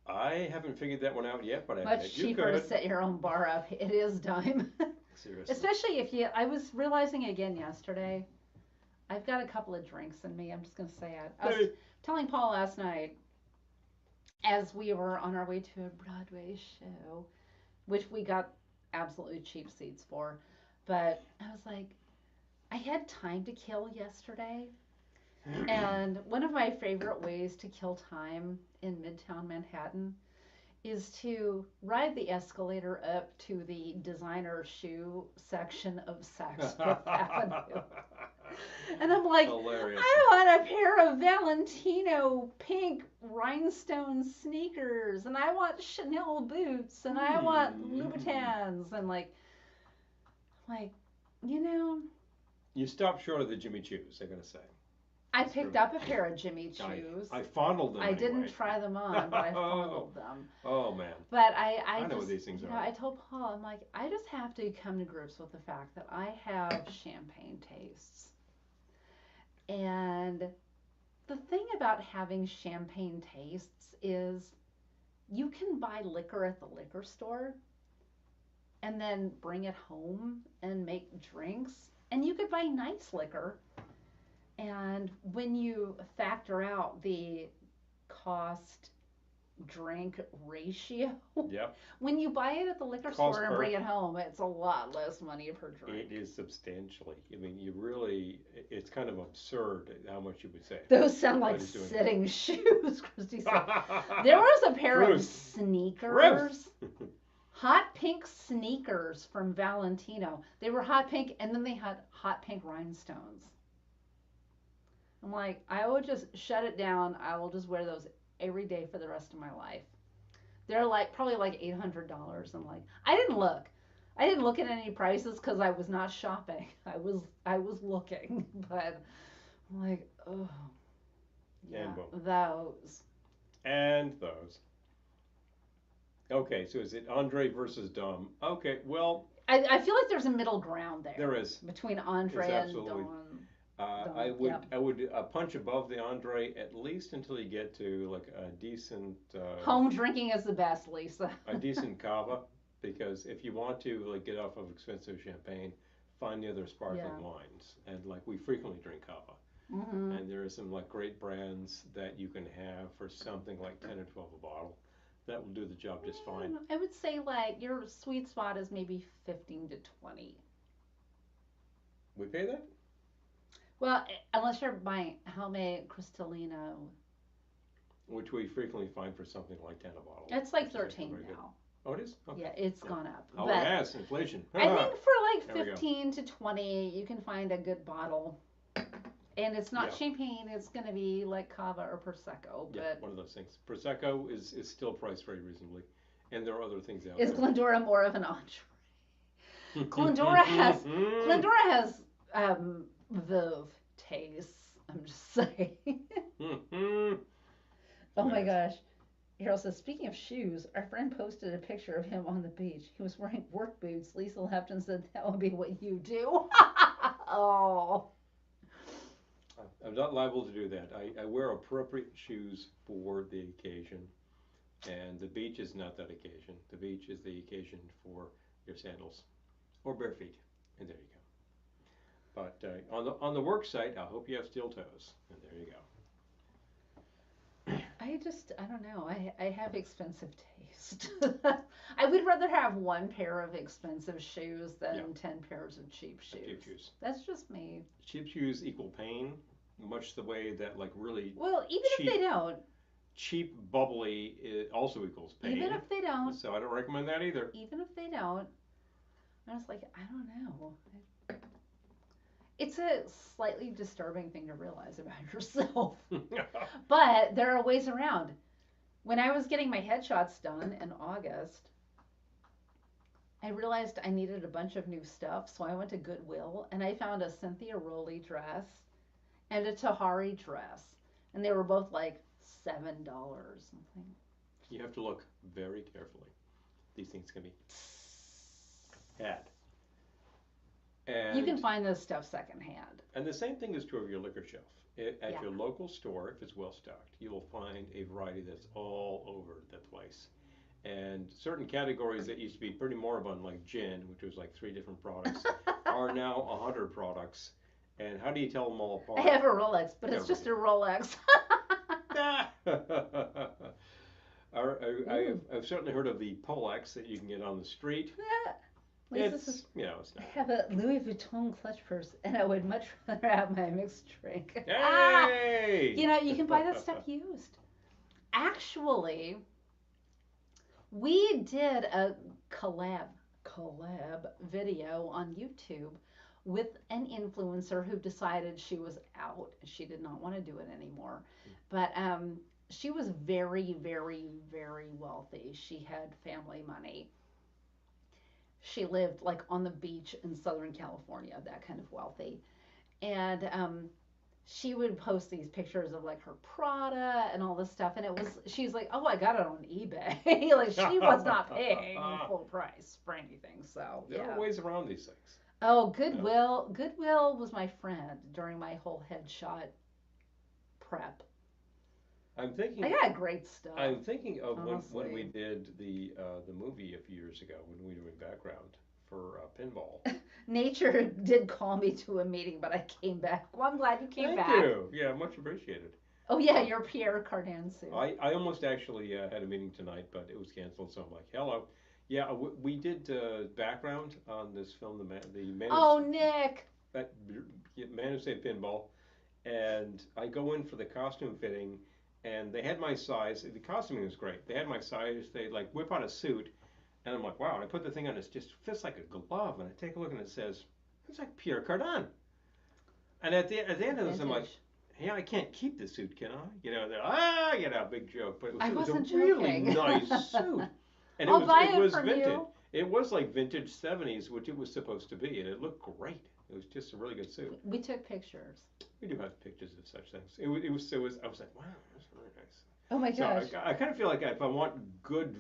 I haven't figured that one out yet, but I Much bet you cheaper to could. set your own bar up. It is dime. Seriously. Especially if I was realizing again yesterday, I've got a couple of drinks in me. I'm just going to say it. I was Hey. telling Paul last night as we were on our way to a Broadway show, which we got absolutely cheap seats for. But I was like, I had time to kill yesterday. And one of my favorite ways to kill time in Midtown Manhattan is to ride the escalator up to the designer shoe section of Saks Fifth Avenue. And I'm like, Hilarious. I want a pair of Valentino pink rhinestone sneakers, and I want Chanel boots, and I want Louboutins, and like, you know, You stopped short of the Jimmy Choos, I'm going to say. I That's picked true. up a pair of Jimmy Choos. I fondled them I anyway. didn't try them on, but I fondled them. Oh, man. But I know just, what these things are. I told Paul, I'm like, I just have to come to grips with the fact that I have champagne tastes. And the thing about having champagne tastes is you can buy liquor at the liquor store and then bring it home and make drinks. And you could buy nice liquor. And when you factor out the cost drink ratio, Yep. when you buy it at the liquor Cost store and per- bring it home, it's a lot less money per drink. It is substantially. I mean, it's kind of absurd how much you would save. Those sound like Everybody's doing sitting shoes, Christy said. There was a pair of Truth. sneakers, hot pink sneakers from Valentino. They were hot pink, and then they had hot pink rhinestones. I'm like, I will just shut it down. I will just wear those every day for the rest of my life. They're probably like $800. I'm like, I didn't look at any prices because I was not shopping. I was looking, but I'm like, oh, yeah, those. And those. Okay, so is it Andre versus Dom? Okay, well. I feel like there's a middle ground there. There is. Between Andre and Dom. I would punch above the Andre at least until you get to like a decent. Home drinking is the best, Lisa. A decent cava, because if you want to like get off of expensive champagne, find the other sparkling wines, and like we frequently drink cava, and there are some like great brands that you can have for something like 10 or 12 a bottle. That will do the job just fine. I would say like your sweet spot is maybe 15 to 20. We pay that? Well, unless you're buying homemade Cristalino. Which we frequently find for something like 10 a bottle. It's like 13 now. Oh, it is? Okay. Yeah, it's gone up. Oh, but yes, inflation. I think for There we like 15 to 20, you can find a good bottle. And it's not champagne, it's going to be like Cava or Prosecco. Yeah, But one of those things. Prosecco is still priced very reasonably. And there are other things out is there. Glendora more of an entree? Glendora has Veuve. tastes. I'm just saying. Mhm. Oh my Yes. gosh. Harold says, speaking of shoes, our friend posted a picture of him on the beach. He was wearing work boots. Lisa laughed and said, that would be what you do. Oh. I'm not liable to do that. I wear appropriate shoes for the occasion, and the beach is not that occasion. The beach is the occasion for your sandals or bare feet, and there you go. But on the work site, I hope you have steel toes, and there you I don't know. I have expensive taste. I would rather have one pair of expensive shoes than Yeah. 10 pairs of cheap go. Cheap shoes. shoes. That's just me. Cheap shoes equal pain, much the way that like really Well, even if they cheap don't, cheap bubbly also equals pain. even if they don't, So I don't recommend that either. even if they don't, I was like, I don't know. It's a slightly disturbing thing to realize about yourself. But there are ways around. When I was getting my headshots done in August, I realized I needed a bunch of new stuff, so I went to Goodwill and I found a Cynthia Rowley dress and a Tahari dress, and they were both like $7. Something. You have to look very carefully. These things can be had. And You can find this stuff secondhand. And the same thing is true of your liquor shelf. At Yeah. your local store, if it's well stocked, you will find a variety that's all over the place. And certain categories that used to be pretty moribund, like gin, which was like 3 different products, are now 100 products. And how do you tell them all I apart? have a Rolex, but it's just a Rolex. I've certainly heard of the Polex that you can get on the street. Lisa says, It's I not. have a Louis Vuitton clutch purse, and I would much rather have my mixed drink. Hey! You can buy that stuff used. Actually, we did a collab video on YouTube with an influencer who decided she was out. She did not want to do it anymore. But she was very, very, very wealthy. She had family money. She lived like on the beach in Southern California, that kind of wealthy. And she would post these pictures of like her Prada and all this stuff. And she's like, oh, I got it on eBay. Like she was not paying full price for anything. So, There yeah. are ways around these things. Oh, Goodwill. Goodwill was my friend during my whole headshot prep. I'm thinking. I got great stuff. I'm thinking of when honestly. we did the movie a few years ago when we were in background for pinball. Nature did call me to a meeting, but I came back. Well, I'm glad you came back. Thank you. Yeah, much appreciated. Oh yeah, your Pierre Cardin suit. I almost actually had a meeting tonight, but it was canceled. So I'm like, hello. Yeah, we did background on this film, the Man. Oh, Nick. Man Who Saved Pinball, and I go in for the costume fitting. And they had my size. The costuming was great. They had my size. They like whip out a suit, and I'm like, wow. And I put the thing on. It just fits like a glove. And I take a look, and it says, it's like Pierre Cardin. And at the end of this, I'm like, yeah, I can't keep the suit, can I? Big joke. But it was a really nice suit. And I'll buy it was from vintage. you. It was like vintage 70s, which it was supposed to be, and it looked great. It was just a really good suit. We took pictures. We do have pictures of such things. It was. I was like, wow, that's really nice. Oh my gosh. So I kind of feel like if I want good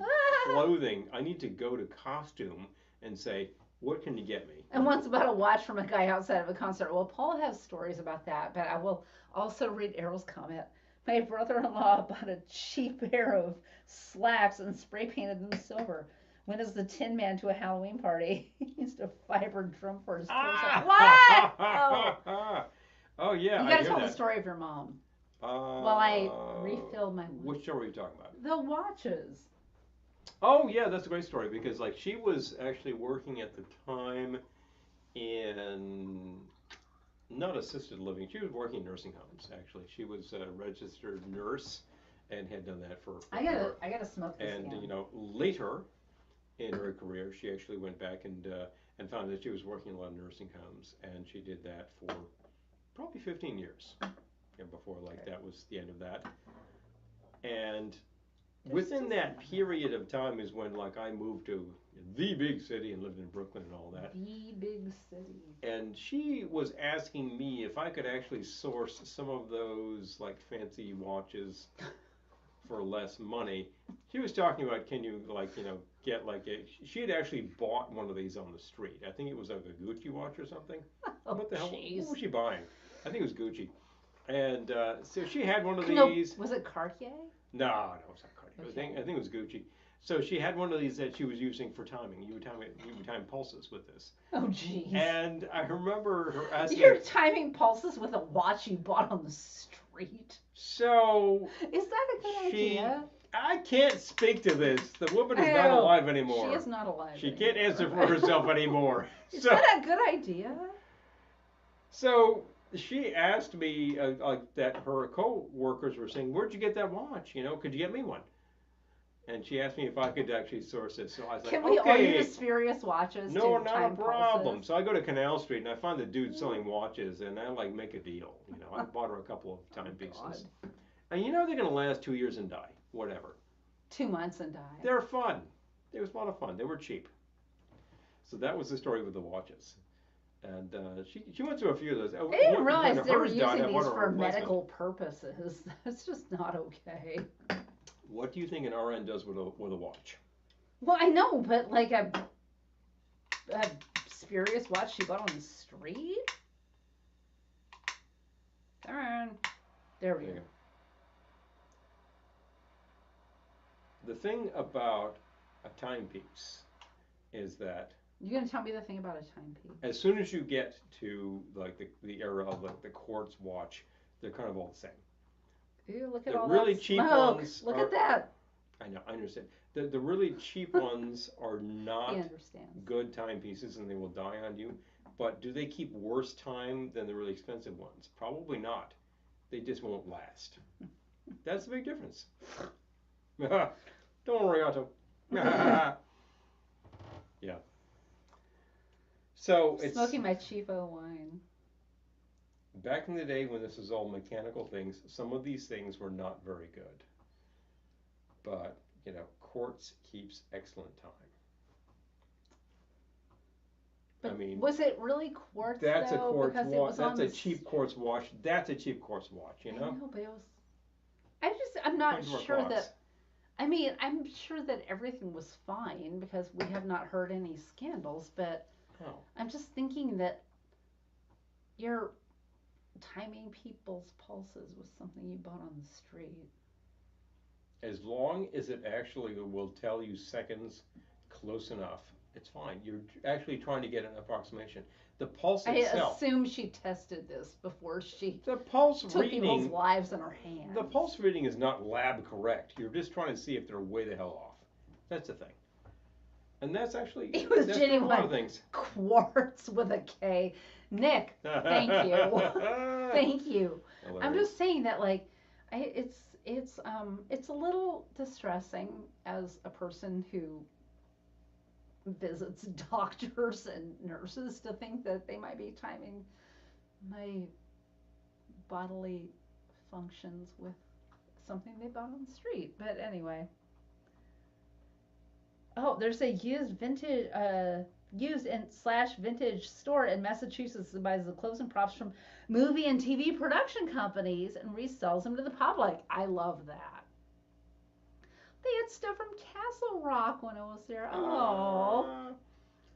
clothing, I need to go to costume and say, what can you get me? And once about a watch from a guy outside of a concert. Well, Paul has stories about that, but I will also read Errol's comment. My brother-in-law bought a cheap pair of slacks and spray painted them silver. Went as the Tin Man to a Halloween party. He used a fiber drum for his torso. What? Oh yeah. You gotta tell the story of your mom. While I refill my watch. Which story are you talking about? The watches. Oh yeah, that's a great story because like she was actually working at the time in not assisted living. She was working in nursing homes actually. She was a registered nurse and had done that for. I gotta smoke this And again. later in her career, she actually went back and found that she was working in a lot of nursing homes, and she did that for probably 15 years. And before that was the end of that. And within that period of time is when, like, I moved to the big city and lived in Brooklyn and all that. The big city. And she was asking me if I could actually source some of those, like, fancy watches for less money. She was talking about, can you, like, get like she had actually bought one of these on the street. I think it was like a Gucci watch or something. Oh, what the hell? jeez. What was she buying? I think it was Gucci. And so she had one of No, these. was it Cartier? No, it was not Cartier. Okay. I think it was Gucci. So she had one of these that she was using for timing. You would time pulses with this. Oh, jeez. And I remember her asking. You're timing pulses with a watch you bought on the street. So. Is that a good idea? I can't speak to this. The woman is not alive anymore. She is not alive. She anymore. can't answer for herself anymore. Is So, that a good idea? so she asked me like that her co-workers were saying, "Where'd you get that watch? Could you get me one?" And she asked me if I could actually source this. So I was like, Can we all okay. use Furious watches? No, to not time a problem. pulses? So I go to Canal Street and I find the dude selling watches, and I like make a deal. I bought her a couple of timepieces, God. and they're gonna last 2 years and die, whatever. 2 months and die. They're fun. It was a lot of fun. They were cheap. So that was the story with the watches. And she went through a few of those. I didn't realize when they were hers using died, I these bought her a for replacement. medical purposes. That's just not okay. What do you think an RN does with a watch? Well, I know, but like a spurious watch she bought on the street? Darn. There we There go. you go. The thing about a timepiece is that You're gonna tell me the thing about a timepiece? as soon as you get to like the era of like the quartz watch, they're kind of all the same. Ew, look at The all really that cheap smoke. ones Look are- at that. I know, I understand. The really cheap ones are not He understands. good timepieces and they will die on you. But do they keep worse time than the really expensive ones? Probably not. They just won't last. That's the big difference. Don't worry, Otto. Yeah. So it's Smoking my cheapo wine. back in the day when this was all mechanical things, some of these things were not very good. But, quartz keeps excellent time. But I mean, was it really quartz that's a though? quartz Because it watch. was on That's a the cheap quartz watch. That's a cheap quartz watch, I know, but it was. I'm It not comes from a sure box. that. I mean, I'm sure that everything was fine because we have not heard any scandals. But Oh. I'm just thinking that you're timing people's pulses with something you bought on the street. As long as it actually will tell you seconds close enough, it's fine. You're actually trying to get an approximation. The pulse I itself, assume she tested this before she the pulse took people's reading, lives in her hands. the pulse reading is not lab correct. You're just trying to see if they're way the hell off. That's the thing. And that's actually It was that's a lot genuine. of things. Quartz with a K. Nick, thank you. Thank you. I'm Hilarious. just saying that it's a little distressing as a person who visits doctors and nurses to think that they might be timing my bodily functions with something they bought on the street. But anyway. Oh, there's a used and / vintage store in Massachusetts that buys the clothes and props from movie and TV production companies and resells them to the public. I love that. They had stuff from Castle Rock when I was there. Oh.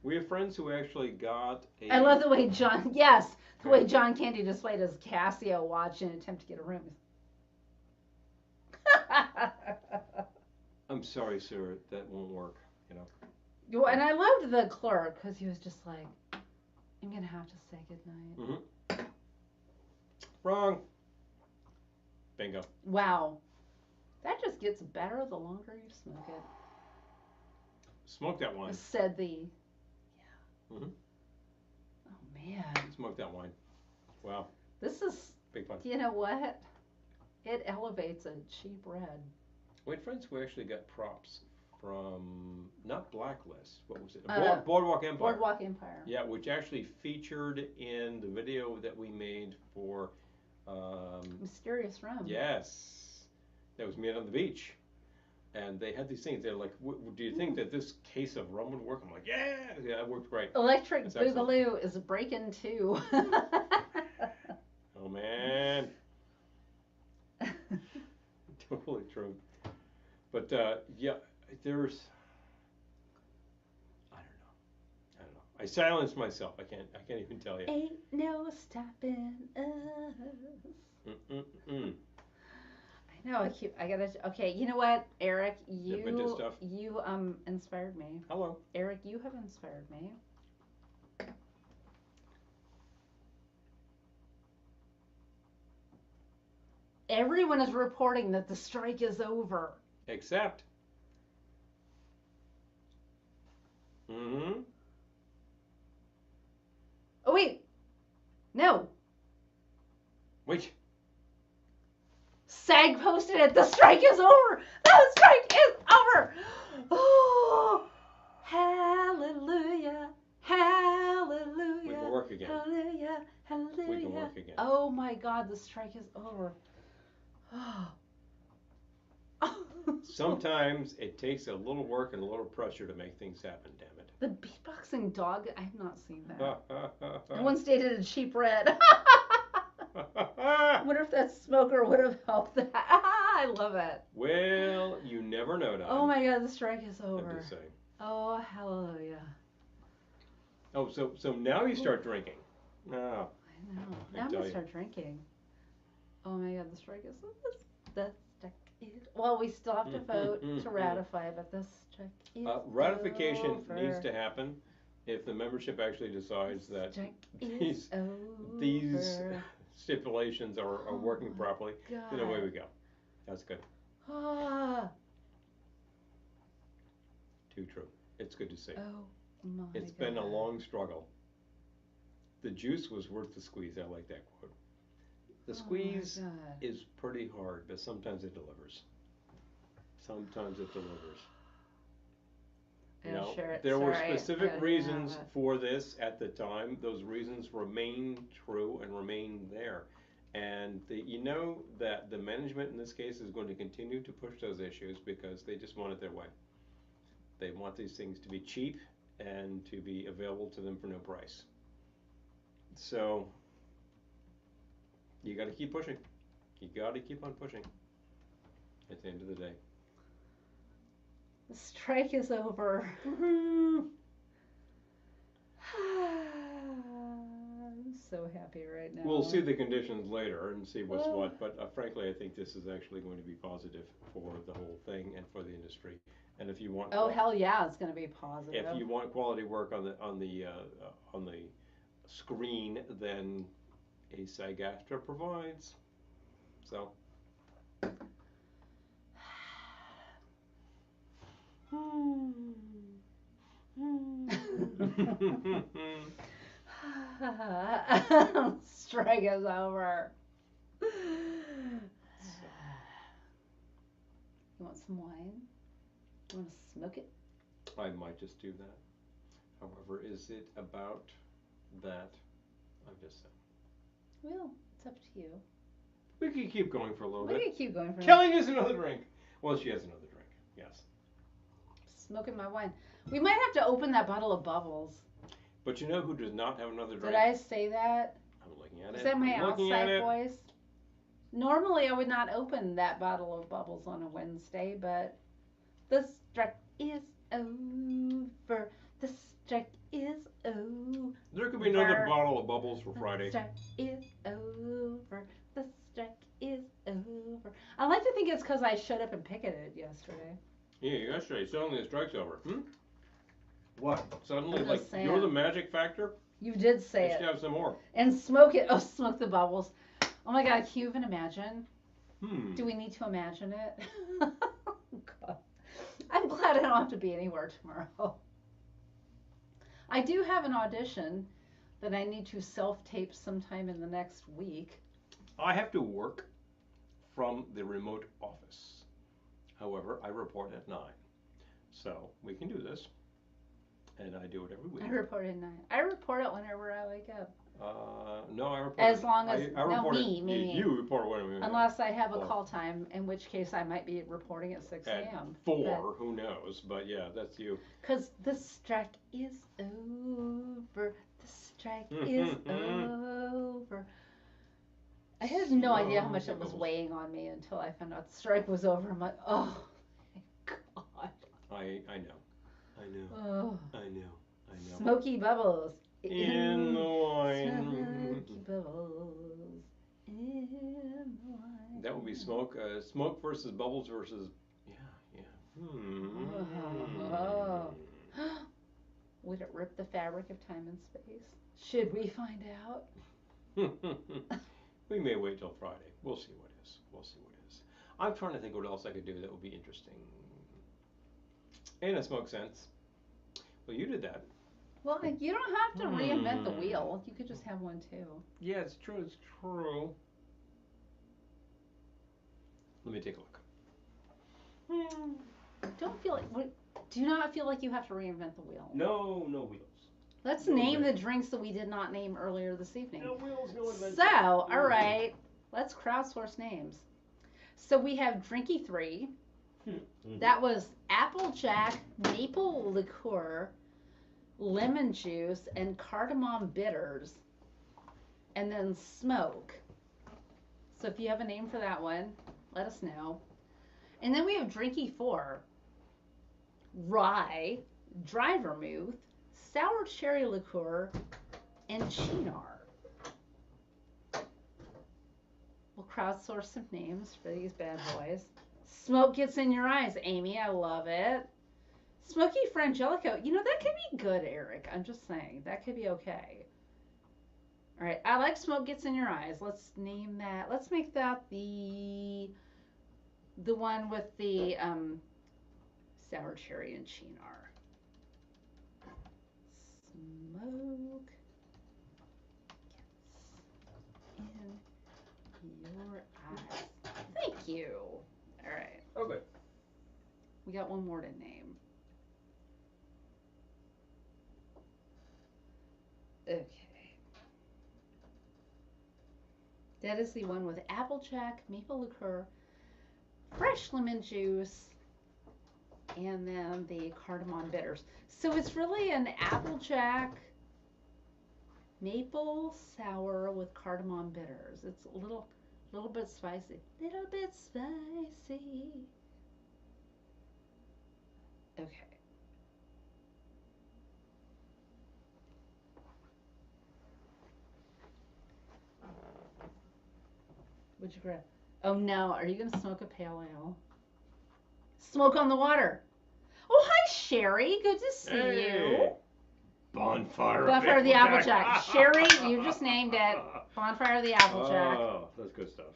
We have friends who actually got a. I love the way the way John Candy displayed his Casio watch in an attempt to get a room. I'm sorry, sir, that won't work. And I loved the clerk because he was just like, I'm going to have to say goodnight. Mm-hmm. Wrong. Bingo. Wow. That just gets better the longer you smoke it. Smoke that wine. Said the. Yeah. Mm-hmm. Oh, man. Smoke that wine. Wow. This is. Big fun. You know what? It elevates a cheap red. We had friends who actually got props from, not Blacklist, what was it? Boardwalk Empire. Boardwalk Empire. Yeah, which actually featured in the video that we made for. Mysterious Room. Yes. That was made on the beach. And they had these things. They're like, "Do you think that this case of rum would work?" I'm like, "Yeah, yeah, it worked great." Electric That's excellent. Boogaloo is breaking too. Oh man, totally true. But yeah, there's, I don't know. I silenced myself. I can't even tell you. Ain't no stopping us. Mm-mm-mm. I know. I gotta. Okay, you know what, Eric? Dip into stuff. You inspired me. Hello. Eric, you have inspired me. Everyone is reporting that the strike is over. Except. Mm-hmm. Oh wait, no. Wait. SAG posted it. The strike is over. The strike is over. Oh, hallelujah, hallelujah. We can work again. Hallelujah, hallelujah. We can work again. Oh my God, the strike is over. Sometimes it takes a little work and a little pressure to make things happen, damn it. The beatboxing dog, I have not seen that. I once dated a cheap red. I wonder if that smoker would have helped that. I love it. Well, you never know, Don. Oh my God, the strike is over. I'm just saying. Oh, hallelujah. Oh, so now you start drinking. No. I know. Now I'm going to start drinking. Oh my God, the strike is over. The strike is. Well, we still have to vote to ratify, but the strike is ratification over. needs to happen if the membership actually decides that these stipulations are working properly. God. Then away we go. That's good. Ah. Too true. It's good to see. Oh my It's God. been a long struggle. The juice was worth the squeeze. I like that quote. The squeeze is pretty hard, but sometimes it delivers. Sometimes it delivers. You know, there were specific reasons for this at the time. Those reasons remain true and remain there. And you know that the management in this case is going to continue to push those issues because they just want it their way. They want these things to be cheap and to be available to them for no price. So you got to keep pushing. You got to keep on pushing at the end of the day. The strike is over. Woohoo! I'm so happy right now. We'll see the conditions later and see what's what, but frankly, I think this is actually going to be positive for the whole thing and for the industry. And if you want, hell yeah, it's going to be positive. If you want quality work on the screen, then a SAG-AFTRA provides. So. Strike is over. You want some wine? You want to smoke it? I might just do that. However, is it about that? I'm just saying. Well, it's up to you. We could keep going for a little bit. We could keep going for Kelly has another drink. Well, she has another drink. Yes. Smoking my wine. We might have to open that bottle of bubbles. But you know who does not have another drink? Did I say that? I'm looking at it. Is that my outside voice? Normally, I would not open that bottle of bubbles on a Wednesday, but the strike is over. The strike is over. There could be another bottle of bubbles for Friday. The strike is over. The strike is over. I like to think it's because I showed up and picketed yesterday. Yeah, yesterday. Suddenly the strike's over. What? Suddenly, saying. You're the magic factor? You did say it. Let's have some more. And smoke it. Oh, smoke the bubbles. Oh my God, can you even imagine? Do we need to imagine it? God. I'm glad I don't have to be anywhere tomorrow. I do have an audition that I need to self-tape sometime in the next week. I have to work from the remote office. However, I report at 9. So we can do this. And I do it every week. I report at 9. I report it whenever I wake up. No, I report. As long as I no report me, it. me. You report when Unless I have a Well, call time, in which case I might be reporting at 6 at a.m. 4. Who knows? But yeah, that's you. Because the strike is over. The strike is over. I had no idea how much it was weighing on me until I found out the strike was over. I'm like, oh, my God. I know. I know. Oh. I know. I know. Smoky bubbles. In the wine. Smoky bubbles in the wine. That would be smoke. Smoke versus bubbles versus. Yeah. Oh. Would it rip the fabric of time and space? Should we find out? We may wait till Friday. We'll see what is. We'll see what is. I'm trying to think what else I could do that would be interesting. In a smoke sense. Well, you did that. Well, you don't have to reinvent the wheel. You could just have one too. Yeah, it's true. It's true. Let me take a look. Do not feel like you have to reinvent the wheel. No wheels. Let's name the drinks that we did not name earlier this evening. No wheels, no invention. So, all right, let's crowdsource names. So we have Drinky 3. That was Applejack, maple liqueur, lemon juice, and cardamom bitters. And then Smoke. So if you have a name for that one, let us know. And then we have Drinky 4. Rye, dry vermouth, sour cherry liqueur, and Cynar. We'll crowdsource some names for these bad boys. Smoke gets in your eyes, Amy. I love it. Smoky Frangelico. You know, that could be good, Eric. I'm just saying. That could be okay. All right. I like Smoke gets in your eyes. Let's name that. Let's make that the one with the sour cherry and Cynar. Smoke gets in your eyes. Thank you. All right. Okay. We got one more to name. Okay. That is the one with Applejack, maple liqueur, fresh lemon juice, and then the cardamom bitters. So it's really an Applejack maple sour with cardamom bitters. It's a little bit spicy. Little bit spicy. Okay. What'd you grab? Oh no, are you gonna smoke a pale ale? Smoke on the water. Oh, hi Sherry, good to see you. Bonfire of the Applejack. Sherry, you just named it. Bonfire of the Applejack. Oh, that's good stuff.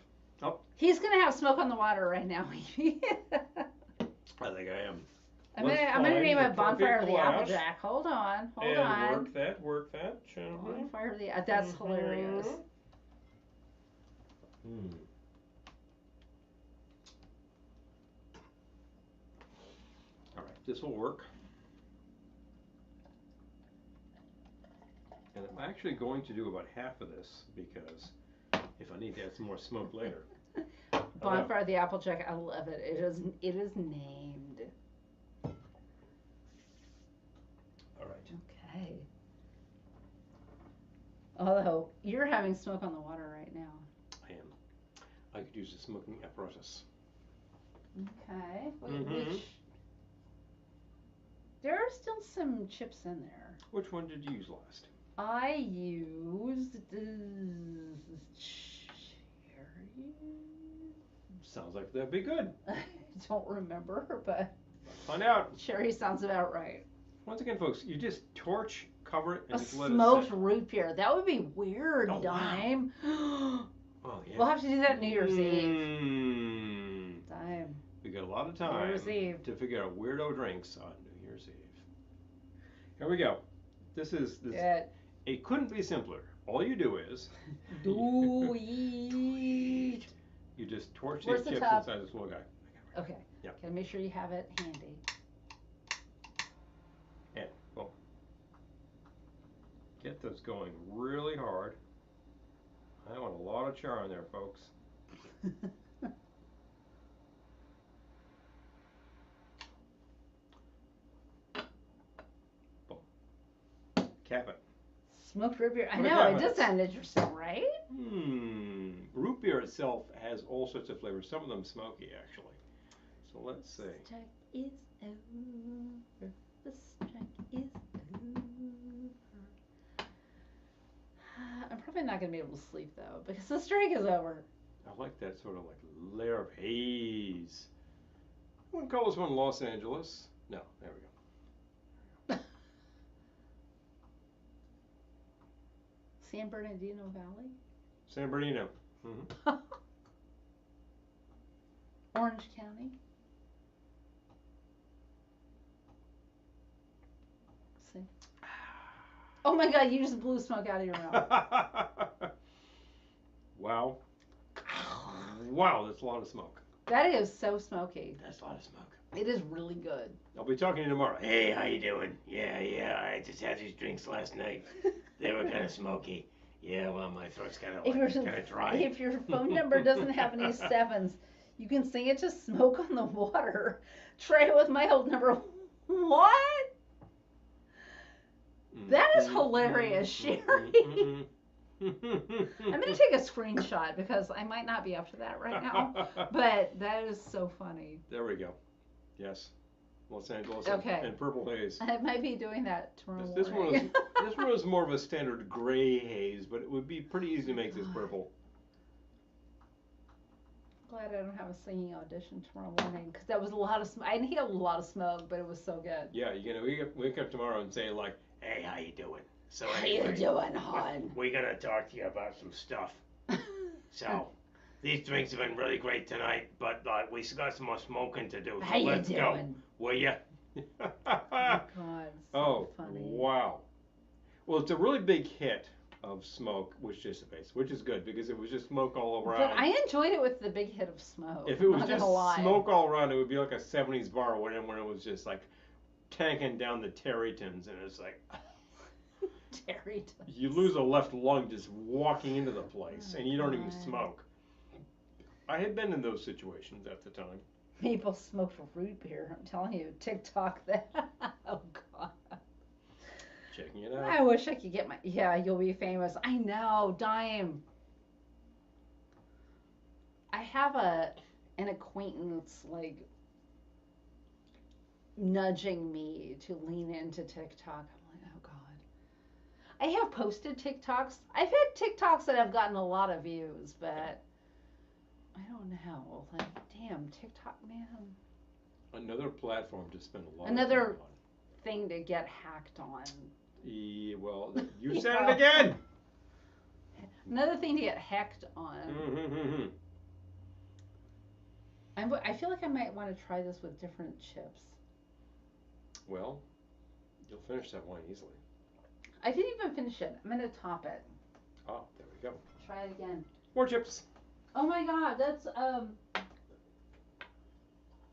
Oh. He's gonna have smoke on the water right now. I think I am. I'm gonna name it Bonfire of the Applejack. Hold on. Work that. Bonfire of the that's hilarious. All right, this will work. And I'm actually going to do about half of this because if I need to add some more smoke later. Bonfire of the Applejack, I love it. It is named. All right. Okay. Although you're having smoke on the water right now. I am. I could use a smoking apparatus. Okay. Which there are still some chips in there. Which one did you use last? I used cherry. Sounds like that'd be good. I don't remember, but Let's find out. cherry sounds about right. Once again, folks, you just torch, cover it, and A just let it smoked sit. root beer. That would be weird, Oh, wow. Dime. Oh, yeah. We'll have to do that New Year's Eve. Dime. We got a lot of time New Year's Eve. to figure out weirdo drinks on New Year's Eve. Here we go. This. It couldn't be simpler. All you do is Do it. you just torch Where's these the chips top? inside this little guy. Okay. Yeah. Gotta make sure you have it handy. And well. Get this going really hard. I want a lot of char in there, folks. Cap it. Smoked root beer. I What know, about it does this? sound interesting, right? Root beer itself has all sorts of flavors. Some of them smoky, actually. So let's see. The strike is over. The strike is over. I'm probably not going to be able to sleep, though, because the strike is over. I like that sort of like layer of haze. I wouldn't call this one Los Angeles. No, there we go. San Bernardino Valley? San Bernardino. Mm-hmm. Orange County? See? Oh my God, you just blew smoke out of your mouth. Wow. Wow, that's a lot of smoke. That is so smoky. That's a lot of smoke. It is really good. I'll be talking to you tomorrow. Hey, how you doing? Yeah, I just had these drinks last night. They were kind of smoky. Yeah, well, my throat's kind of dry. If your phone number doesn't have any sevens, you can sing it to Smoke on the Water. Try it with my old number. What? That is hilarious, Sherry. I'm going to take a screenshot because I might not be up to that right now. But that is so funny. There we go. Yes. Los Angeles Okay. and Purple Haze. I might be doing that tomorrow This morning. this one was more of a standard gray haze, but it would be pretty easy to make this purple. Glad I don't have a singing audition tomorrow morning because that was a lot of smoke. I need a lot of smoke, but it was so good. Yeah, you're gonna wake up tomorrow and say like, "Hey, how you doing?" So How anyway, you doing, hon? we're gonna talk to you about some stuff. So, these drinks have been really great tonight, but we still got some more smoking to do. So How you let's doing? go. Will ya? Oh, God, so Oh, funny. wow. Well, it's a really big hit of smoke, which dissipates, which is good because it was just smoke all around. But I enjoyed it with the big hit of smoke. If it was not just gonna lie. smoke all around, it would be like a 70s bar when it was just like tanking down the Terrytons, and it's like Terrytons. you lose a left lung just walking into the place, and you don't even God. smoke. I had been in those situations at the time. People smoked root beer. I'm telling you, TikTok that. Oh, God. Checking it out. I wish I could get my. Yeah, you'll be famous. I know, dime. I have an acquaintance like nudging me to lean into TikTok. I'm like, oh God. I have posted TikToks. I've had TikToks that have gotten a lot of views, but I don't know. Like, damn, TikTok, man. Another platform to spend a lot Another of time on. thing to get hacked on. Well, you said it again. Another thing to get hacked on. Mm-hmm. I feel like I might want to try this with different chips. Well, you'll finish that wine easily. I didn't even finish it. I'm going to top it. Oh, there we go. Try it again. More chips. Oh my God, that's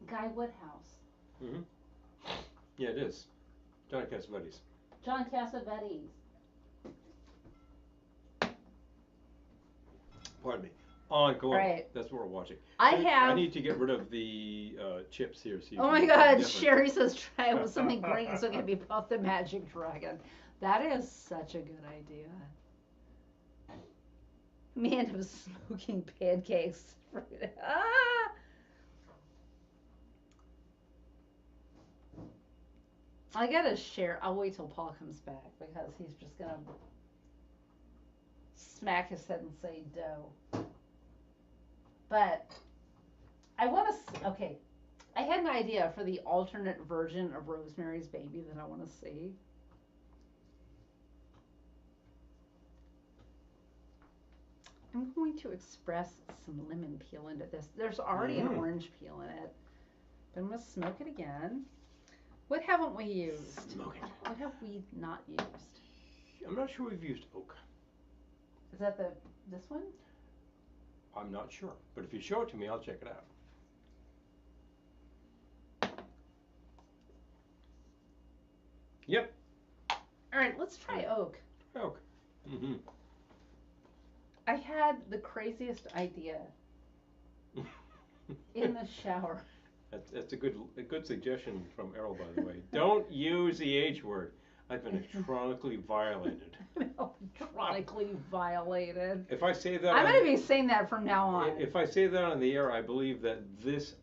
Guy Woodhouse. Mm-hmm. Yeah, it is. John Cassavetes. John Cassavetes. Pardon me. On Columbia. Right. That's what we're watching. I need to get rid of the chips here. So you Oh can my tell God, the difference. Sherry says try it with something green so it can be Puff the Magic Dragon. That is such a good idea. Man, I was smoking pancakes. Ah! I gotta share. I'll wait till Paul comes back because he's just gonna smack his head and say dough. But I want to. Okay, I had an idea for the alternate version of Rosemary's Baby that I want to see. I'm going to express some lemon peel into this. There's already an orange peel in it. But I'm going to smoke it again. What haven't we used? Smoke it. What have we not used? I'm not sure we've used oak. Is that this one? I'm not sure. But if you show it to me, I'll check it out. Yep. All right, let's try oak. Milk. Mm-hmm. I had the craziest idea in the shower. That's a good suggestion from Errol, by the way. Don't use the H word. I've been electronically violated. Electronically violated. If I say that, I'm going to be saying that from now on. If I say that on the air, I believe that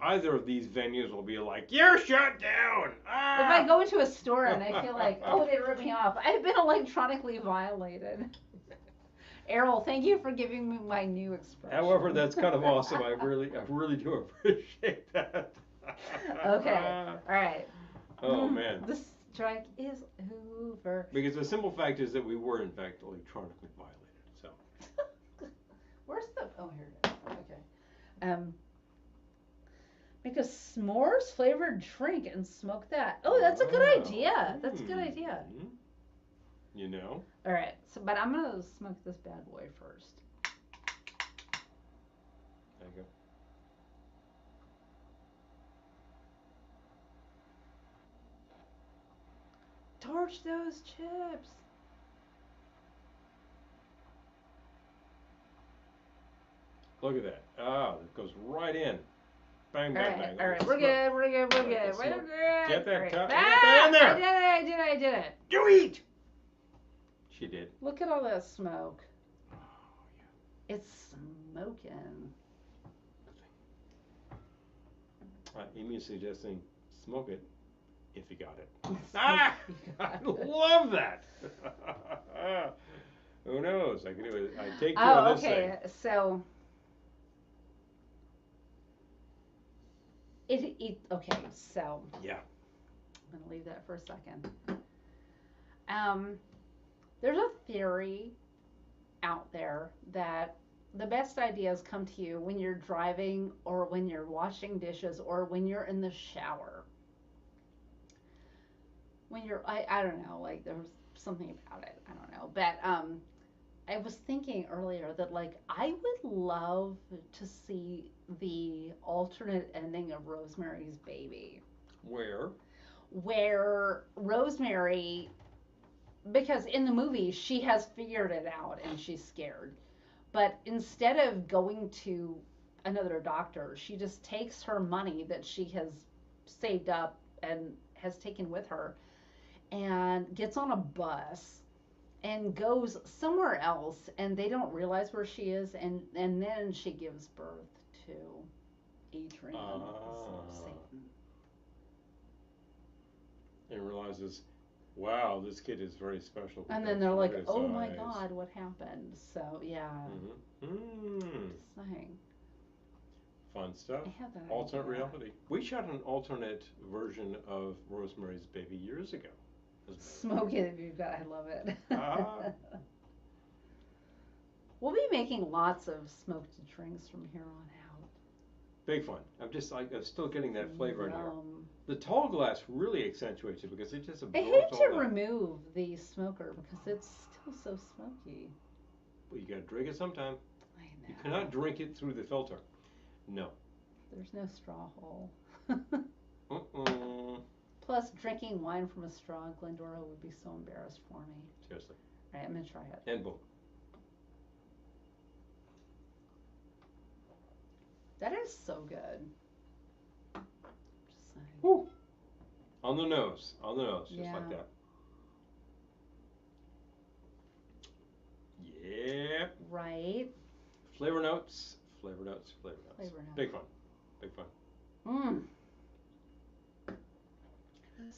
either of these venues will be like, "You're shut down." Ah! If I go into a store and I feel like, oh, they ripped me off, I've been electronically violated. Errol, thank you for giving me my new expression. However, that's kind of awesome. I really do appreciate that. Okay. All right. Oh man. The strike is over. Because the simple fact is that we were in fact electronically violated. So. Where's the? Oh, here it is. Okay. Make a s'mores flavored drink and smoke that. Oh, that's a good idea. That's a good idea. You know. All right. So, but I'm gonna smoke this bad boy first. There you go. Torch those chips. Look at that. Ah, it goes right in. Bang, bang, bang. All right, we're good. We're good. We're good. We're good. Get that, Right. get that in there. I did it. You eat. She did. Look at all that smoke. Oh, It's smoking. Amy's suggesting smoke it if you got it. Ah! I love that. Who knows? I can do it. I take care of this thing. So okay, so yeah. I'm gonna leave that for a second. There's a theory out there that the best ideas come to you when you're driving or when you're washing dishes or when you're in the shower. When you're, I don't know, like there's something about it. I don't know. But I was thinking earlier that like I would love to see the alternate ending of Rosemary's Baby. Where Rosemary, because in the movie she has figured it out and she's scared. But instead of going to another doctor, she just takes her money that she has saved up and has taken with her and gets on a bus and goes somewhere else, and they don't realize where she is, and then she gives birth to Adrian, son of Satan. And realizes, wow, this kid is very special. And then they're like, oh my God, what happened? So, yeah. Just saying. Fun stuff. I had that alternate idea. reality. We shot an alternate version of Rosemary's Baby years ago. Smoke it if you've got. I love it. We'll be making lots of smoked drinks from here on out. Big fun. I'm still getting that flavor in here. The tall glass really accentuates it because it just absorbs I hate all to that. remove the smoker because it's still so smoky. Well, you gotta drink it sometime. I know. You cannot drink it through the filter. No. There's no straw hole. Plus, drinking wine from a straw in Glendora would be so embarrassed for me. Seriously. All right, I'm gonna try it. And boom. That is so good. Just saying. Woo. On the nose, just Yeah. like that. Yep. Right. Flavor notes. Big fun. Mmm.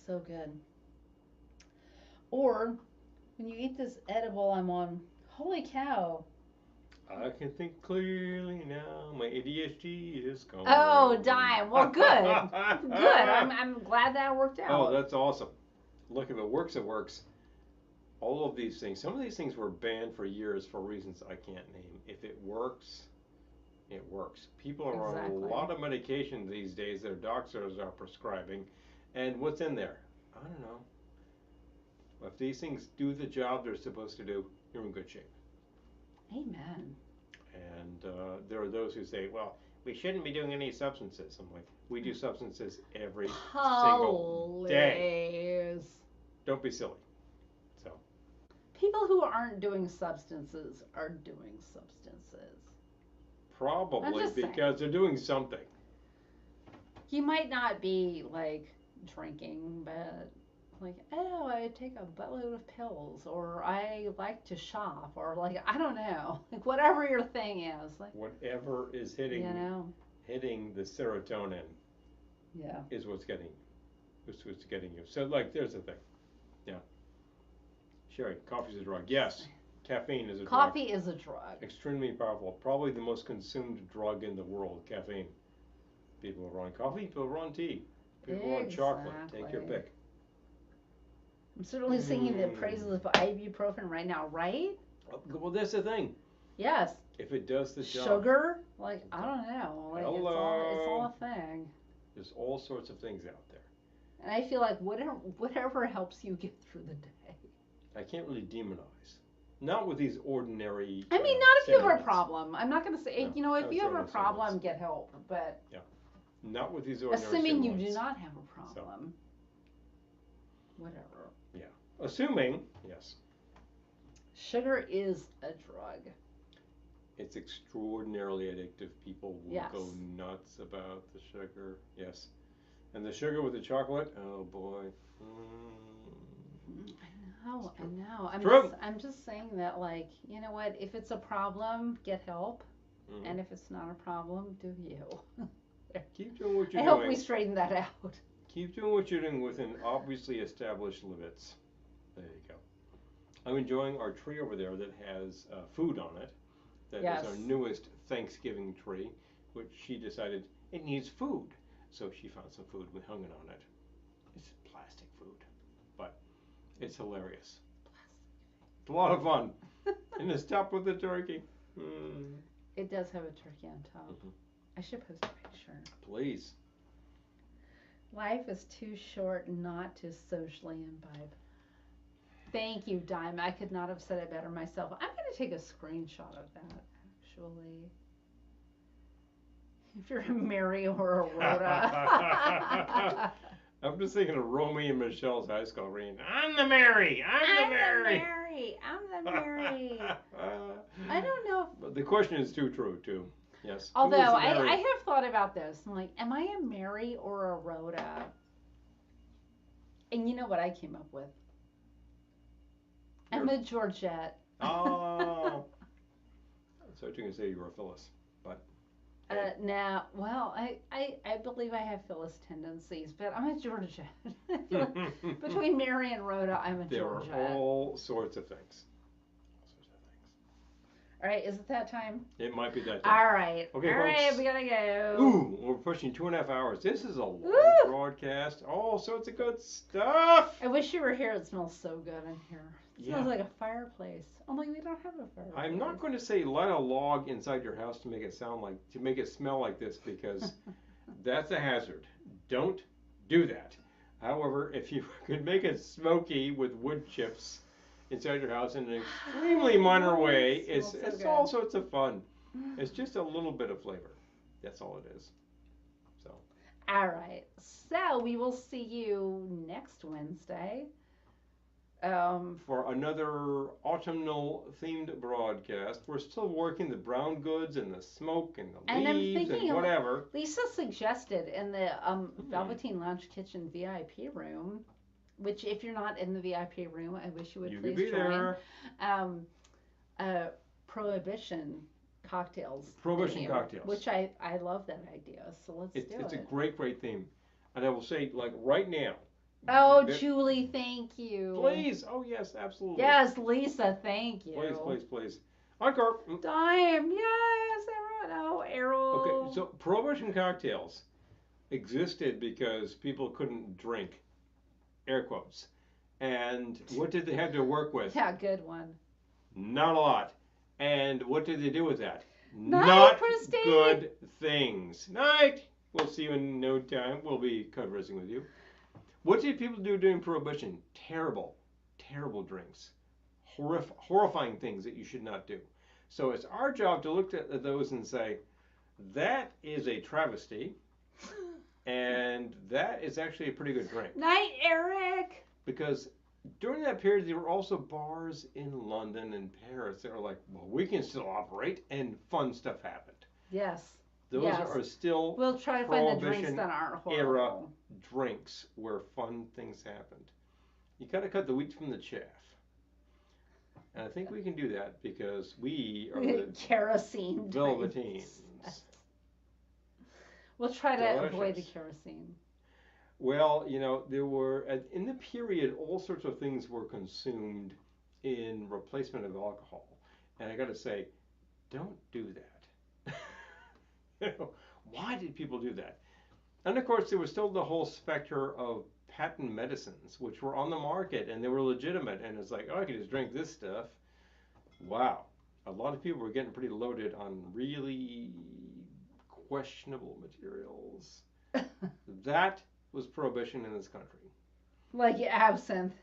So good. Or when you eat this edible, I'm on. Holy cow! I can think clearly now. My ADHD is gone. Oh, dime. Well, good. Good. I'm glad that worked out. Oh, that's awesome. Look, if it works, it works. All of these things. Some of these things were banned for years for reasons I can't name. If it works, it works. People are on a lot of medication these days their doctors are prescribing. And what's in there? I don't know. If these things do the job they're supposed to do, you're in good shape. Amen. And there are those who say, well, we shouldn't be doing any substances. I'm like, we do substances every single day. Don't be silly. So. people who aren't doing substances are doing substances. I'm Probably just saying. because they're doing something. You might not be like drinking, but like, oh, I take a buttload of pills, or I like to shop, or like, I don't know, like whatever your thing is, like, Whatever is you know, hitting the serotonin yeah. is what's getting you. So like, there's the thing. Yeah. Sherry, coffee's a drug. Yes, caffeine is a drug. Coffee is a drug. Extremely powerful. Probably the most consumed drug in the world, caffeine. People are on coffee, people are on tea, people are on chocolate. Take your pick. I'm certainly singing the praises of ibuprofen right now, right? Well, that's the thing. Yes. If it does the job. Sugar? Like, I don't know. Like, Hello. it's all a thing. There's all sorts of things out there. And I feel like whatever helps you get through the day. I can't really demonize. Not with these ordinary. I mean, not if you have a sentiments. problem. I'm not going to say, No, if you have a certainly problem, sentiments. get help. But Not with these ordinary assuming you sentiments. do not have a problem, whatever. Yeah. Assuming, yes. Sugar is a drug. It's extraordinarily addictive. People will Yes. go nuts about the sugar. Yes. And the sugar with the chocolate, oh boy. I know. True. I'm just saying that, like, you know what? If it's a problem, get help. Mhm. And if it's not a problem, do you. Keep doing what you're I doing. hope we straighten that out. Keep doing what you're doing within obviously established limits. There you go. I'm enjoying our tree over there that has food on it. That Yes. is our newest Thanksgiving tree, which she decided it needs food. So she found some food, we hung it on it. It's plastic food, but it's hilarious. It's a lot of fun. And it's topped with the turkey. It does have a turkey on top. Mhm. I should post a picture. Please. Life is too short not to socially imbibe. Thank you, Dime. I could not have said it better myself. I'm going to take a screenshot of that, actually. If you're a Mary or a Rhoda. I'm just thinking of Romy and Michelle's high school reunion. I'm the Mary. I'm the Mary. I'm the Mary. I don't know. But the question is too true, too. Yes. Who Although is the I Mary? have thought about this. I'm like, am I a Mary or a Rhoda? And you know what I came up with? I'm a Georgette. Oh. So you're going to say you were a Phyllis, but. Now, well, I believe I have Phyllis tendencies, but I'm a Georgette. I feel like between Mary and Rhoda, I'm a There are Georgette. all sorts of things. All right, is it that time? It might be that time. All right. Okay, all right, folks. we gotta go. Ooh, we're pushing 2.5 hours. This is a long Woo! broadcast. All sorts of good stuff. I wish you were here. It smells so good in here. It Yeah. smells like a fireplace. Only we don't have a fireplace. I'm not going to say light a log inside your house to make it smell like this, because that's a hazard. Don't do that. However, if you could make it smoky with wood chips inside your house in an extremely minor way, It smells so it's good. all sorts of fun. It's just a little bit of flavor. That's all it is. So. All right. So we will see you next Wednesday. For another autumnal themed broadcast. We're still working the brown goods and the smoke and the And I'm leaves thinking and of- whatever. Lisa suggested in the Velveteen Lounge Kitchen VIP room, which if you're not in the VIP room, I wish you would You could please be join. there. Prohibition cocktails. Prohibition theme, cocktails. Which I love that idea. So let's do It's it. a great theme. And I will say, like right now. Oh, that- Julie, thank you. Please. Oh, yes, absolutely. Yes, Lisa, thank you. Please. Encore. Dime, yes, everyone. Oh, Errol. Okay, so prohibition cocktails existed because people couldn't drink, air quotes. And what did they have to work with? Yeah, good one. Not a lot. And what did they do with that? Night, Not Christine. good things. Night. We'll see you in no time. We'll be conversing with you. What did people do during Prohibition? Terrible drinks. Horrifying things that you should not do. So it's our job to look at those and say, that is a travesty, and that is actually a pretty good drink. Night, Eric. Because During that period, there were also bars in London and Paris that were like, well, we can still operate, and fun stuff happened. Yes. Those Yes. are still We'll try to find the drinks Prohibition that aren't era horrible. drinks where fun things happened. You gotta cut the wheat from the chaff. And I think we can do that because we are the Kerosene Velveteens. drinks. We'll try to avoid the Delicious. kerosene. Well, there were, in the period, all sorts of things were consumed in replacement of alcohol. And I gotta say, don't do that. Why did people do that? And of course, there was still the whole specter of patent medicines, which were on the market and they were legitimate. And it's like, oh, I can just drink this stuff. Wow. A lot of people were getting pretty loaded on really questionable materials. That was prohibition in this country. Like absinthe.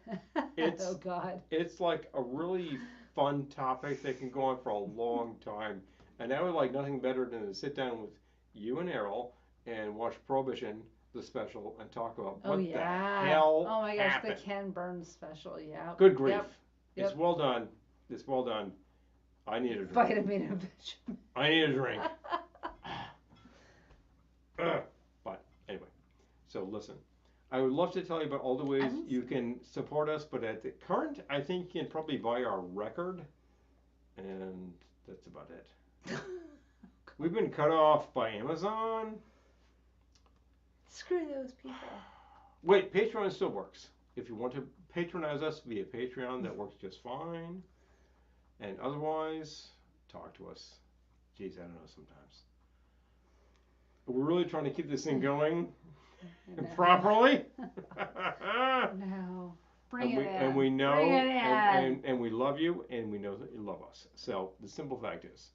It's, oh God. It's like a really fun topic that can go on for a long time. And I would like nothing better than to sit down with you and Errol and watch Prohibition, the special, and talk about what the hell Oh my gosh, happened. the Ken Burns special, yeah. Good grief. Yep. It's well done. It's well done. I need a drink. Vitamin and vitamin. I need a drink. But anyway, so listen. I would love to tell you about all the ways you can support us, but at the current, I think you can probably buy our record, and that's about it. We've been cut off by Amazon. Screw those people. Wait, Patreon still works. If you want to patronize us via Patreon, that works just fine. And otherwise, talk to us. Geez, I don't know sometimes. But we're really trying to keep this thing going properly. No. Bring it in. And we know, Bring it in. and we love you, and we know that you love us. So the simple fact is,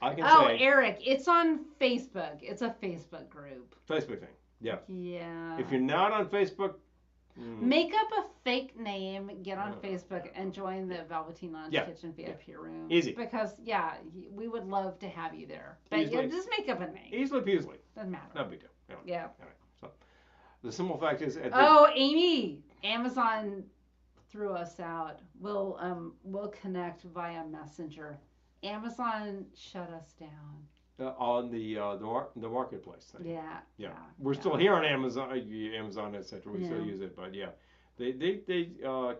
I can say. Eric, it's on Facebook. It's a Facebook group. Facebook thing. Yeah. Yeah. If you're not on Facebook, make up a fake name, get on Facebook, and join the Velveteen Lounge Kitchen VIP room. Easy. Because, we would love to have you there. But just make up a name. Easily peasily. Doesn't matter. No big deal. Anyway. Yeah. All right. So the simple fact is. Amy! Amazon threw us out. We'll connect via Messenger. Amazon shut us down. On the marketplace thing. Yeah. We're still here on Amazon, etc. We still use it, but they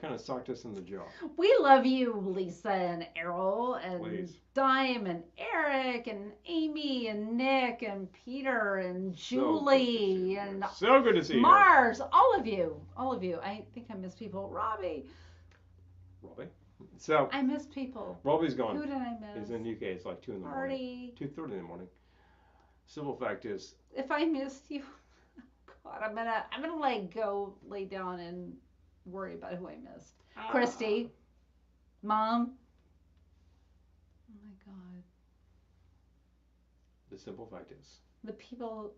kind of socked us in the jaw. We love you, Lisa and Errol and Please. Dime and Eric and Amy and Nick and Peter and Julie and so good to see Mars. All of you. I think I miss people. Robbie. So I miss people. Robbie's gone. Who did I miss? He's in the UK. It's like 2 in the morning. 2:30 in the morning. Simple fact is. If I missed you, God, I'm gonna like go lay down and worry about who I missed. Christy, Mom. Oh my God. The simple fact is. The people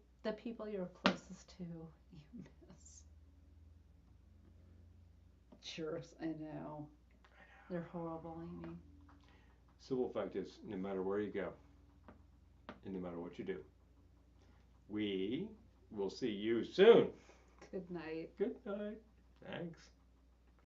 you're closest to, you miss. Sure, I know. They're horrible, Amy. Simple fact is, no matter where you go, and no matter what you do, we will see you soon. Good night. Good night. Thanks.